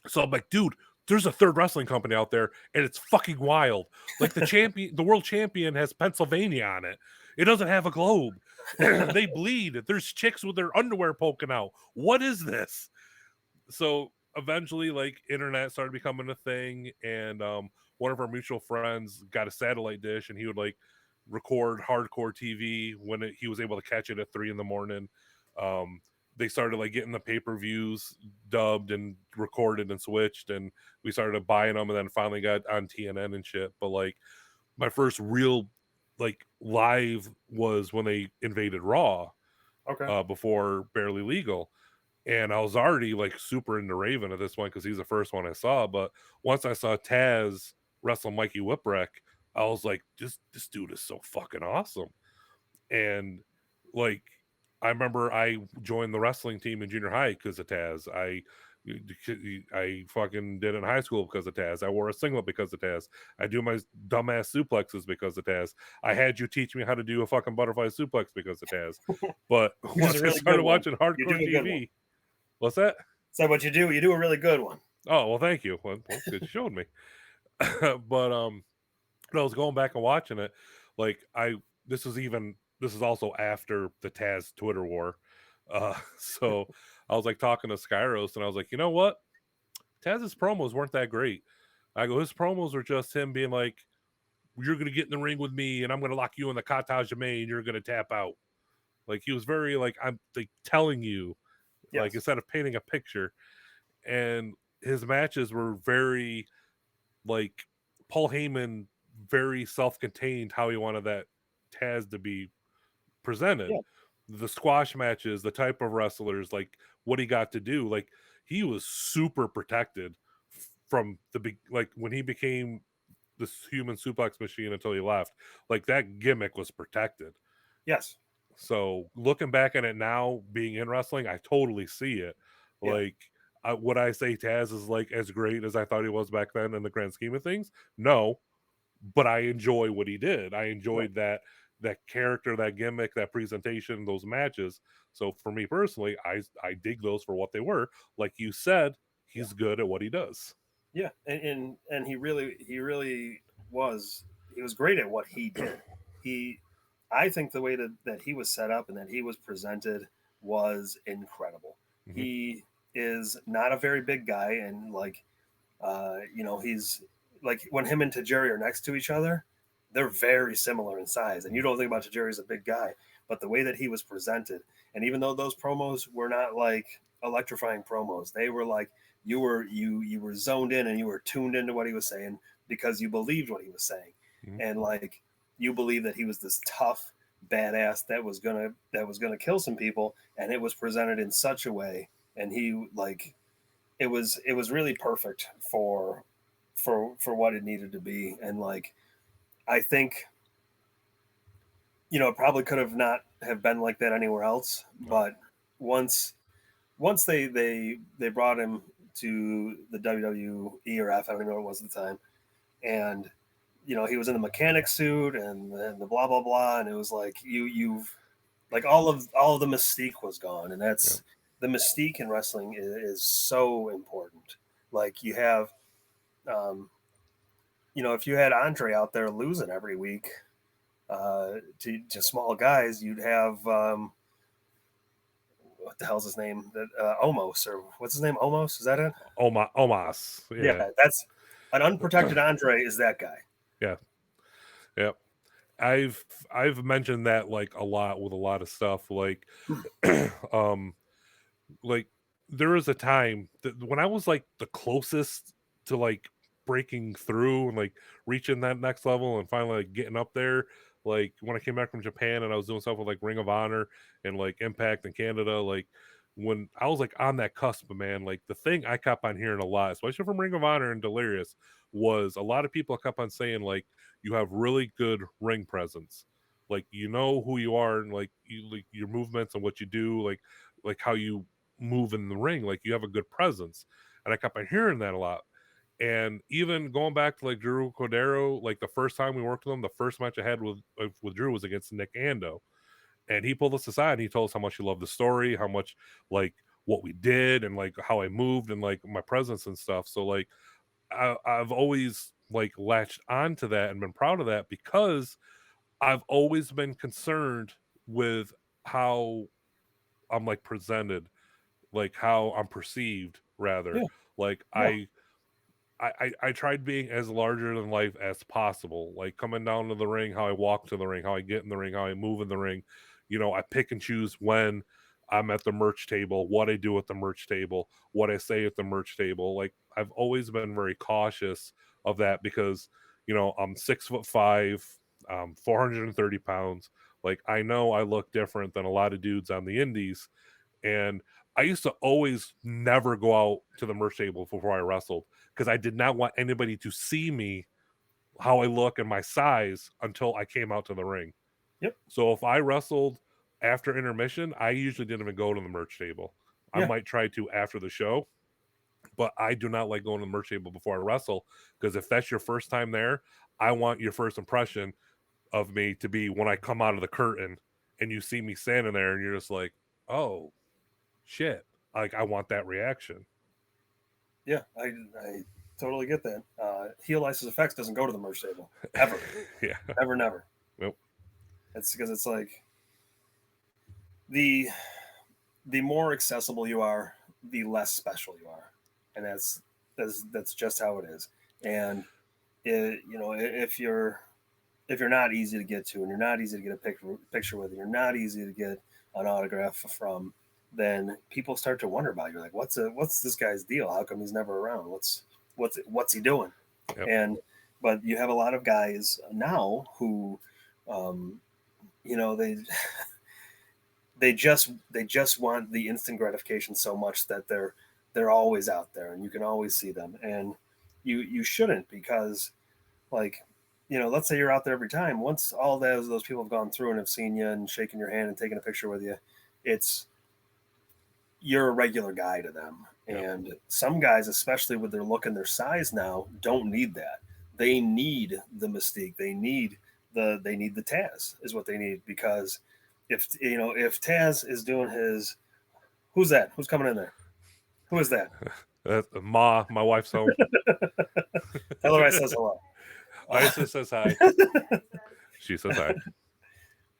So I'm like, dude, there's a third wrestling company out there, and it's fucking wild. Like the world champion has Pennsylvania on it. It doesn't have a globe. They bleed. There's chicks with their underwear poking out. What is this? So eventually, like, internet started becoming a thing, and one of our mutual friends got a satellite dish, and he would like record hardcore TV when he was able to catch it at 3 a.m. They started like getting the pay-per-views dubbed and recorded and switched, and we started buying them, and then finally got on TNN and shit. But like my first real like live was when they invaded Raw, Okay. before Barely Legal, and I was already like super into Raven at this point because he's the first one I saw. But once I saw Taz wrestle Mikey Whipwreck, I was like, this dude is so fucking awesome. And like I remember I joined the wrestling team in junior high because of Taz. I fucking did it in high school because of Taz. I wore a singlet because of Taz. I do my dumbass suplexes because of Taz. I had you teach me how to do a fucking butterfly suplex because of Taz. But Which is once a I really started good one. watching You do hardcore a good one. TV, what's that? So what you do a really good one. Oh well, thank you. Well, it's good you showed me. But when I was going back and watching it, like this is also after the Taz Twitter war. So I was like talking to Skyros, and I was like, you know what? Taz's promos weren't that great. I go, his promos are just him being like, "You're gonna get in the ring with me, and I'm gonna lock you in the kata jame, and you're gonna tap out." Like he was very like, I'm like telling you, like Yes. instead of painting a picture. And his matches were very like Paul Heyman, very self-contained how he wanted that Taz to be presented. Yeah. The squash matches, the type of wrestlers, like what he got to do, like he was super protected from like when he became this human suplex machine until he left. Like that gimmick was protected. Yes. So looking back at it now, being in wrestling, I totally see it. Yeah. Like, would I say Taz is like as great as I thought he was back then in the grand scheme of things? No, but I enjoy what he did. I Right. enjoyed that character, that gimmick, that presentation, those matches. So for me personally, I dig those for what they were. Like you said, Yeah. he's good at what he does. Yeah. And he really was he was great at what he did. He I think the way that he was set up and that he was presented was incredible. Mm-hmm. He is not a very big guy, and like he's like when him and Tajiri are next to each other, they're very similar in size. And you don't think about Tajiri as a big guy, but the way that he was presented, and even though those promos were not like electrifying promos, they were like you were zoned in and you were tuned into what he was saying because you believed what he was saying, Mm-hmm. and like you believed that he was this tough badass that was gonna kill some people, and it was presented in such a way, and he like it was really perfect for what it needed to be. And like I think it probably could have not have been like that anywhere else, No. but once they brought him to the WWE or F, I don't even know what it was at the time, and he was in the mechanic suit and the blah blah blah, and it was like you've like all of the mystique was gone, and Yeah. that's the mystique in wrestling is so important. Like you have um, if you had Andre out there losing every week to small guys, you'd have what the hell's his name? That Omos, or what's his name? Omos, is that it? Omas. Yeah, Yeah. that's an unprotected Andre. Is that guy? Yeah. Yeah. I've mentioned that like a lot with a lot of stuff. Like um like there was a time that when I was like the closest to like breaking through and like reaching that next level and finally like getting up there, like when I came back from Japan and I was doing stuff with like Ring of Honor and like Impact in Canada, like when I was like on that cusp, man, like the thing I kept on hearing a lot, especially from Ring of Honor and Delirious, was a lot of people kept on saying like you have really good ring presence, like you know who you are, and like you like your movements and what you do, like how you move in the ring, like you have a good presence. And I kept on hearing that a lot. And even going back to like Drew Cordero, like the first time we worked with him, the first match I had with Drew was against Nick Ando, and he pulled us aside and he told us how much he loved the story, how much like what we did, and like how I moved and like my presence and stuff. So like I've always like latched onto that and been proud of that, because I've always been concerned with how I'm like presented, like how I'm perceived rather. Yeah. Like No. I tried being as larger than life as possible, like coming down to the ring, how I walk to the ring, how I get in the ring, how I move in the ring. You know, I pick and choose when I'm at the merch table, what I do at the merch table, what I say at the merch table. Like I've always been very cautious of that, because you know I'm 6'5", 430 pounds. Like I know I look different than a lot of dudes on the indies, and I used to always never go out to the merch table before I wrestled, because I did not want anybody to see me, how I look and my size, until I came out to the ring. Yep. So if I wrestled after intermission, I usually didn't even go to the merch table. I Yeah. might try to after the show, but I do not like going to the merch table before I wrestle, because if that's your first time there, I want your first impression of me to be when I come out of the curtain and you see me standing there and you're just like, oh shit. Like I want that reaction. Yeah. I totally get that. Heel Isys Effects doesn't go to the merch table ever, Yeah. ever, never. Nope. It's because it's like the the more accessible you are, the less special you are, and that's just how it is. And if you're not easy to get to, and you're not easy to get a picture with, and you're not easy to get an autograph from, then people start to wonder about you. Like, what's this guy's deal? How come he's never around? What's he doing? Yep. And but you have a lot of guys now who, um, you know, they just want the instant gratification so much that they're always out there and you can always see them, and you shouldn't, because like, let's say you're out there every time. Once all those people have gone through and have seen you and shaken your hand and taken a picture with you, it's you're a regular guy to them. Yep. And some guys, especially with their look and their size now, don't need that. They need the mystique. They need the Taz is what they need, because if Taz is doing his, who's that? Who's coming in there? Who is that? My wife's home. Tell her I says hello. Isis says hi. She says hi.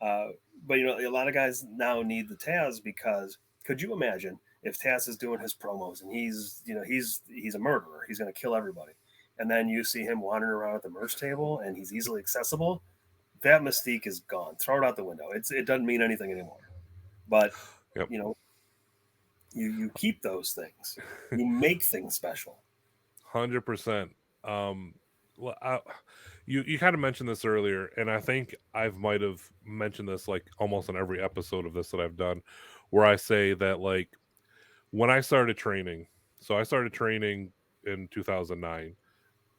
Uh, but a lot of guys now need the Taz, because could you imagine if Taz is doing his promos and he's a murderer, he's going to kill everybody, and then you see him wandering around at the merch table and he's easily accessible? That mystique is gone. Throw it out the window. It doesn't mean anything anymore. But Yep. you know, you keep those things. You make things special. 100%. Um, well, you kind of mentioned this earlier, and I think I've might have mentioned this like almost in every episode of this that I've done, where I say that like when I started training, so I started training in 2009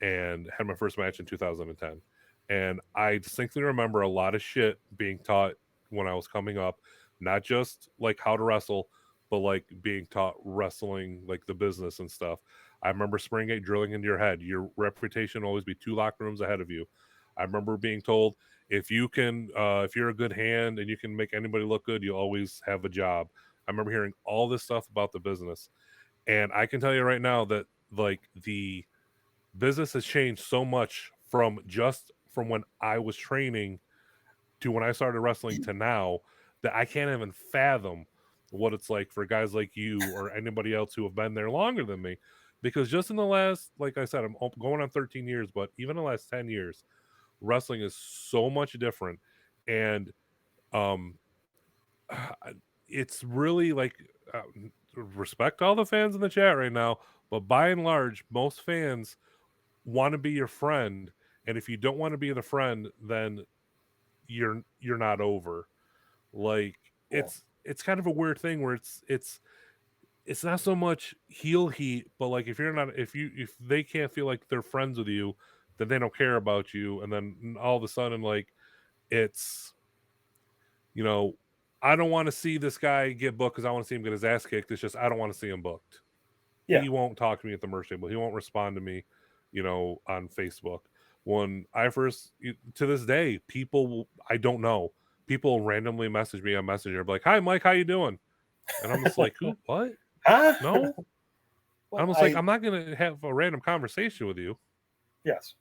and had my first match in 2010. And I distinctly remember a lot of shit being taught when I was coming up, not just like how to wrestle, but like being taught wrestling, like the business and stuff. I remember Springgate drilling into your head. Your reputation will always be 2 locker rooms ahead of you. I remember being told if you're a good hand and you can make anybody look good, you'll always have a job. I remember hearing all this stuff about the business. And I can tell you right now that like the business has changed so much from when I was training to when I started wrestling to now, that I can't even fathom what it's like for guys like you or anybody else who have been there longer than me. Because just in the last, like I said, I'm going on 13 years, but even the last 10 years, wrestling is so much different. And um, it's really like, respect all the fans in the chat right now, but by and large, most fans want to be your friend, and if you don't want to be the friend, then you're not over. Like Yeah. it's kind of a weird thing where it's not so much heel heat, but like if they can't feel like they're friends with you, then they don't care about you, and then all of a sudden like it's you know, I don't want to see this guy get booked because I want to see him get his ass kicked. It's just I don't want to see him booked. Yeah. He won't talk to me at the merch table. He won't respond to me, on Facebook. When I first, to this day, I don't know, people randomly message me on Messenger, like, "Hi, Mike, how you doing?" And I'm just like, "Who? What? Huh? No." I'm Well, just like, I "I'm not gonna have a random conversation with you." yes.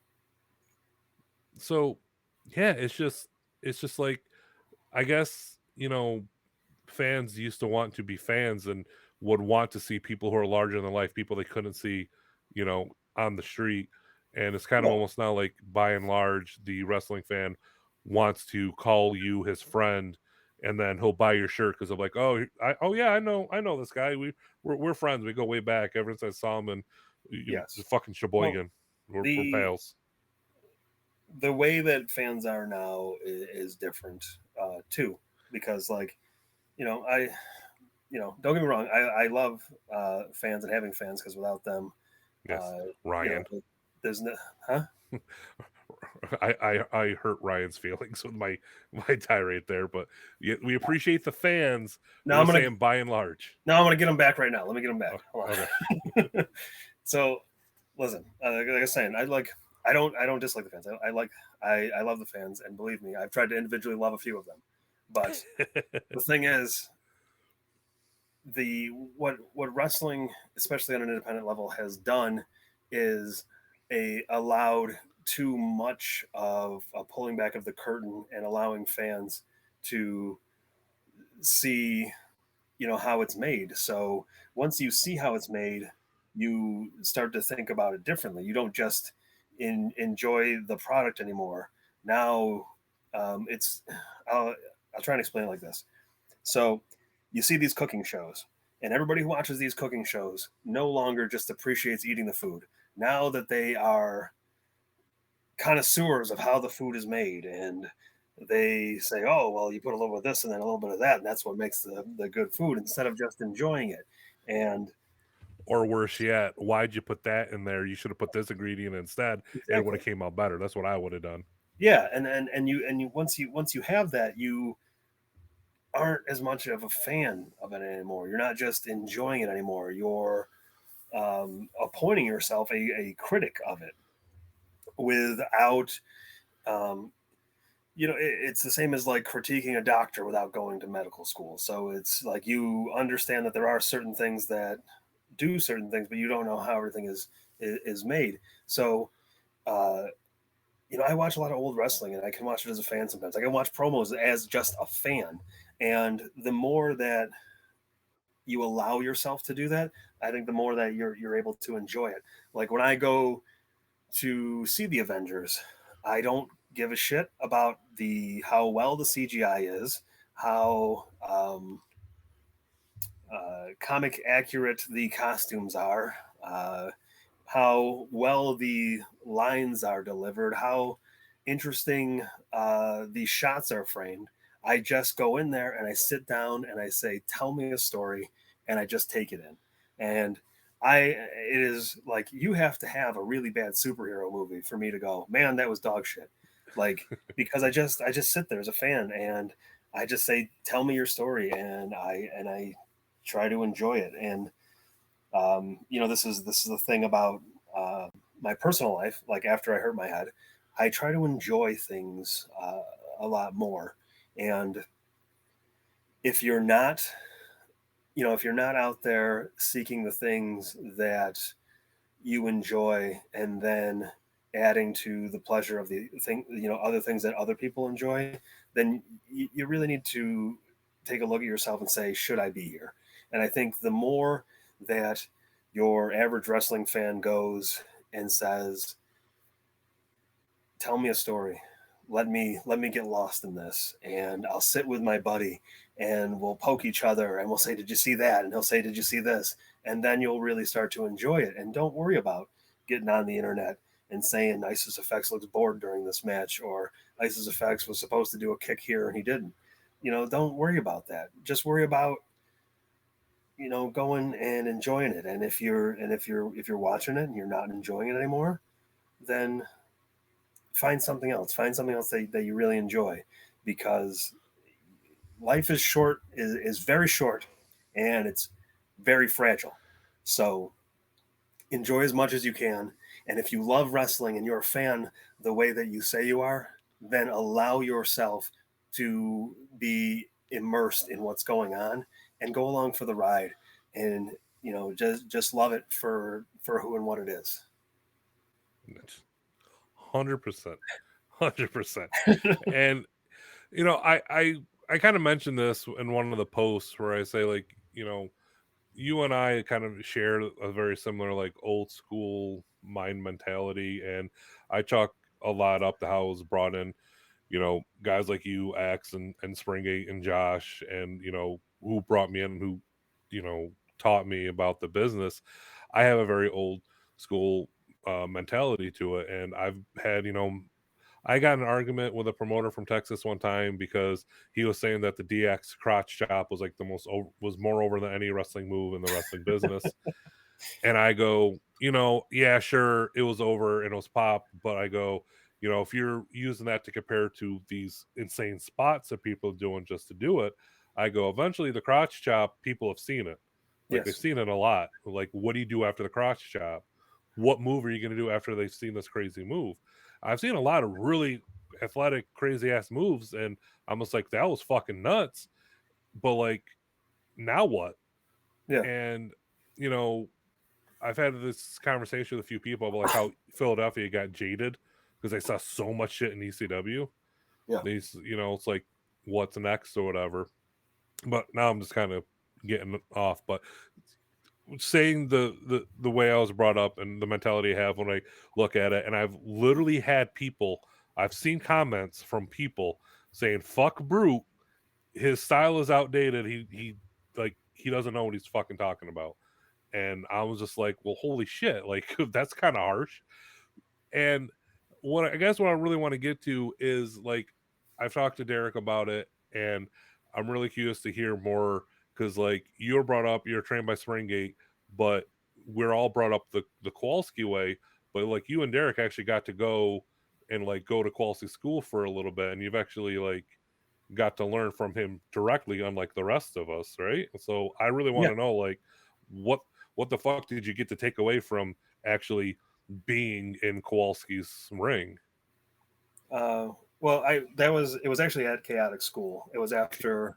So, yeah, it's just like, I guess, fans used to want to be fans and would want to see people who are larger than life, people they couldn't see, on the street. And it's kind of Yeah. almost now like, by and large, the wrestling fan wants to call you his friend, and then he'll buy your shirt because I'm like, oh yeah, I know this guy. We're friends. We go way back ever since I saw him and the Yes. fucking Well, Sheboygan. We're the pals. the way that fans are now is different too, because like I don't get me wrong, I love fans and having fans because without them, Yes, uh, Ryan. there's no huh. I hurt Ryan's feelings with my tirade there, but we appreciate the fans. Now We're I'm just gonna saying, by and large. now I'm gonna get them back right now. Let me get them Oh, back. Hold okay. on. So listen, like I was saying, I don't dislike the fans. I love the fans, and believe me, I've tried to individually love a few of them. But the thing is, the what wrestling, especially on an independent level, has done is allowed too much of a pulling back of the curtain and allowing fans to see how it's made. So once you see how it's made, you start to think about it differently. You don't just enjoy the product anymore. Now it's I'll try and explain it like this. So you see these cooking shows, and everybody who watches these cooking shows no longer just appreciates eating the food. Now that they are connoisseurs of how the food is made, and they say, "Oh, well, you put a little bit of this and then a little bit of that, and that's what makes the good food," instead of just enjoying it. And Or worse yet, why'd you put that in there? You should have put this ingredient instead, and it would exactly, have came out better. That's what I would have done. yeah, and you once you have that, you aren't as much of a fan of it anymore. You're not just enjoying it anymore. You're appointing yourself a critic of it without um, it's the same as like critiquing a doctor without going to medical school. So it's like you understand that there are certain things that do certain things, but you don't know how everything is made. So uh, I watch a lot of old wrestling, and I can watch it as a fan sometimes. I can watch promos as just a fan, and the more that you allow yourself to do that, I think the more that you're able to enjoy it. Like when I go to see the Avengers, I don't give a shit about the how well the CGI is, how comic accurate the costumes are, how well the lines are delivered, how interesting the shots are framed. I just go in there and I sit down and I say, "Tell me a story," and I just take it in. And it is like you have to have a really bad superhero movie for me to go, "Man, that was dog shit." Like because I just sit there as a fan and I just say, "Tell me your story," and I try to enjoy it. And this is the thing about my personal life. Like after I hurt my head, I try to enjoy things a lot more. And if you're not, if you're not out there seeking the things that you enjoy, and then adding to the pleasure of the thing, other things that other people enjoy, then you really need to take a look at yourself and say, should I be here? And I think the more that your average wrestling fan goes and says, tell me a story, let me get lost in this, and I'll sit with my buddy and we'll poke each other and we'll say, did you see that? And he'll say, did you see this? And then you'll really start to enjoy it, and don't worry about getting on the internet and saying Isys Ephex looks bored during this match, or Isys Ephex was supposed to do a kick here and he didn't. Don't worry about that. Just worry about going and enjoying it. And if you're watching it and you're not enjoying it anymore, then find something else. Find something else that you really enjoy, because life is short, is very short, and it's very fragile. So enjoy as much as you can. And if you love wrestling and you're a fan the way that you say you are, then allow yourself to be immersed in what's going on and go along for the ride, and just love it for who and what it is. 100%. 100%. And I kind of mentioned this in one of the posts where I say, like, you and I kind of share a very similar, like, old school mind mentality, and I chalk a lot up to how I was brought in, guys like you, Axe and Springate and Josh, and who brought me in, who taught me about the business. I have a very old school mentality to it, and I've had, I got in an argument with a promoter from Texas one time because he was saying that the DX crotch chop was like was more over than any wrestling move in the wrestling business. And I go, yeah, sure, it was over and it was pop, but I go, if you're using that to compare to these insane spots that people are doing just to do it, I go, eventually the crotch chop, people have seen it. Like, they've Yes. seen it a lot. Like, what do you do after the crotch chop? What move are you going to do after they've seen this crazy move? I've seen a lot of really athletic, crazy ass moves, and I'm just like, that was fucking nuts. But like, now what? Yeah. And you know, I've had this conversation with a few people about like how Philadelphia got jaded because they saw so much shit in ECW. Yeah. These, it's like, what's next or whatever. But now I'm just kind of getting off. But saying the way I was brought up and the mentality I have when I look at it, and I've literally had people, I've seen comments from people saying, "Fuck Brute, his style is outdated. He doesn't know what he's fucking talking about." And I was just like, "Well, holy shit! Like that's kind of harsh." And what I really want to get to is, like, I've talked to Derek about it, and I'm really curious to hear more because, like, you're brought up, you're trained by Springate, but we're all brought up the Kowalski way. But like, you and Derek actually got to go and like go to Kowalski school for a little bit, and you've actually like got to learn from him directly, unlike the rest of us, right? So I really want Yeah. to know, like, what what the fuck did you get to take away from actually being in Kowalski's ring? Uh, well, it was actually at Chaotic School. It was after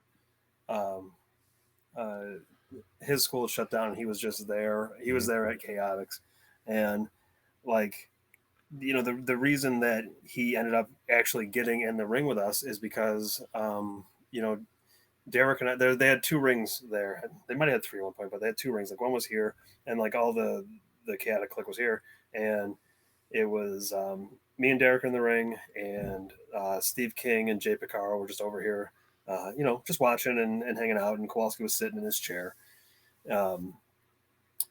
um, uh, his school shut down, and he was just there. He was Mhm. there at Chaotix, and like the reason that he ended up actually getting in the ring with us is because Derek and I, they had two rings there. They might have had three at one point, but they had two rings. Like, one was here, and like all the chaotic clique was here, and it was me and Derek in the ring, and Steve King and Jay Picaro were just over here, just watching and hanging out. And Kowalski was sitting in his chair. Um,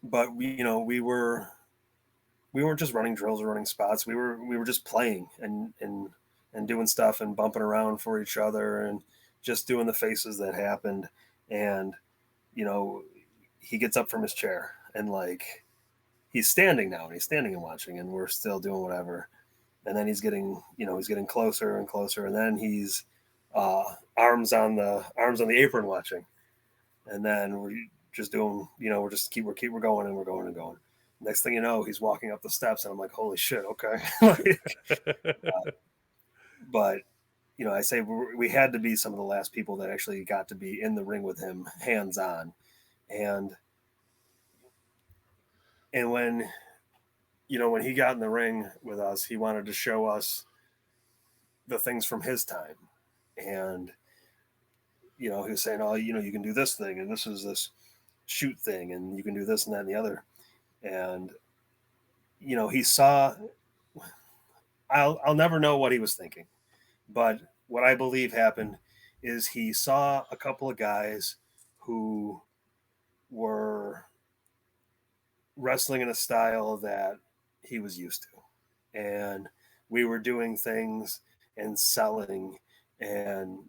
but we weren't just running drills or running spots. We were just playing and doing stuff and bumping around for each other and just doing the faces that happened. And you know, he gets up from his chair and like he's standing now and he's standing and watching, and we're still doing whatever. And then he's getting closer and closer, and then he's arms on the apron watching, and then we're just doing, we're going and we're going and going. Next thing you know, he's walking up the steps, and I'm like, holy shit, okay. But I say we had to be some of the last people that actually got to be in the ring with him, hands on, and when when he got in the ring with us, he wanted to show us the things from his time, and he was saying, oh, you can do this thing, and this is this shoot thing, and you can do this and that and the other, and he saw. I'll never know what he was thinking, but what I believe happened is he saw a couple of guys who were wrestling in a style that he was used to, and we were doing things and selling, and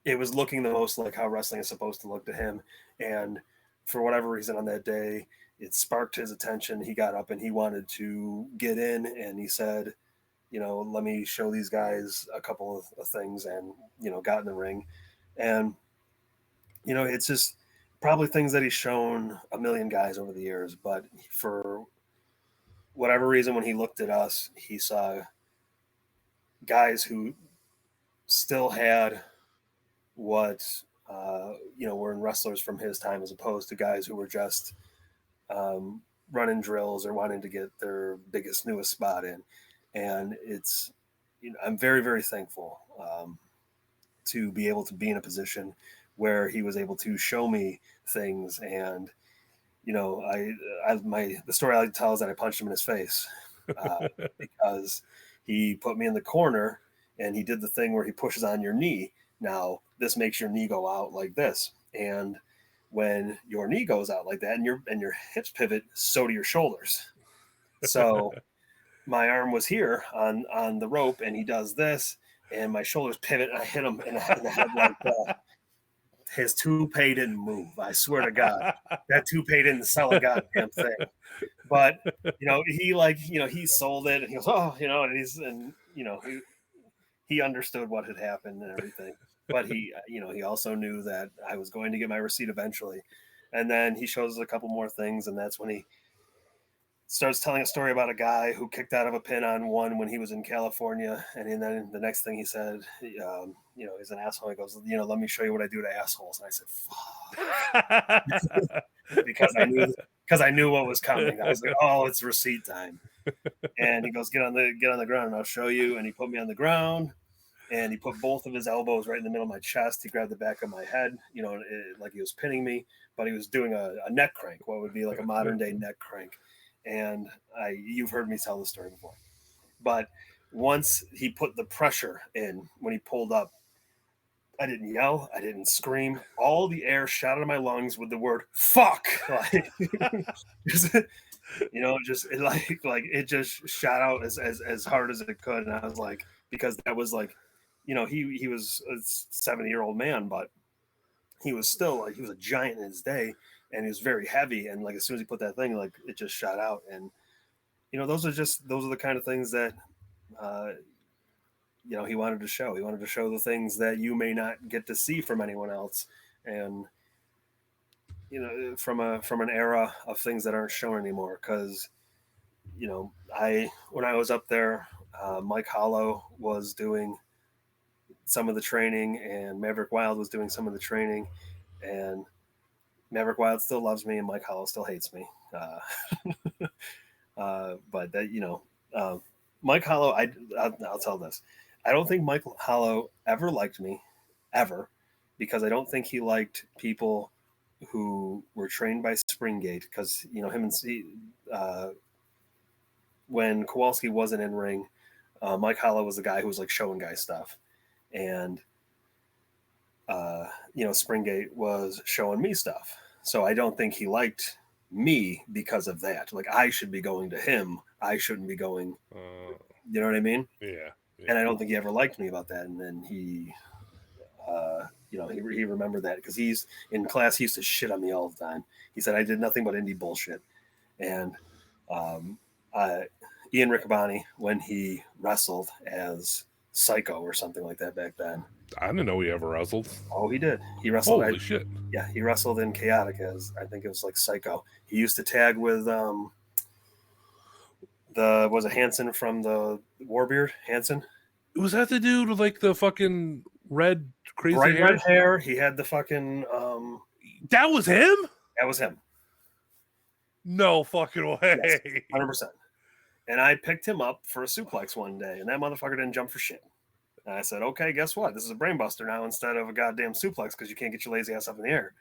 it was looking the most like how wrestling is supposed to look to him. And for whatever reason on that day, it sparked his attention. He got up and he wanted to get in, and he said, let me show these guys a couple of things, and got in the ring, and it's just probably things that he's shown a million guys over the years, but for whatever reason, when he looked at us, he saw guys who still had what were in wrestlers from his time, as opposed to guys who were just running drills or wanting to get their biggest, newest spot in. And it's, I'm very, very thankful to be able to be in a position where he was able to show me things. And the story I like to tell is that I punched him in his face because he put me in the corner and he did the thing where he pushes on your knee. Now this makes your knee go out like this, and when your knee goes out like that and your hips pivot, so do your shoulders. So my arm was here on the rope, and he does this, and my shoulders pivot, and I hit him in the head like that. His toupee didn't move. I swear to God, that toupee didn't sell a goddamn thing. But he sold it, and he goes, oh, he understood what had happened and everything. But he also knew that I was going to get my receipt eventually. And then he shows us a couple more things, and that's when he starts telling a story about a guy who kicked out of a pin on one when he was in California. And then the next thing he said, he's an asshole. He goes, let me show you what I do to assholes. And I said, fuck. because I knew what was coming. I was like, oh, it's receipt time. And he goes, get on the ground and I'll show you. And he put me on the ground, and he put both of his elbows right in the middle of my chest. He grabbed the back of my head, like he was pinning me, but he was doing a neck crank, what would be like a modern day neck crank. And you've heard me tell the story before, but once he put the pressure in, when he pulled up, I didn't yell, I didn't scream. All the air shot out of my lungs with the word "fuck," like, it just shot out as hard as it could. And I was like, because that was like, he was a 70-year-old man, but he was still like, he was a giant in his day, and he was very heavy. And like, as soon as he put that thing, like, it just shot out. And those are the kind of things that he wanted to show. He wanted to show the things that you may not get to see from anyone else, and from an era of things that aren't shown anymore. Because when I was up there, Mike Hollow was doing some of the training, and Maverick Wild was doing some of the training, and Maverick Wild still loves me, and Mike Hollow still hates me. But that, Mike Hollow, I'll tell this. I don't think Mike Hollow ever liked me, ever, because I don't think he liked people who were trained by Springgate. Because when Kowalski wasn't in ring, Mike Hollow was the guy who was like showing guys stuff, and Springgate was showing me stuff. So I don't think he liked me because of that. Like, I should be going to him. I shouldn't be going. You know what I mean? Yeah. And I don't think he ever liked me about that. And then he remembered that, because he's in class. He used to shit on me all the time. He said I did nothing but indie bullshit. And Ian Riccaboni, when he wrestled as Psycho or something like that back then. I didn't know he ever wrestled. Oh, he did. He wrestled. Holy shit. Yeah, he wrestled in Chaotic as, I think it was like Psycho. He used to tag with was it Hanson from the Warbeard? Hanson? Was that the dude with like the fucking red crazy bright hair? Red hair. He had the fucking That was him? That was him. No fucking way. Yes, 100%. And I picked him up for a suplex one day, and that motherfucker didn't jump for shit. And I said, okay, guess what? This is a brain buster now instead of a goddamn suplex, because you can't get your lazy ass up in the air.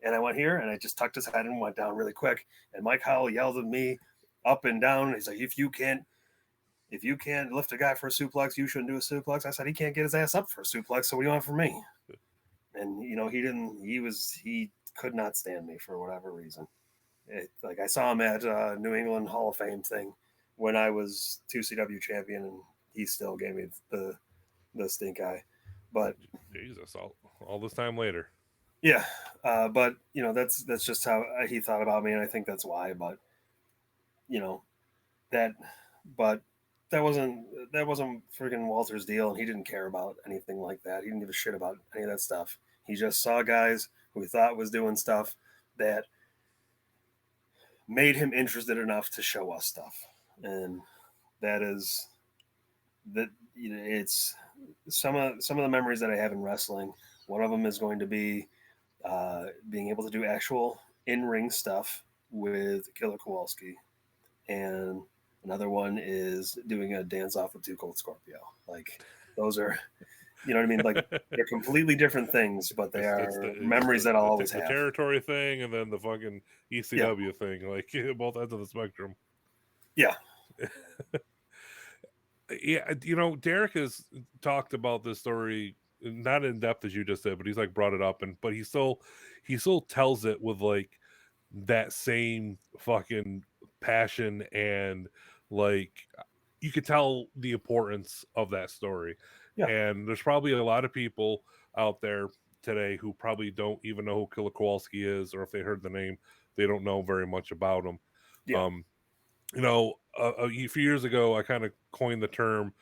And I went here, and I just tucked his head and went down really quick. And Mike Howell yelled at me up and down. He's like, if you can't lift a guy for a suplex, you shouldn't do a suplex. I said, he can't get his ass up for a suplex, so what do you want from me? And, he could not stand me for whatever reason. I saw him at New England Hall of Fame thing when I was 2CW champion, and he still gave me the stink eye. But Jesus, all this time later. Yeah, but that's just how he thought about me, and I think that's why. But but that wasn't freaking Walter's deal, and he didn't care about anything like that. He didn't give a shit about any of that stuff. He just saw guys who he thought was doing stuff that made him interested enough to show us stuff, and that is that. You know, it's some of the memories that I have in wrestling. One of them is going to be being able to do actual in ring stuff with Killer Kowalski, and another one is doing a dance off with Two Cold Scorpio. Like those are, you know what I mean? Like they're completely different things, but they are memories that I'll always the have. territory thing, and then the fucking Yeah, ECW thing, like both ends of the spectrum. yeah, Yeah, you know, Derek has talked about this story not in depth as you just said, but he's like brought it up, and but he still tells it with like that same fucking passion, and like you could tell the importance of that story. yeah, And there's probably a lot of people out there today who probably don't even know who Killer Kowalski is, or if they heard the name, they don't know very much about him. yeah. Um, you know, a few years ago, I kind of coined the term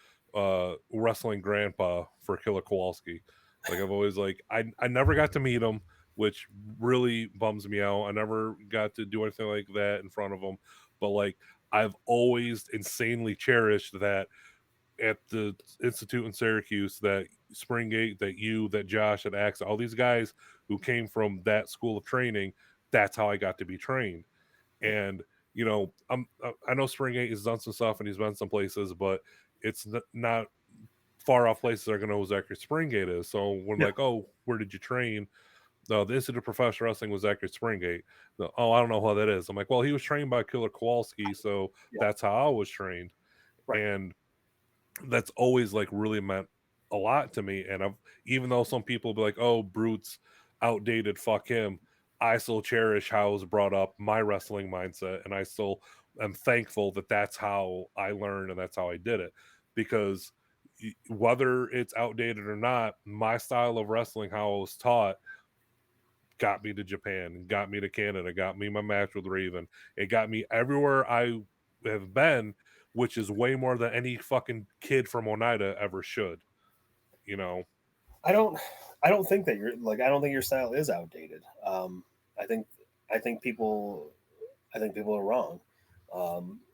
wrestling grandpa for Killer Kowalski. Like I've always like I never got to meet him, which really bums me out. I never got to do anything like that in front of him, but like I've always insanely cherished that at the institute in Syracuse, that Springate, that you, that Josh, that Axe, all these guys who came from that school of training. That's how I got to be trained. And you know, I know Springate has done some stuff and he's been some places, but it's not far off places that are going to know who Zachary Springate is. So when Yeah, like, oh, where did you train? No, the Institute of Professional Wrestling was Zachary Springate. No, oh, I don't know how that is. I'm like, well, he was trained by Killer Kowalski, so yeah. that's how I was trained. Right. And that's always like really meant a lot to me. And I've, even though some people be like, oh, Brute's outdated, fuck him, I still cherish how I was brought up, my wrestling mindset, and I still am thankful that that's how I learned and that's how I did it. Because whether it's outdated or not, my style of wrestling, how I was taught, got me to Japan, got me to Canada, got me my match with Raven. It got me everywhere I have been, which is way more than any fucking kid from Oneida ever should. You know, I don't, I don't think that I don't think your style is outdated. I think, I think people, I think people are wrong.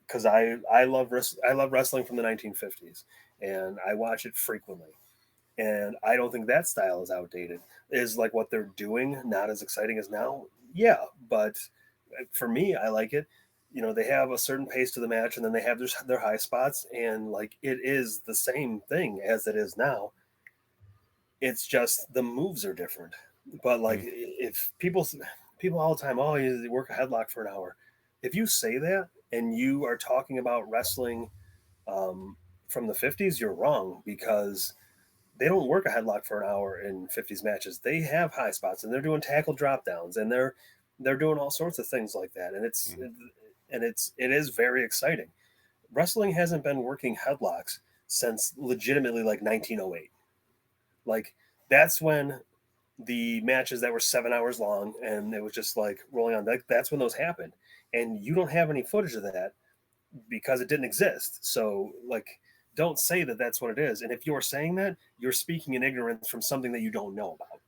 Because I love wrestling from the 1950s, and I watch it frequently. And I don't think that style is outdated. Is like what they're doing not as exciting as now? Yeah, but for me, I like it. You know, they have a certain pace to the match, and then they have their high spots, and like it is the same thing as it is now. It's just the moves are different. But like mm, if people all the time, oh, you work a headlock for an hour. If you say that and you are talking about wrestling um, from the 50s, you're wrong because they don't work a headlock for an hour in 50s matches. They have high spots and they're doing tackle drop downs and they're doing all sorts of things like that. mm, It is very exciting. Wrestling hasn't been working headlocks since legitimately like 1908. Like that's when the matches that were 7 hours long and it was just like rolling on. That's when those happened, and you don't have any footage of that because it didn't exist. So like, don't say that that's what it is. And if you're saying that, you're speaking in ignorance from something that you don't know about.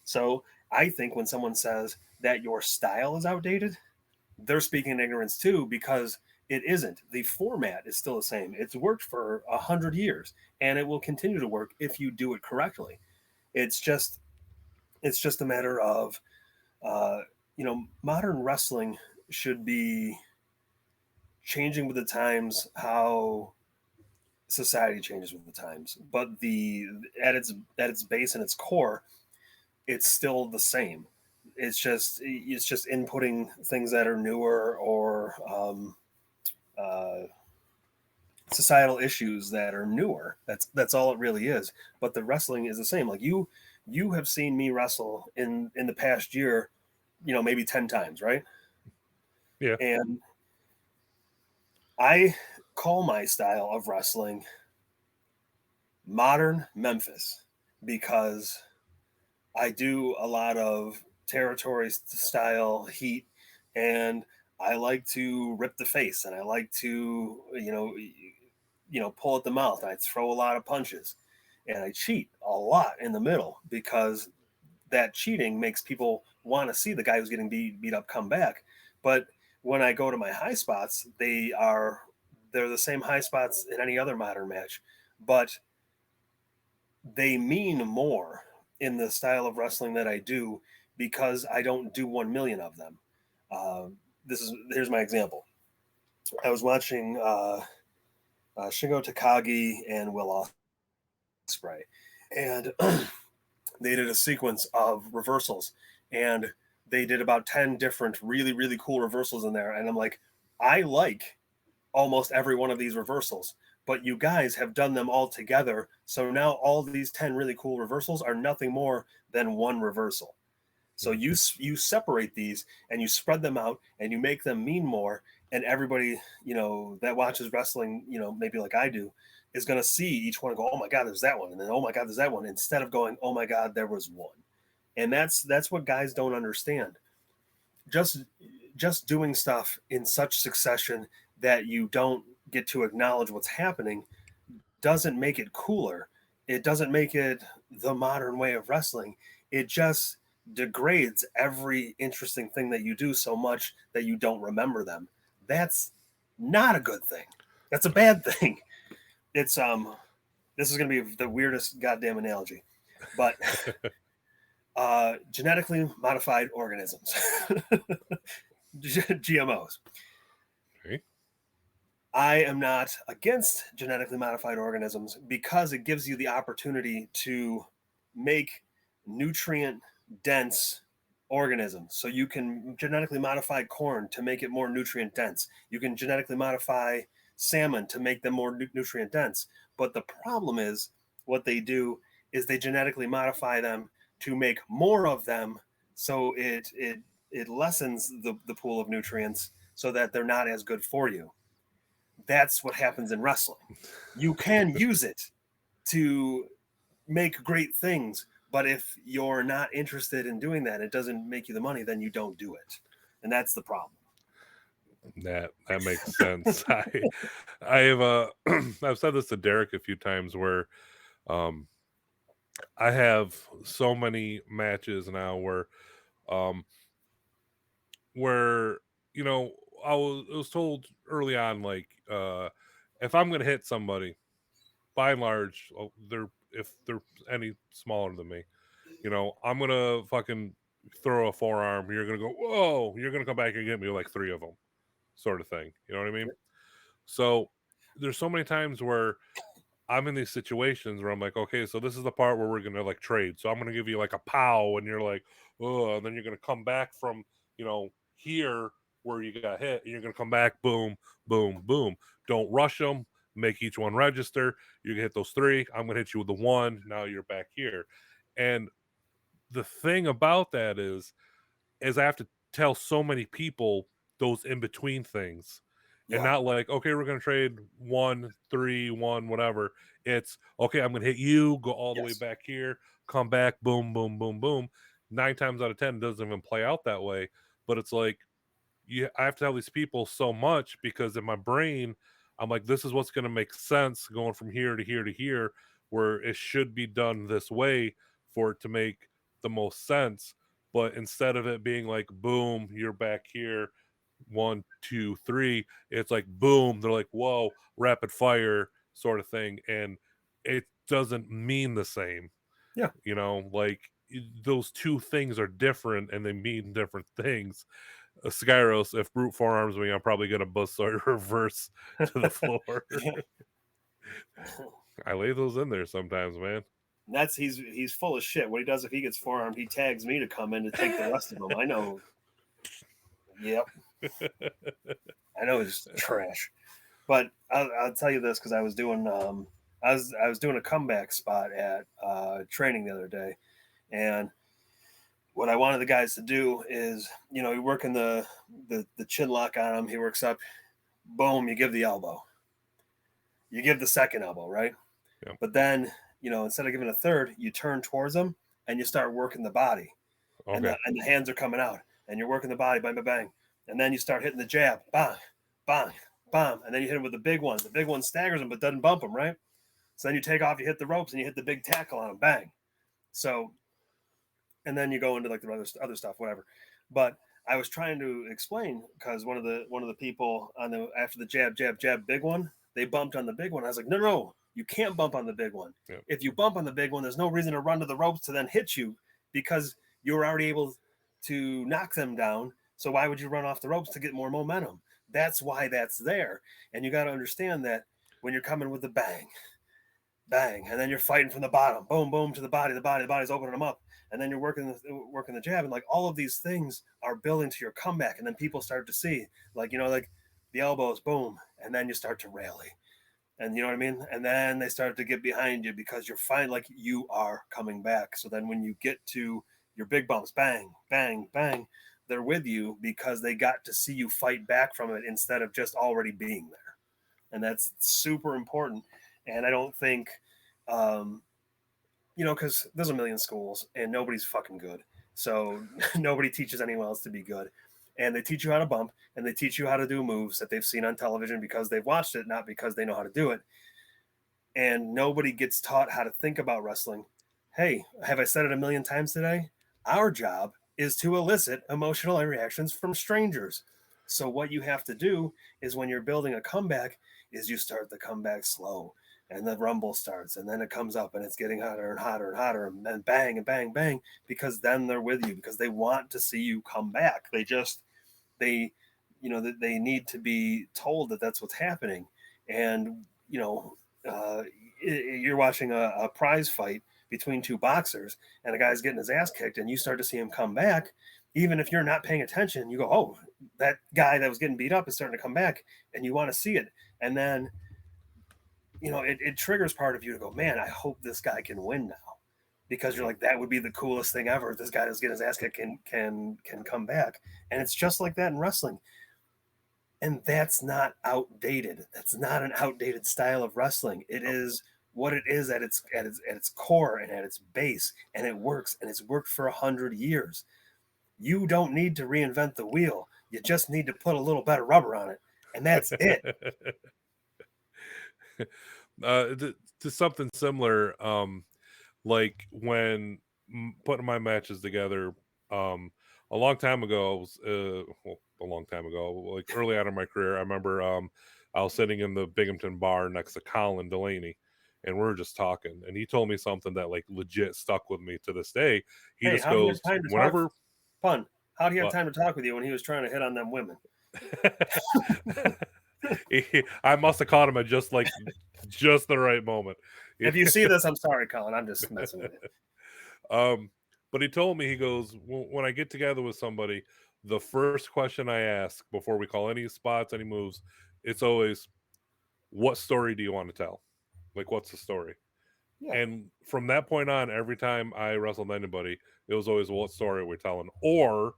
So I think when someone says that your style is outdated, they're speaking in ignorance too because it isn't. The format is still the same. It's worked for 100 years, and it will continue to work if you do it correctly. It's just it's just a matter of uh, modern wrestling should be changing with the times how society changes with the times, but the at its base and its core, it's still the same. It's just inputting things that are newer or uh, societal issues that are newer. That's all it really is. But the wrestling is the same. Like you have seen me wrestle in the past year, maybe 10 times, right? yeah, And I call my style of wrestling modern Memphis because I do a lot of territory style heat, and I like to rip the face, and I like to, pull at the mouth. I throw a lot of punches, and I cheat a lot in the middle because that cheating makes people want to see the guy who's getting beat up come back. But when I go to my high spots, they're the same high spots in any other modern match, but they mean more in the style of wrestling that I do because I don't do 1 million of them. Uh, here's my example. I was watching Shingo Takagi and Will Ospreay, and they did a sequence of reversals, and they did about 10 different really really cool reversals in there, and I'm like, I like almost every one of these reversals, but you guys have done them all together, so now all these 10 really cool reversals are nothing more than one reversal. So you separate these and you spread them out and you make them mean more, and everybody that watches wrestling, maybe like I do, is going to see each one and go, oh my god, there's that one, and then oh my god, there's that one, instead of going, oh my god, there was one. And that's what guys don't understand. Just doing stuff in such succession that you don't get to acknowledge what's happening doesn't make it cooler. It doesn't make it the modern way of wrestling. It just degrades every interesting thing that you do so much that you don't remember them. That's not a good thing. That's a bad thing. It's this is going to be the weirdest goddamn analogy, but genetically modified organisms, GMOs. Okay. I am not against genetically modified organisms because it gives you the opportunity to make nutrient dense organisms. So you can genetically modify corn to make it more nutrient dense. You can genetically modify salmon to make them more nutrient dense. But the problem is what they do is they genetically modify them to make more of them, so it lessens the pool of nutrients so that they're not as good for you. That's what happens in wrestling. You can use it to make great things, but if you're not interested in doing that, it doesn't make you the money, then you don't do it. And that's the problem. That makes sense. I have I've said this to Derek a few times where um I have so many matches now um where you know I was told early on, like, if I'm gonna hit somebody, by and large, if they're any smaller than me, I'm gonna fucking throw a forearm. You're gonna go, whoa! You're gonna come back and get me with like three of them, sort of thing. You know what I mean? So there's so many times where I'm in these situations where I'm like, okay, so this is the part where we're gonna like trade. So I'm gonna give you like a pow, and you're like, oh, and then you're gonna come back from here where you got hit, and you're gonna come back, boom, boom, boom. Don't rush them. Make each one register. You can hit those three. I'm gonna hit you with the one. Now you're back here, and the thing about that is I have to tell so many people those in between things, and Yeah. not like, okay, we're gonna trade 1-3-1 whatever. It's okay, I'm gonna hit you, go all the way Yes. back here, come back, boom, boom, boom, boom. 9 times out of 10 it doesn't even play out that way, but it's like I have to tell these people so much because in my brain I'm like, this is what's going to make sense going from here to here to here, where it should be done this way for it to make the most sense. But instead of it being like, boom, you're back here, 1 2 3, it's like boom, they're like, whoa, rapid fire sort of thing, and it doesn't mean the same. Yeah. Like, those two things are different and they mean different things. Skyros, if brute forearms me, I'm probably gonna bust or reverse to the floor. I lay those in there sometimes, man. He's full of shit. What he does if he gets forearmed, he tags me to come in to take the rest of them. I know. Yep. I know he's trash. But I'll tell you this because I was doing I was doing a comeback spot at training the other day, and what I wanted the guys to do is, you work in the chin lock on him. He works up, boom, you give the elbow, you give the second elbow, right? Yeah. But then, instead of giving a third, you turn towards him and you start working the body, and Okay. the hands are coming out, and you're working the body, bang, bang, bang, and then you start hitting the jab, bang, bang, bomb, and then you hit him with the big one. The big one staggers him, but doesn't bump him, right? So then you take off, you hit the ropes, and you hit the big tackle on him, bang. So, and then you go into like the other stuff, whatever. But I was trying to explain because one of the people on the after the jab big one, they bumped on the big one. I was like, no, you can't bump on the big one. Yep. If you bump on the big one, there's no reason to run to the ropes to then hit you because you were already able to knock them down. So why would you run off the ropes to get more momentum? That's why that's there. And you got to understand that when you're coming with the bang, bang, and then you're fighting from the bottom, boom, boom to the body's opening them up, and then you're working the jab, and like all of these things are building to your comeback, and then people start to see, like like the elbows, boom, and then you start to rally, and you know what I mean, and then they start to get behind you because you're fine, like you are coming back. So then when you get to your big bumps, bang, bang, bang, they're with you because they got to see you fight back from it instead of just already being there, and that's super important. And I don't think, because there's a million schools and nobody's fucking good. So nobody teaches anyone else to be good. And they teach you how to bump and they teach you how to do moves that they've seen on television because they've watched it, not because they know how to do it. And nobody gets taught how to think about wrestling. Hey, have I said it a million times today? Our job is to elicit emotional reactions from strangers. So what you have to do is when you're building a comeback is you start the comeback slow and the rumble starts and then it comes up and it's getting hotter and hotter and hotter and then bang and bang, bang, because then they're with you because they want to see you come back. They need to be told that that's what's happening. And, you're watching a prize fight between two boxers and a guy's getting his ass kicked and you start to see him come back. Even if you're not paying attention, you go, oh, that guy that was getting beat up is starting to come back and you want to see it. And then, it triggers part of you to go, man, I hope this guy can win now, because you're like, that would be the coolest thing ever. If this guy that's getting his ass kicked can come back. And it's just like that in wrestling. And that's not outdated. That's not an outdated style of wrestling. It is what it is at its core and at its base, and it works, and it's worked for 100 years. You don't need to reinvent the wheel. You just need to put a little better rubber on it, and that's it. To something similar, like when putting my matches together, a long time ago, a long time ago, like early on in my career, I remember I was sitting in the Binghamton bar next to Colin Delaney, and we were just talking, and he told me something that like legit stuck with me to this day. He Hey, just how do you have goes, time to whenever talk? Pun. How do you have what? time to talk with you when he was trying to hit on them women? I must have caught him at just the right moment. If you see this, I'm sorry, Colin. I'm just messing with you. But he told me, he goes, when I get together with somebody, the first question I ask before we call any spots, any moves, it's always, what story do you want to tell? Like, what's the story? Yeah. And from that point on, every time I wrestled anybody, it was always, what story are we telling? Or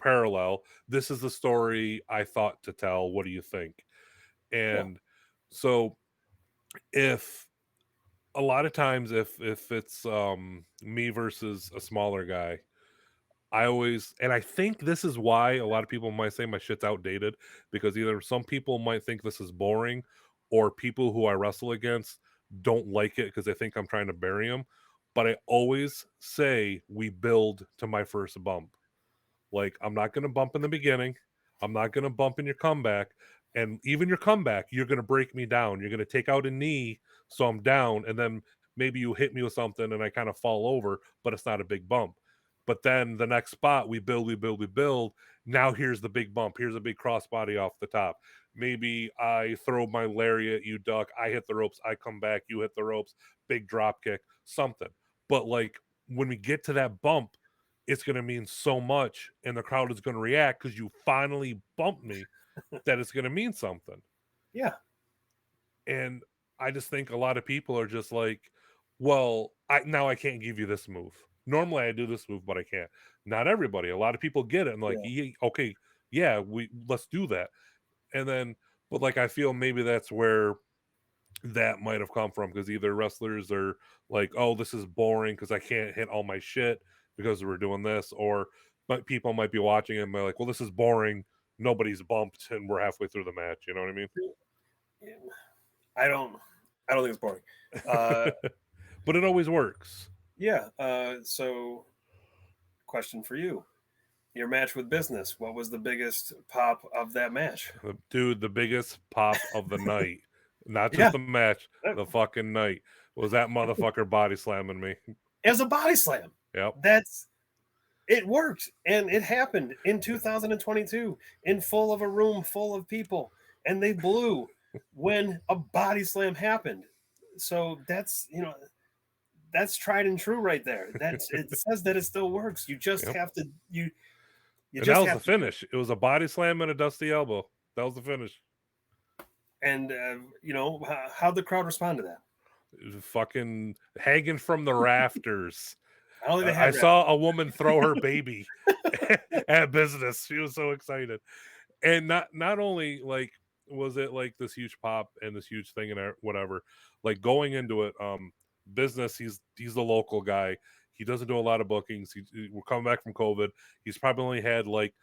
parallel, this is the story I thought to tell. What do you think? Yeah. And so if a lot of times if it's me versus a smaller guy, I always, and I think this is why a lot of people might say my shit's outdated, because either some people might think this is boring, or people who I wrestle against don't like it because they think I'm trying to bury them. But I always say we build to my first bump. Like, I'm not going to bump in the beginning. I'm not going to bump in your comeback. And even your comeback, you're going to break me down. You're going to take out a knee so I'm down. And then maybe you hit me with something and I kind of fall over, but it's not a big bump. But then the next spot, we build, we build, we build. Now here's the big bump. Here's a big crossbody off the top. Maybe I throw my lariat, you duck. I hit the ropes. I come back. You hit the ropes. Big drop kick, something. But like when we get to that bump, it's going to mean so much and the crowd is going to react because you finally bumped me, that it's going to mean something. Yeah. And I just think a lot of people are just like, well, I can't give you this move. Normally I do this move, but I can't. Not everybody. A lot of people get it and like, Yeah. yeah, okay, yeah, let's do that. And then, but like, I feel maybe that's where that might have come from, because either wrestlers are like, oh, this is boring because I can't hit all my shit because we're doing this, or but people might be watching and they're like, well, this is boring nobody's bumped and we're halfway through the match. You know what I mean? I don't. I don't think it's boring. Uh, But it always works. yeah. So, question for you: your match with Business. What was the biggest pop of that match? Dude, the biggest pop of the night, not just Yeah, the match, it the fucking night, was that motherfucker body slamming me. was a body slam. Yep. That's it worked, and it happened in 2022 in full of a room full of people, and they blew when a body slam happened. So that's tried and true right there. That's it says that it still works. You just Yep. have to you And that just was the have to do it. finish. It was a body slam and a dusty elbow. That was the finish. And how'd the crowd respond to that? It was fucking hanging from the rafters. I don't think they I had saw a woman throw her baby at Business. She was so excited. And not only like was it like this huge pop and this huge thing and whatever, like going into it, Business, he's the local guy. He doesn't do a lot of bookings. We're coming back from COVID. He's probably only had like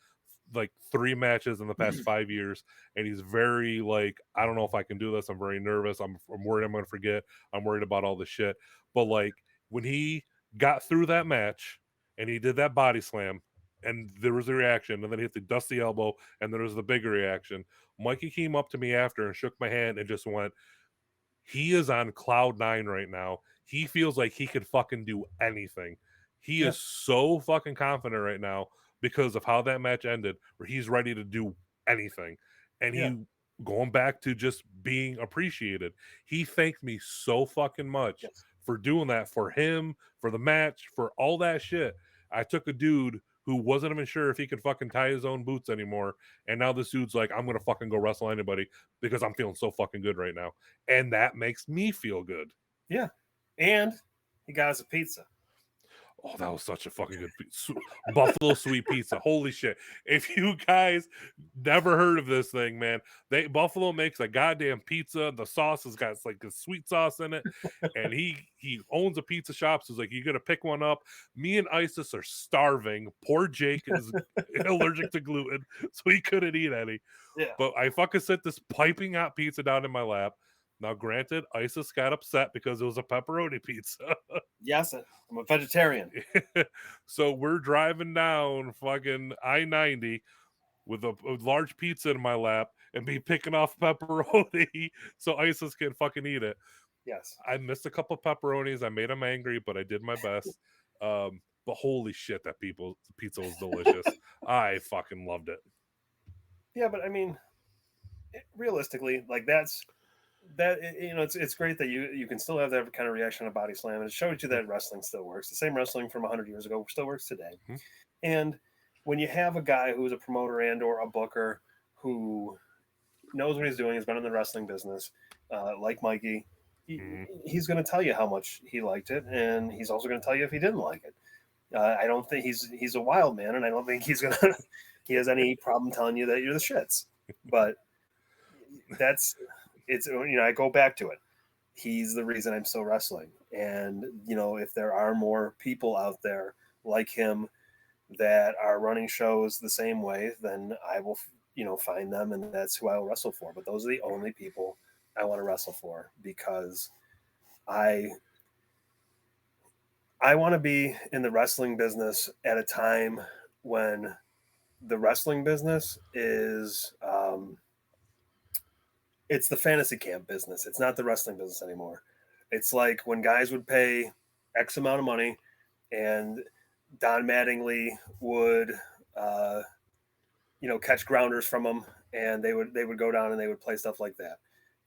3 matches in the past 5 years, and he's very like, I don't know if I can do this. I'm very nervous. I'm worried I'm gonna forget. I'm worried about all this shit. But like when he got through that match and he did that body slam, and there was a reaction, and then he hit the dusty elbow, and there was the bigger reaction. Mikey came up to me after and shook my hand and just went, he is on cloud nine right now. He feels like he could fucking do anything. He Yeah, is so fucking confident right now because of how that match ended, where he's ready to do anything. And yeah, he going back to just being appreciated. He thanked me so fucking much yes, for doing that for him, for the match, for all that shit. I took a dude who wasn't even sure if he could fucking tie his own boots anymore. And now this dude's like, I'm gonna fucking go wrestle anybody because I'm feeling so fucking good right now. And that makes me feel good. yeah. And he got us a pizza. Oh, that was such a fucking good Buffalo sweet pizza. Holy shit. If you guys never heard of this thing, man, Buffalo makes a goddamn pizza. The sauce has got like a sweet sauce in it. And he owns a pizza shop. So he's like, you gotta pick one up. Me and Isys are starving. Poor Jake is allergic to gluten, so he couldn't eat any. Yeah. But I fucking set this piping hot pizza down in my lap. Now, granted, Isis got upset because it was a pepperoni pizza. Yes, I'm a vegetarian. So we're driving down fucking I-90 with a large pizza in my lap and be picking off pepperoni so Isis can fucking eat it. Yes. I missed a couple pepperonis. I made him angry, but I did my best. But holy shit, that pizza was delicious. I fucking loved it. Yeah, but I mean, realistically, like it's great that you can still have that kind of reaction to body slam, and it shows you that wrestling still works. The same wrestling from 100 years ago still works today. Mhm. And when you have a guy who's a promoter and or a booker who knows what he's doing, has been in the wrestling business, like Mikey, Mhm. he's going to tell you how much he liked it, and he's also going to tell you if he didn't like it. I don't think he's a wild man, and I don't think he has any problem telling you that you're the shits. But that's I go back to it. He's the reason I'm still wrestling, and if there are more people out there like him that are running shows the same way, then I will find them, and that's who I will wrestle for. But those are the only people I want to wrestle for, because I want to be in the wrestling business at a time when the wrestling business is it's the fantasy camp business. It's not the wrestling business anymore. It's like when guys would pay X amount of money, and Don Mattingly would, uh, catch grounders from them, and they would go down and they would play stuff like that.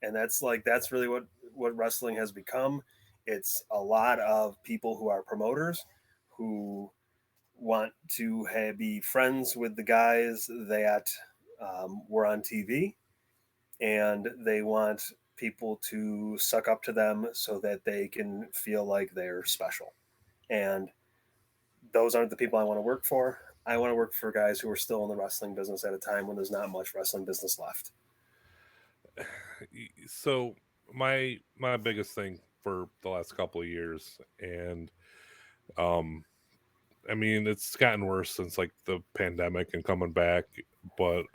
And that's really what wrestling has become. It's a lot of people who are promoters who want to be friends with the guys that were on TV, and they want people to suck up to them so that they can feel like they're special. And those aren't the people I want to work for. I want to work for guys who are still in the wrestling business at a time when there's not much wrestling business left. So my biggest thing for the last couple of years, and I mean, it's gotten worse since like the pandemic and coming back. but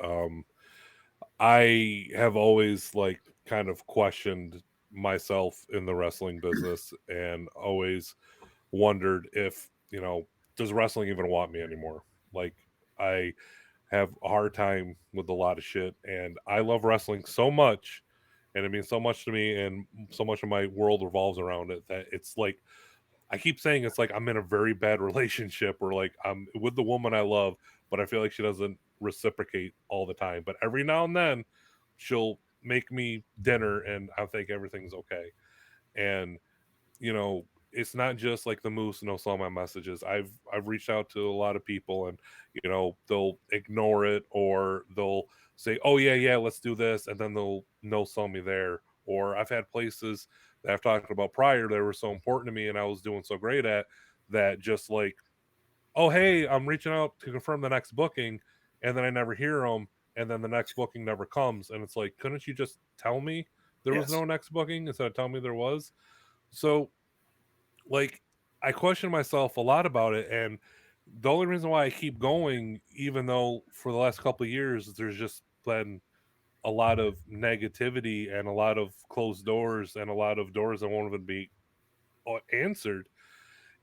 I have always like kind of questioned myself in the wrestling business and always wondered if, does wrestling even want me anymore? Like I have a hard time with a lot of shit and I love wrestling so much and it means so much to me and so much of my world revolves around it that it's like I keep saying it's like I'm in a very bad relationship or like I'm with the woman I love, but I feel like she doesn't reciprocate all the time. But every now and then she'll make me dinner and I think everything's okay. And it's not just like the moose no saw my messages. I've reached out to a lot of people and they'll ignore it or they'll say, "Oh yeah, let's do this," and then they'll no sell me there. Or I've had places that I've talked about prior that were so important to me and I was doing so great at that just like, "Oh hey, I'm reaching out to confirm the next booking," and then I never hear them, and then the next booking never comes, and it's like, couldn't you just tell me there was Yes. no next booking instead of telling me there was? So like I question myself a lot about it and the only reason why I keep going even though for the last couple of years there's just been a lot of negativity and a lot of closed doors and a lot of doors that won't even be answered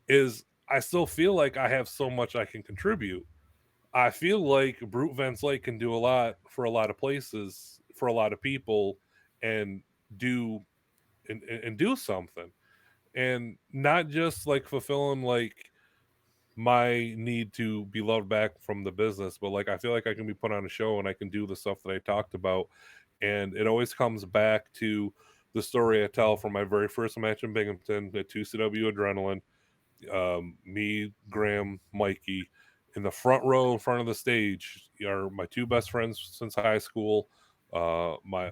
is I still feel like I have so much I can contribute. I feel like Brute Vents Lake can do a lot for a lot of places for a lot of people and do and do something and not just like fulfilling like my need to be loved back from the business, but like I feel like I can be put on a show and I can do the stuff that I talked about. And it always comes back to the story I tell from my very first match in Binghamton at 2CW Adrenaline. Me, Graham, Mikey, in the front row in front of the stage are my two best friends since high school, my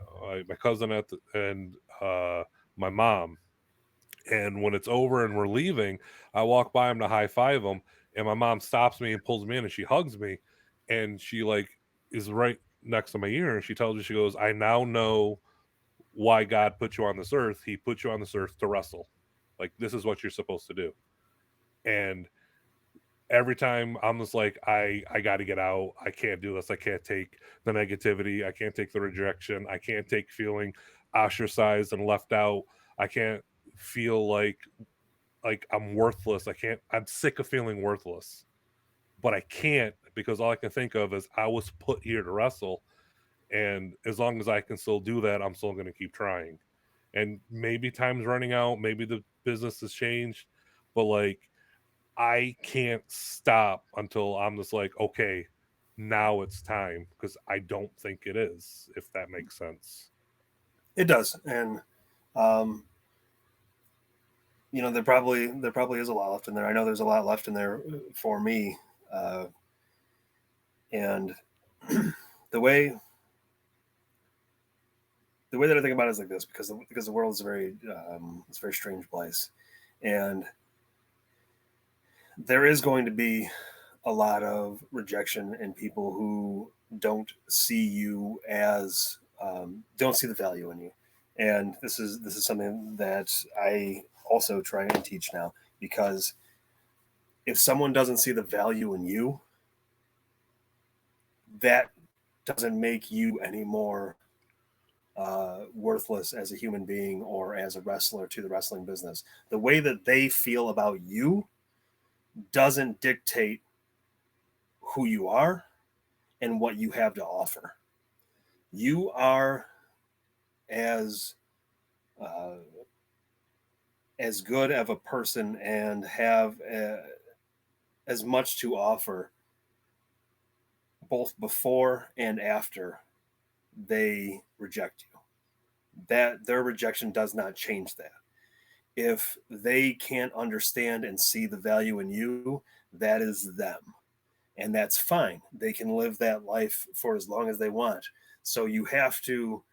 cousin and my mom, and when it's over and we're leaving, I walk by him to high five him, and my mom stops me and pulls me in, and she hugs me, and she like is right next to my ear, and she tells me, she goes, "I now know why God put you on this earth. He put you on this earth to wrestle. Like this is what you're supposed to do." And every time I'm just like, I got to get out. I can't do this. I can't take the negativity. I can't take the rejection. I can't take feeling ostracized and left out. I can't feel like I'm worthless. I can't. I'm sick of feeling worthless, but I can't because all I can think of is I was put here to wrestle, and as long as I can still do that, I'm still going to keep trying. And maybe time's running out. Maybe the business has changed, but like I can't stop until I'm just like, okay, now it's time because I don't think it is. If that makes sense. It does. And um, there probably is a lot left in there. I know there's a lot left in there for me. Uh, and the way the way that I think about it is like this, because the world is it's a very strange place, and there is going to be a lot of rejection and people who don't see the value in you. And this is something that I also try and teach now, because if someone doesn't see the value in you, that doesn't make you any more worthless as a human being or as a wrestler to the wrestling business. The way that they feel about you doesn't dictate who you are and what you have to offer. You are as uh, as good of a person and have as much to offer both before and after they reject you. That their rejection does not change that. If they can't understand and see the value in you, that is them. And that's fine. They can live that life for as long as they want. So you have to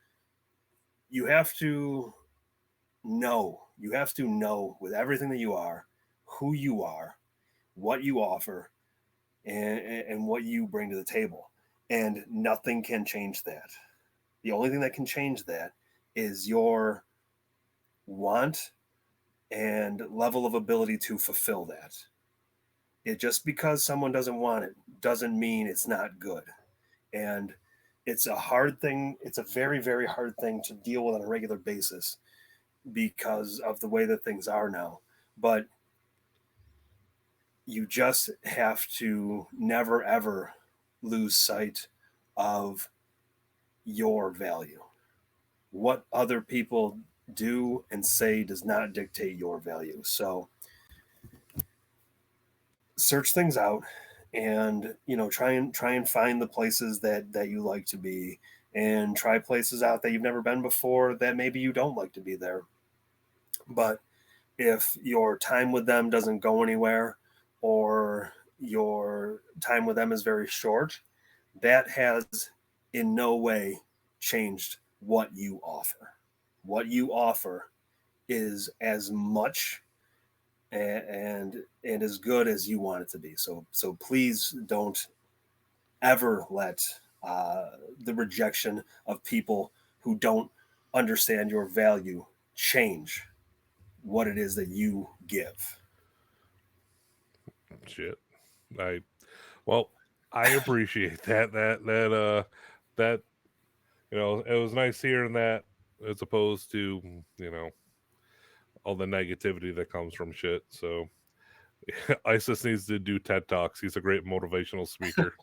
know with everything that you are, who you are, what you offer, and what you bring to the table. And nothing can change that. The only thing that can change that is your want and level of ability to fulfill that. It just because someone doesn't want it doesn't mean it's not good. And it's a hard thing. It's a very, very hard thing to deal with on a regular basis because of the way that things are now. But you just have to never, ever lose sight of your value. What other people do and say does not dictate your value. So search things out, and try and find the places that you like to be, and try places out that you've never been before that maybe you don't like to be there. But if your time with them doesn't go anywhere, or your time with them is very short, that has in no way changed what you offer. What you offer is as much and as good as you want it to be. So please don't ever let the rejection of people who don't understand your value change what it is that you give. Shit. I well, I appreciate that it was nice hearing that as opposed to, all the negativity that comes from shit. So Isis needs to do TED Talks. He's a great motivational speaker.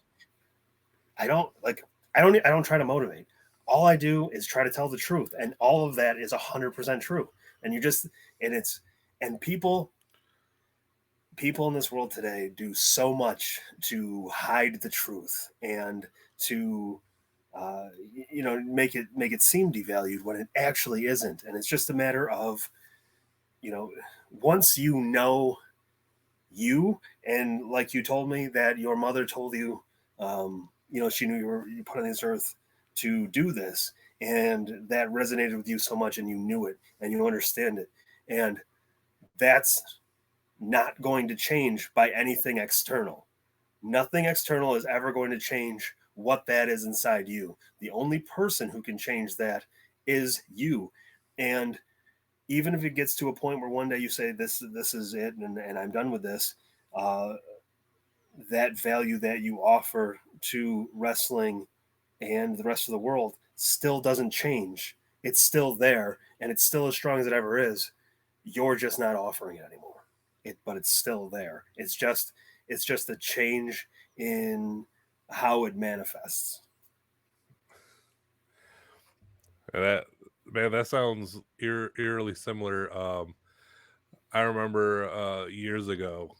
I don't like. I don't try to motivate. All I do is try to tell the truth, and all of that is 100% true. And you just and it's and people in this world today do so much to hide the truth and to make it seem devalued when it actually isn't. And it's just a matter of you know once you, and like you told me that your mother told you, she knew you put on this earth to do this, and that resonated with you so much, and you knew it and you understand it, and that's not going to change by anything external. Nothing external is ever going to change what that is inside you. The only person who can change that is you. And even if it gets to a point where one day you say this is it, and I'm done with this, uh, that value that you offer to wrestling and the rest of the world still doesn't change. It's still there, and it's still as strong as it ever is. You're just not offering it anymore. But it's still there. It's just a change in how it manifests. And that man, that sounds eerily similar. I remember years ago,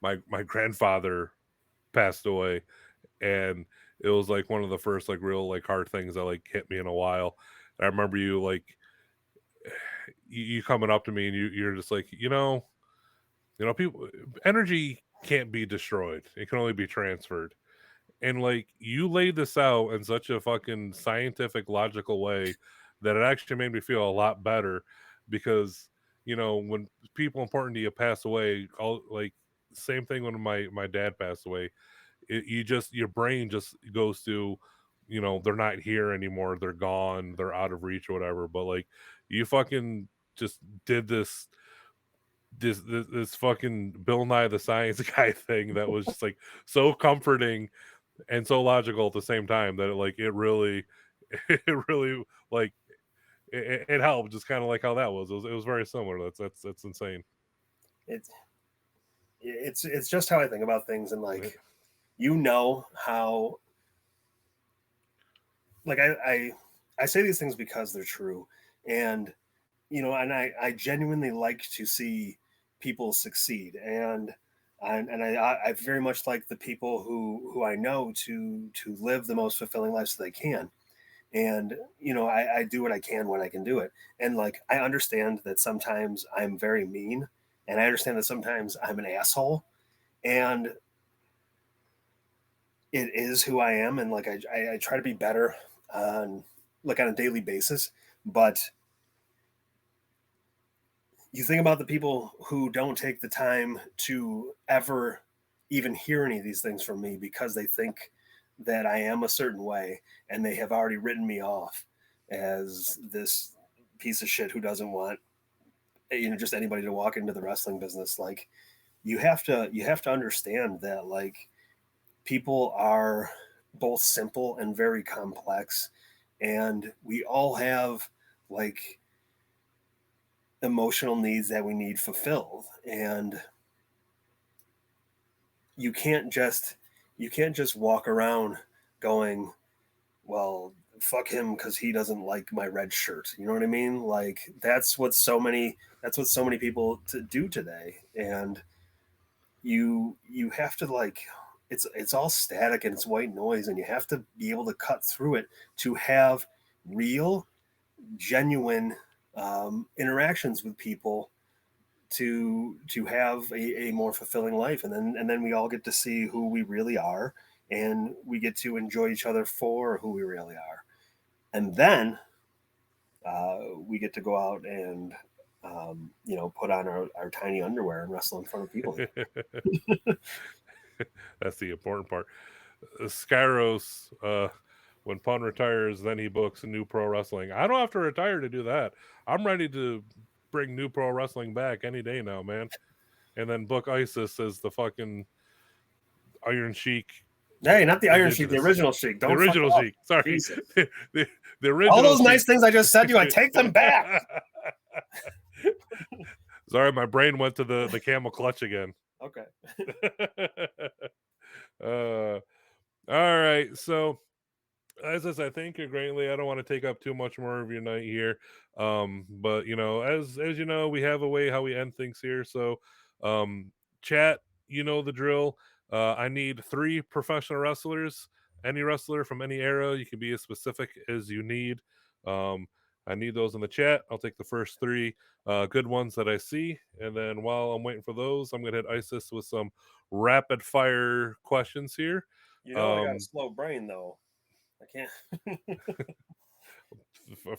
my grandfather passed away, and it was like one of the first like real like hard things that like hit me in a while. And I remember you like you coming up to me and you're just like, people energy can't be destroyed. It can only be transferred. And like you laid this out in such a fucking scientific, logical way that it actually made me feel a lot better because when people important to you pass away, all like same thing when my dad passed away. Your brain just goes to, they're not here anymore, they're gone, they're out of reach or whatever. But like you fucking just did this fucking Bill Nye the Science Guy thing that was just like so comforting and so logical at the same time that it really it really like it helped, just kind of like how that was very similar. That's insane. It's it's just how I think about things, and Yeah. like how like I say these things because they're true, and and I genuinely like to see people succeed, and I very much like the people who I know to live the most fulfilling lives that they can. And I do what I can when I can do it. And like I understand that sometimes I'm very mean, and I understand that sometimes I'm an asshole, and it is who I am, and like I try to be better on on a daily basis. But you think about the people who don't take the time to ever even hear any of these things from me because they think that I am a certain way, and they have already written me off as this piece of shit who doesn't want just anybody to walk into the wrestling business. Like you have to understand that like people are both simple and very complex, and we all have like emotional needs that we need fulfilled, and you can't just walk around going, well, fuck him because he doesn't like my red shirt. You know what I mean? Like that's what so many people do today, and you have to like it's all static and it's white noise, and you have to be able to cut through it to have real, genuine interactions with people to have a more fulfilling life, and then we all get to see who we really are, and we get to enjoy each other for who we really are, and then we get to go out and put on our tiny underwear and wrestle in front of people. That's the important part. Skyros, when Pun retires, then he books New Pro Wrestling. I don't have to retire to do that. I'm ready to bring New Pro Wrestling back any day now, man. And then book Isys as the fucking Iron Sheik. Hey, not the Iron Sheik, the original Sheik. The original Sheik. Sorry. Jesus. the original All those Sheik. nice things I just said to you, I take them back. Sorry, my brain went to the camel clutch again. Okay. All right. So as I thank you greatly. I don't want to take up too much more of your night here. But as you know, we have a way how we end things here. So chat, you know the drill. I need 3 professional wrestlers, any wrestler from any era. You can be as specific as you need. I need those in the chat. I'll take the first 3 good ones that I see. And then while I'm waiting for those, I'm going to hit Isys with some rapid fire questions here. I got a slow brain, though. I can't.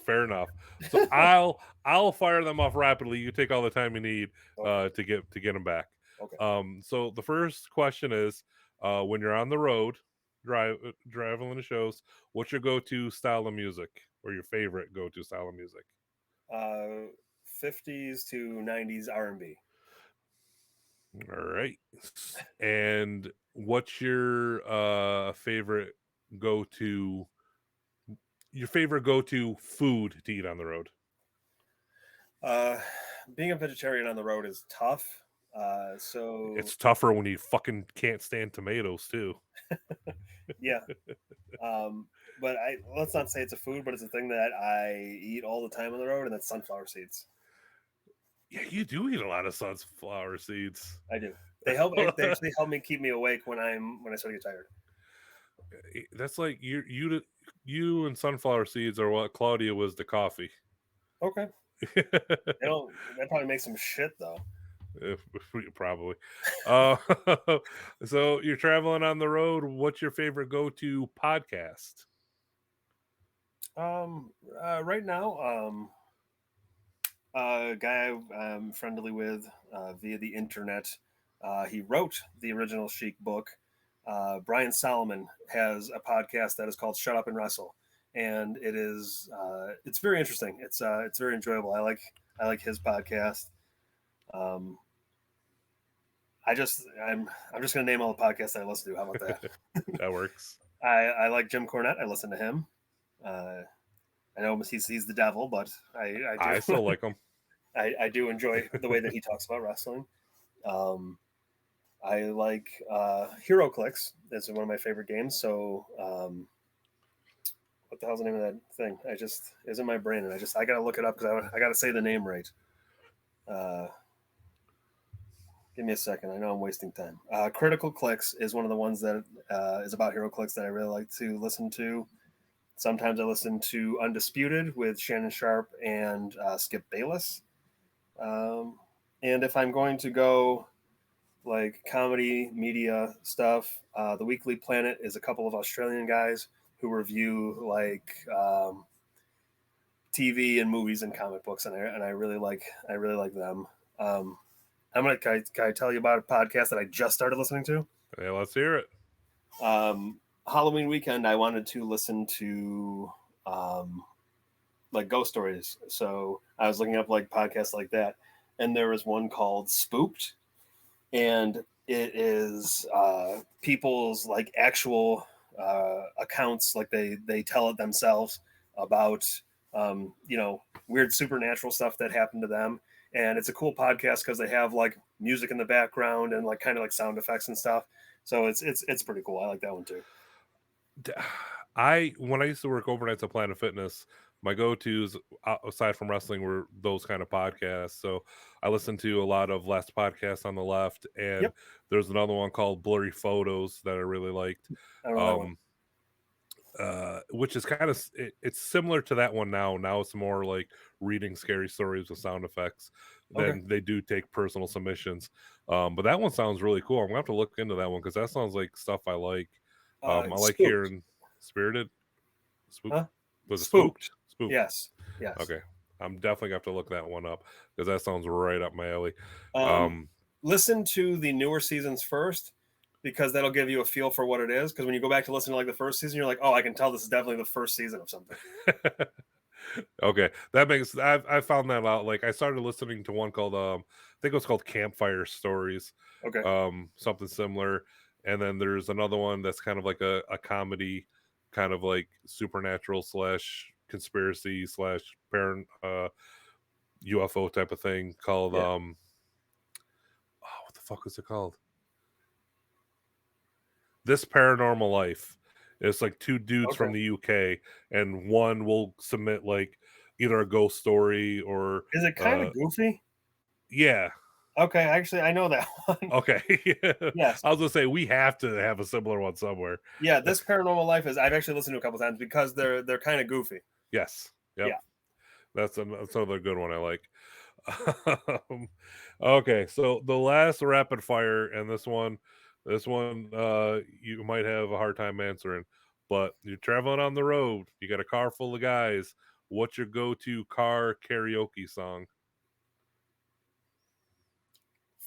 Fair enough. So I'll fire them off rapidly. You take all the time you need to get them back. Okay. So the first question is, when you're on the road, driving the shows, what's your go-to style of music, or your favorite go-to style of music? 50s to 90s R&B. All right. And what's your favorite go-to food to eat on the road? Being a vegetarian on the road is tough. So it's tougher when you fucking can't stand tomatoes too. Yeah. But let's not say it's a food, but it's a thing that I eat all the time on the road, and that's sunflower seeds. Yeah, you do eat a lot of sunflower seeds. I do. They actually help me keep me awake when I start to get tired. That's like you and sunflower seeds are what Claudia was to coffee. Okay. That probably makes some shit though. Probably. So you're traveling on the road. What's your favorite go-to podcast? Right now, a guy I'm friendly with via the internet. He wrote the original Sheik book. Brian Solomon has a podcast that is called "Shut Up and Wrestle," and it's very interesting. It's very enjoyable. I like his podcast. I'm just gonna name all the podcasts I listen to. How about that? That works. I like Jim Cornette. I listen to him. I know he's the devil, but I still like him. I do enjoy the way that he talks about wrestling. I like Hero Clicks. It's one of my favorite games. So what the hell's the name of that thing? It's in my brain, and I gotta look it up because I gotta say the name right. Give me a second. I know I'm wasting time. Critical Clicks is one of the ones that is about Hero Clicks that I really like to listen to. Sometimes I listen to Undisputed with Shannon Sharp and Skip Bayless. And if I'm going to go like comedy, media stuff, The Weekly Planet is a couple of Australian guys who review like TV and movies and comic books, and I really like them. Can I tell you about a podcast that I just started listening to? Yeah, let's hear it. Halloween weekend, I wanted to listen to like ghost stories, so I was looking up like podcasts like that, and there was one called Spooked, and it is people's like actual accounts, like they tell it themselves about weird supernatural stuff that happened to them. And it's a cool podcast because they have like music in the background and like kind of like sound effects and stuff. So it's pretty cool. I like that one too. When I used to work overnights at Planet Fitness, my go-tos aside from wrestling were those kind of podcasts. So I listened to a lot of Last Podcast on the Left, and Yep, there's another one called Blurry Photos that I really liked. I don't know that one. Um, which is kind of it's similar to that one now. Now it's more like reading scary stories with sound effects. Okay, Then they do take personal submissions. But that one sounds really cool. I'm gonna have to look into that one because that sounds like stuff I like. I like Spooked, hearing Spirited. Spook huh? was it Spooked. spooked? Spooked. Yes, yes. Okay. I'm definitely gonna have to look that one up because that sounds right up my alley. Um, Um, Listen to the newer seasons first because that'll give you a feel for what it is. Because when you go back to listen to like the first season, you're like, oh, I can tell this is definitely the first season of something. okay, that makes I found that out. Like I started listening to one called I think it was called Campfire Stories, Okay, something similar. And then there's another one that's kind of like a comedy, kind of like supernatural slash conspiracy slash parent UFO type of thing called yeah, oh, what the fuck was it called? This Paranormal Life. It's like two dudes okay. from the UK, and one will submit like either a ghost story or Is it kind uh of goofy? yeah. Okay, actually, I know that one. Okay. Yes, I was gonna say we have to have a similar one somewhere. yeah. This Paranormal Life is I've actually listened to a couple times because they're kind of goofy. Yes. Yep. Yeah. That's another good one I like. Um, okay, so the last rapid fire, and this one you might have a hard time answering, but you're traveling on the road, you got a car full of guys. What's your go-to car karaoke song?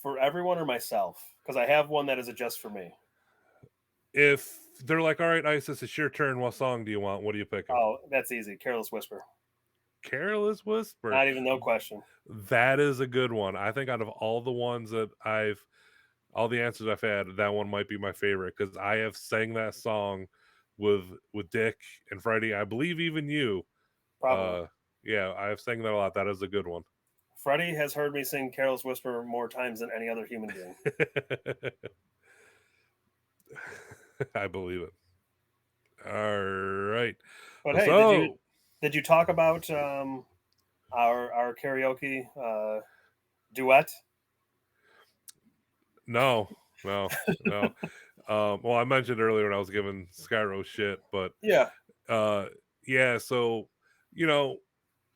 For everyone or myself, because I have one that is a just for me. If they're like, all right, Isis, it's your turn, what song do you want? What are you picking? Oh, that's easy. Careless Whisper. Careless Whisper. Not even no question. That is a good one. I think out of all the ones that all the answers I've had, that one might be my favorite because I have sang that song with Dick and Freddie. I believe even you. Probably. Uh, yeah, I've sang that a lot. That is a good one. Freddie has heard me sing Careless Whisper more times than any other human being. I believe it. All right. But hey, So did you talk about our karaoke duet? no, no, no. Well, I mentioned earlier when I was giving Skyro shit, but Yeah. uh, yeah. So you know,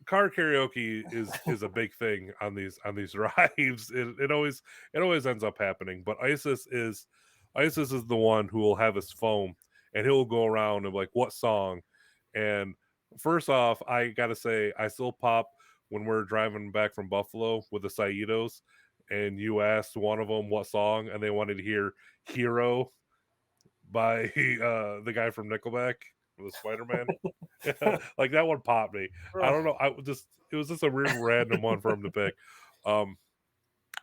car karaoke is a big thing on these rides. It always ends up happening. But Isis is the one who will have his phone and he'll go around and like what song. And first off, I gotta say I still pop when we're driving back from Buffalo with the Saitos, and you asked one of them what song, and they wanted to hear "Hero" by the guy from Nickelback, the Spider Man. Like that one popped me. I don't know. It was just a weird random one for him to pick. Um,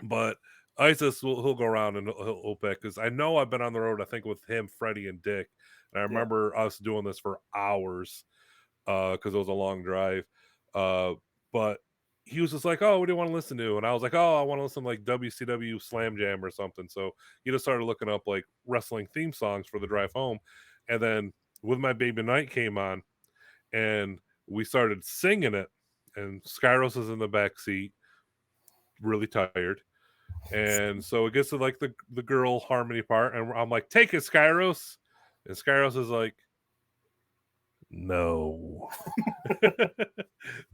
but Isis he'll go around and he'll pick because I know I've been on the road. I think with him, Freddie, and Dick, and I Yeah. remember us doing this for hours because it was a long drive. But he was just like, "Oh, what do you want to listen to?" And I was like, "Oh, I want to listen to like WCW Slam Jam or something." So he just started looking up like wrestling theme songs for the drive home, and then With My Baby Night came on, and we started singing it. And Skyros is in the back seat, really tired, and so it gets to like the girl harmony part, and I'm like, "Take it, Skyros," and Skyros is like, "No."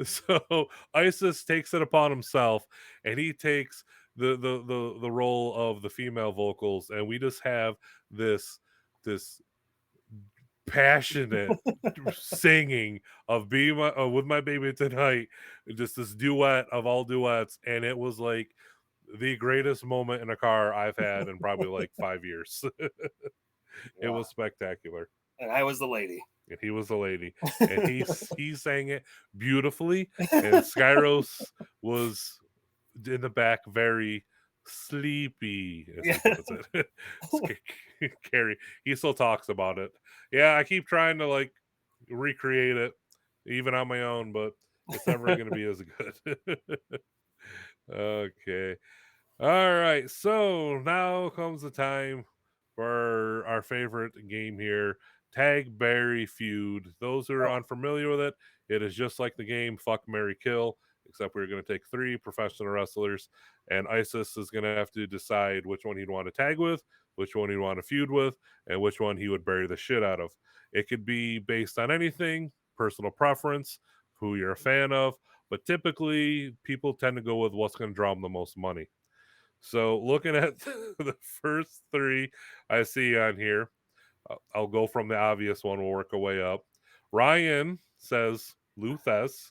So Isis takes it upon himself, and he takes the role of the female vocals, and we just have this passionate singing of being with my baby tonight, just this duet of all duets, and it was like the greatest moment in a car I've had in probably like 5 years. It Yeah. was spectacular. And I was the lady. And he was the lady, and he sang it beautifully, and Skyros was in the back very sleepy, as he Yeah. puts it. Carrie, he still talks about it. Yeah, I keep trying to like recreate it, even on my own, but it's never going to be as good. Okay. All right. So now comes the time for our favorite game here, Tag Berry Feud. Those who are Oh, unfamiliar with it, it is just like the game Fuck Mary Kill, except we're going to take 3 professional wrestlers, and Isis is going to have to decide which one he'd want to tag with, which one he'd want to feud with, and which one he would bury the shit out of. It could be based on anything, personal preference, who you're a fan of, but typically people tend to go with what's going to draw them the most money. So looking at the first 3 I see on here, I'll go from the obvious one. We'll work our way up. Ryan says Luthes.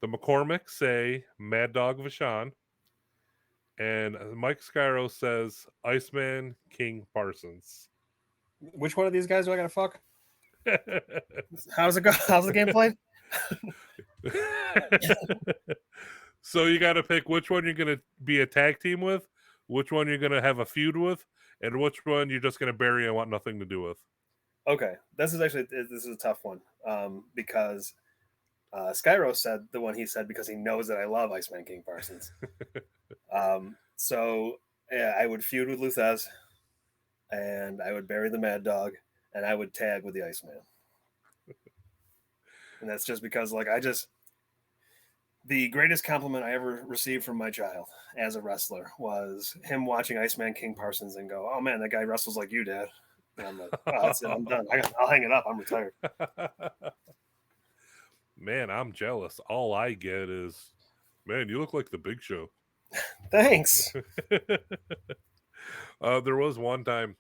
The McCormick say Mad Dog Vachon. And Mike Skyro says Iceman King Parsons. which one of these guys do I gotta fuck? How's it go? How's the game played? So you got to pick which one you're going to be a tag team with, which one you're going to have a feud with, and which one you're just going to bury and want nothing to do with. Okay, this is a tough one because Skyro said the one he said because he knows that I love Iceman King Parsons. So yeah, I would feud with Luthez, and I would bury the Mad Dog, and I would tag with the Iceman. And that's just because, like, the greatest compliment I ever received from my child as a wrestler was him watching Iceman King Parsons and go, "Oh man, that guy wrestles like you, Dad." And I'm like, "Oh, that's it. I'm done. I'll hang it up. I'm retired." Man, I'm jealous. All I get is, man, you look like the Big Show. Thanks. There was one time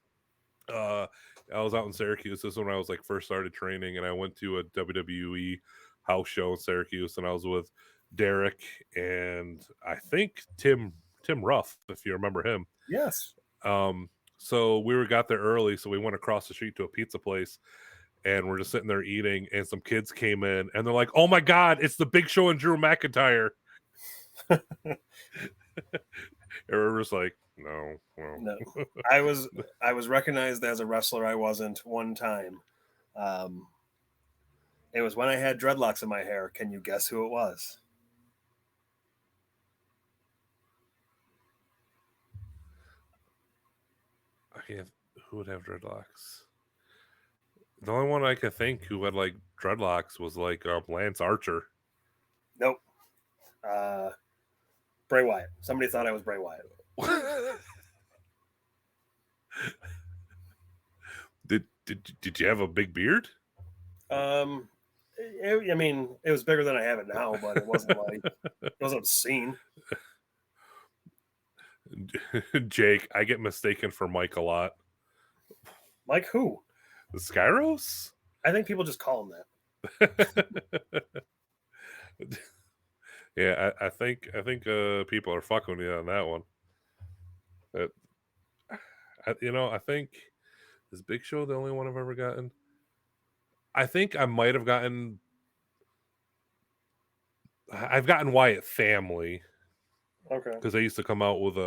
I was out in Syracuse. This is when I was like first started training, and I went to a WWE house show in Syracuse, and I was with Derek and I think Tim Ruff, if you remember him. Yes. So we got there early, so we went across the street to a pizza place, and we're just sitting there eating, and some kids came in, and they're like, "Oh my God, it's the Big Show and Drew McIntyre." And we're just like, no, well. No, I was recognized as a wrestler. I wasn't one time. It was when I had dreadlocks in my hair. Can you guess who it was? I can't. Who would have dreadlocks? The only one I could think who had like dreadlocks was like Lance Archer. Nope. Bray Wyatt. Somebody thought I was Bray Wyatt. Did you have a big beard? I mean, it was bigger than I have it now, but it wasn't like it wasn't obscene. Jake, I get mistaken for Mike a lot. Like who? The Skyros? I think people just call him that. Yeah, I think people are fucking with you on that one. I think is Big Show the only one I've ever gotten? I think I might have gotten. I've gotten Wyatt family. Okay. Because I used to come out with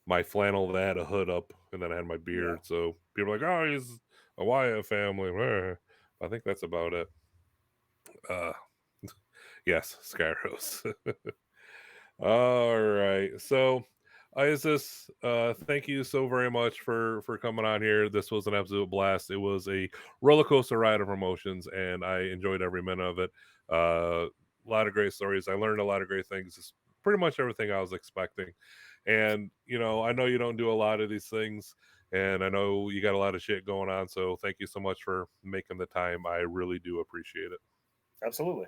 my flannel that had a hood up, and then I had my beard. Yeah. So people are like, "Oh, he's a Wyatt family." I think that's about it. Yes, Skyros. All right, so Isis, thank you so very much for coming on here. This was an absolute blast. It was a roller coaster ride of emotions, and I enjoyed every minute of it. A lot of great stories. I learned a lot of great things. It's pretty much everything I was expecting. And I know you don't do a lot of these things, and I know you got a lot of shit going on. So thank you so much for making the time. I really do appreciate it. Absolutely.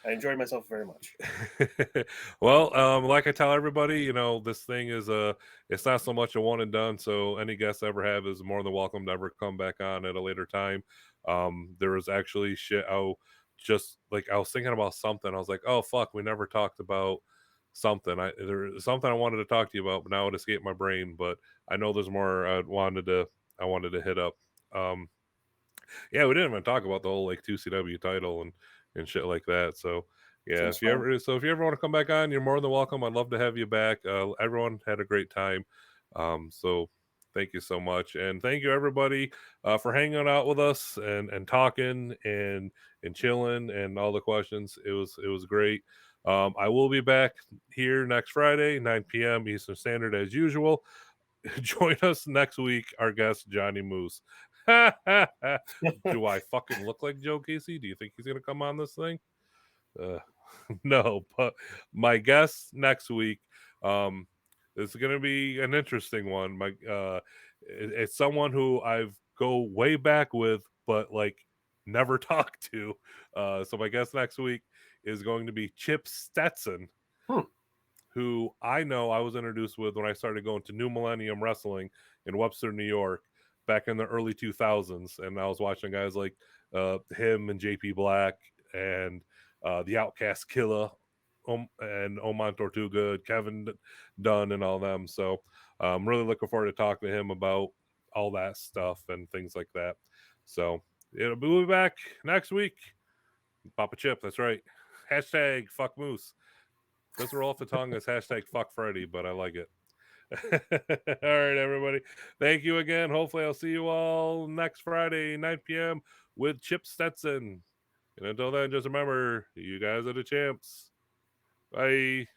I enjoyed myself very much. Well, like I tell everybody, this thing is it's not so much a one and done. So any guests I ever have is more than welcome to ever come back on at a later time. There was actually shit. I was thinking about something. I was like, oh fuck, we never talked about something. There's something I wanted to talk to you about, but now it escaped my brain. But I know there's more I wanted to hit up. Yeah, we didn't even talk about the whole like 2CW title and shit like that. So yeah, if you ever want to come back on, you're more than welcome. I'd love to have you back. Everyone had a great time. So Thank you so much, and thank you everybody for hanging out with us and talking and chilling and all the questions. It was great. I will be back here next Friday, 9 p.m. Eastern Standard as usual. Join us next week. Our guest Johnny Moose. Do I fucking look like Joe Casey? Do you think he's gonna come on this thing? Uh, no, but my guest next week, um, is going to be an interesting one. It's someone who I've go way back with, but like never talked to. So my guest next week is going to be Chip Stetson, Hmm. who I know I was introduced with when I started going to New Millennium Wrestling in Webster, New York, back in the early 2000s. And I was watching guys like him and JP Black and the Outcast Killer and Oman Tortuga, Kevin Dunn, and all them. So I'm really looking forward to talking to him about all that stuff and things like that. So we'll be back next week. Papa Chip, that's right. Hashtag fuck moose. Doesn't roll off the tongue as hashtag fuck Freddy, but I like it. All right, everybody. Thank you again. Hopefully, I'll see you all next Friday, 9 p.m. with Chip Stetson. And until then, just remember, you guys are the champs. Bye.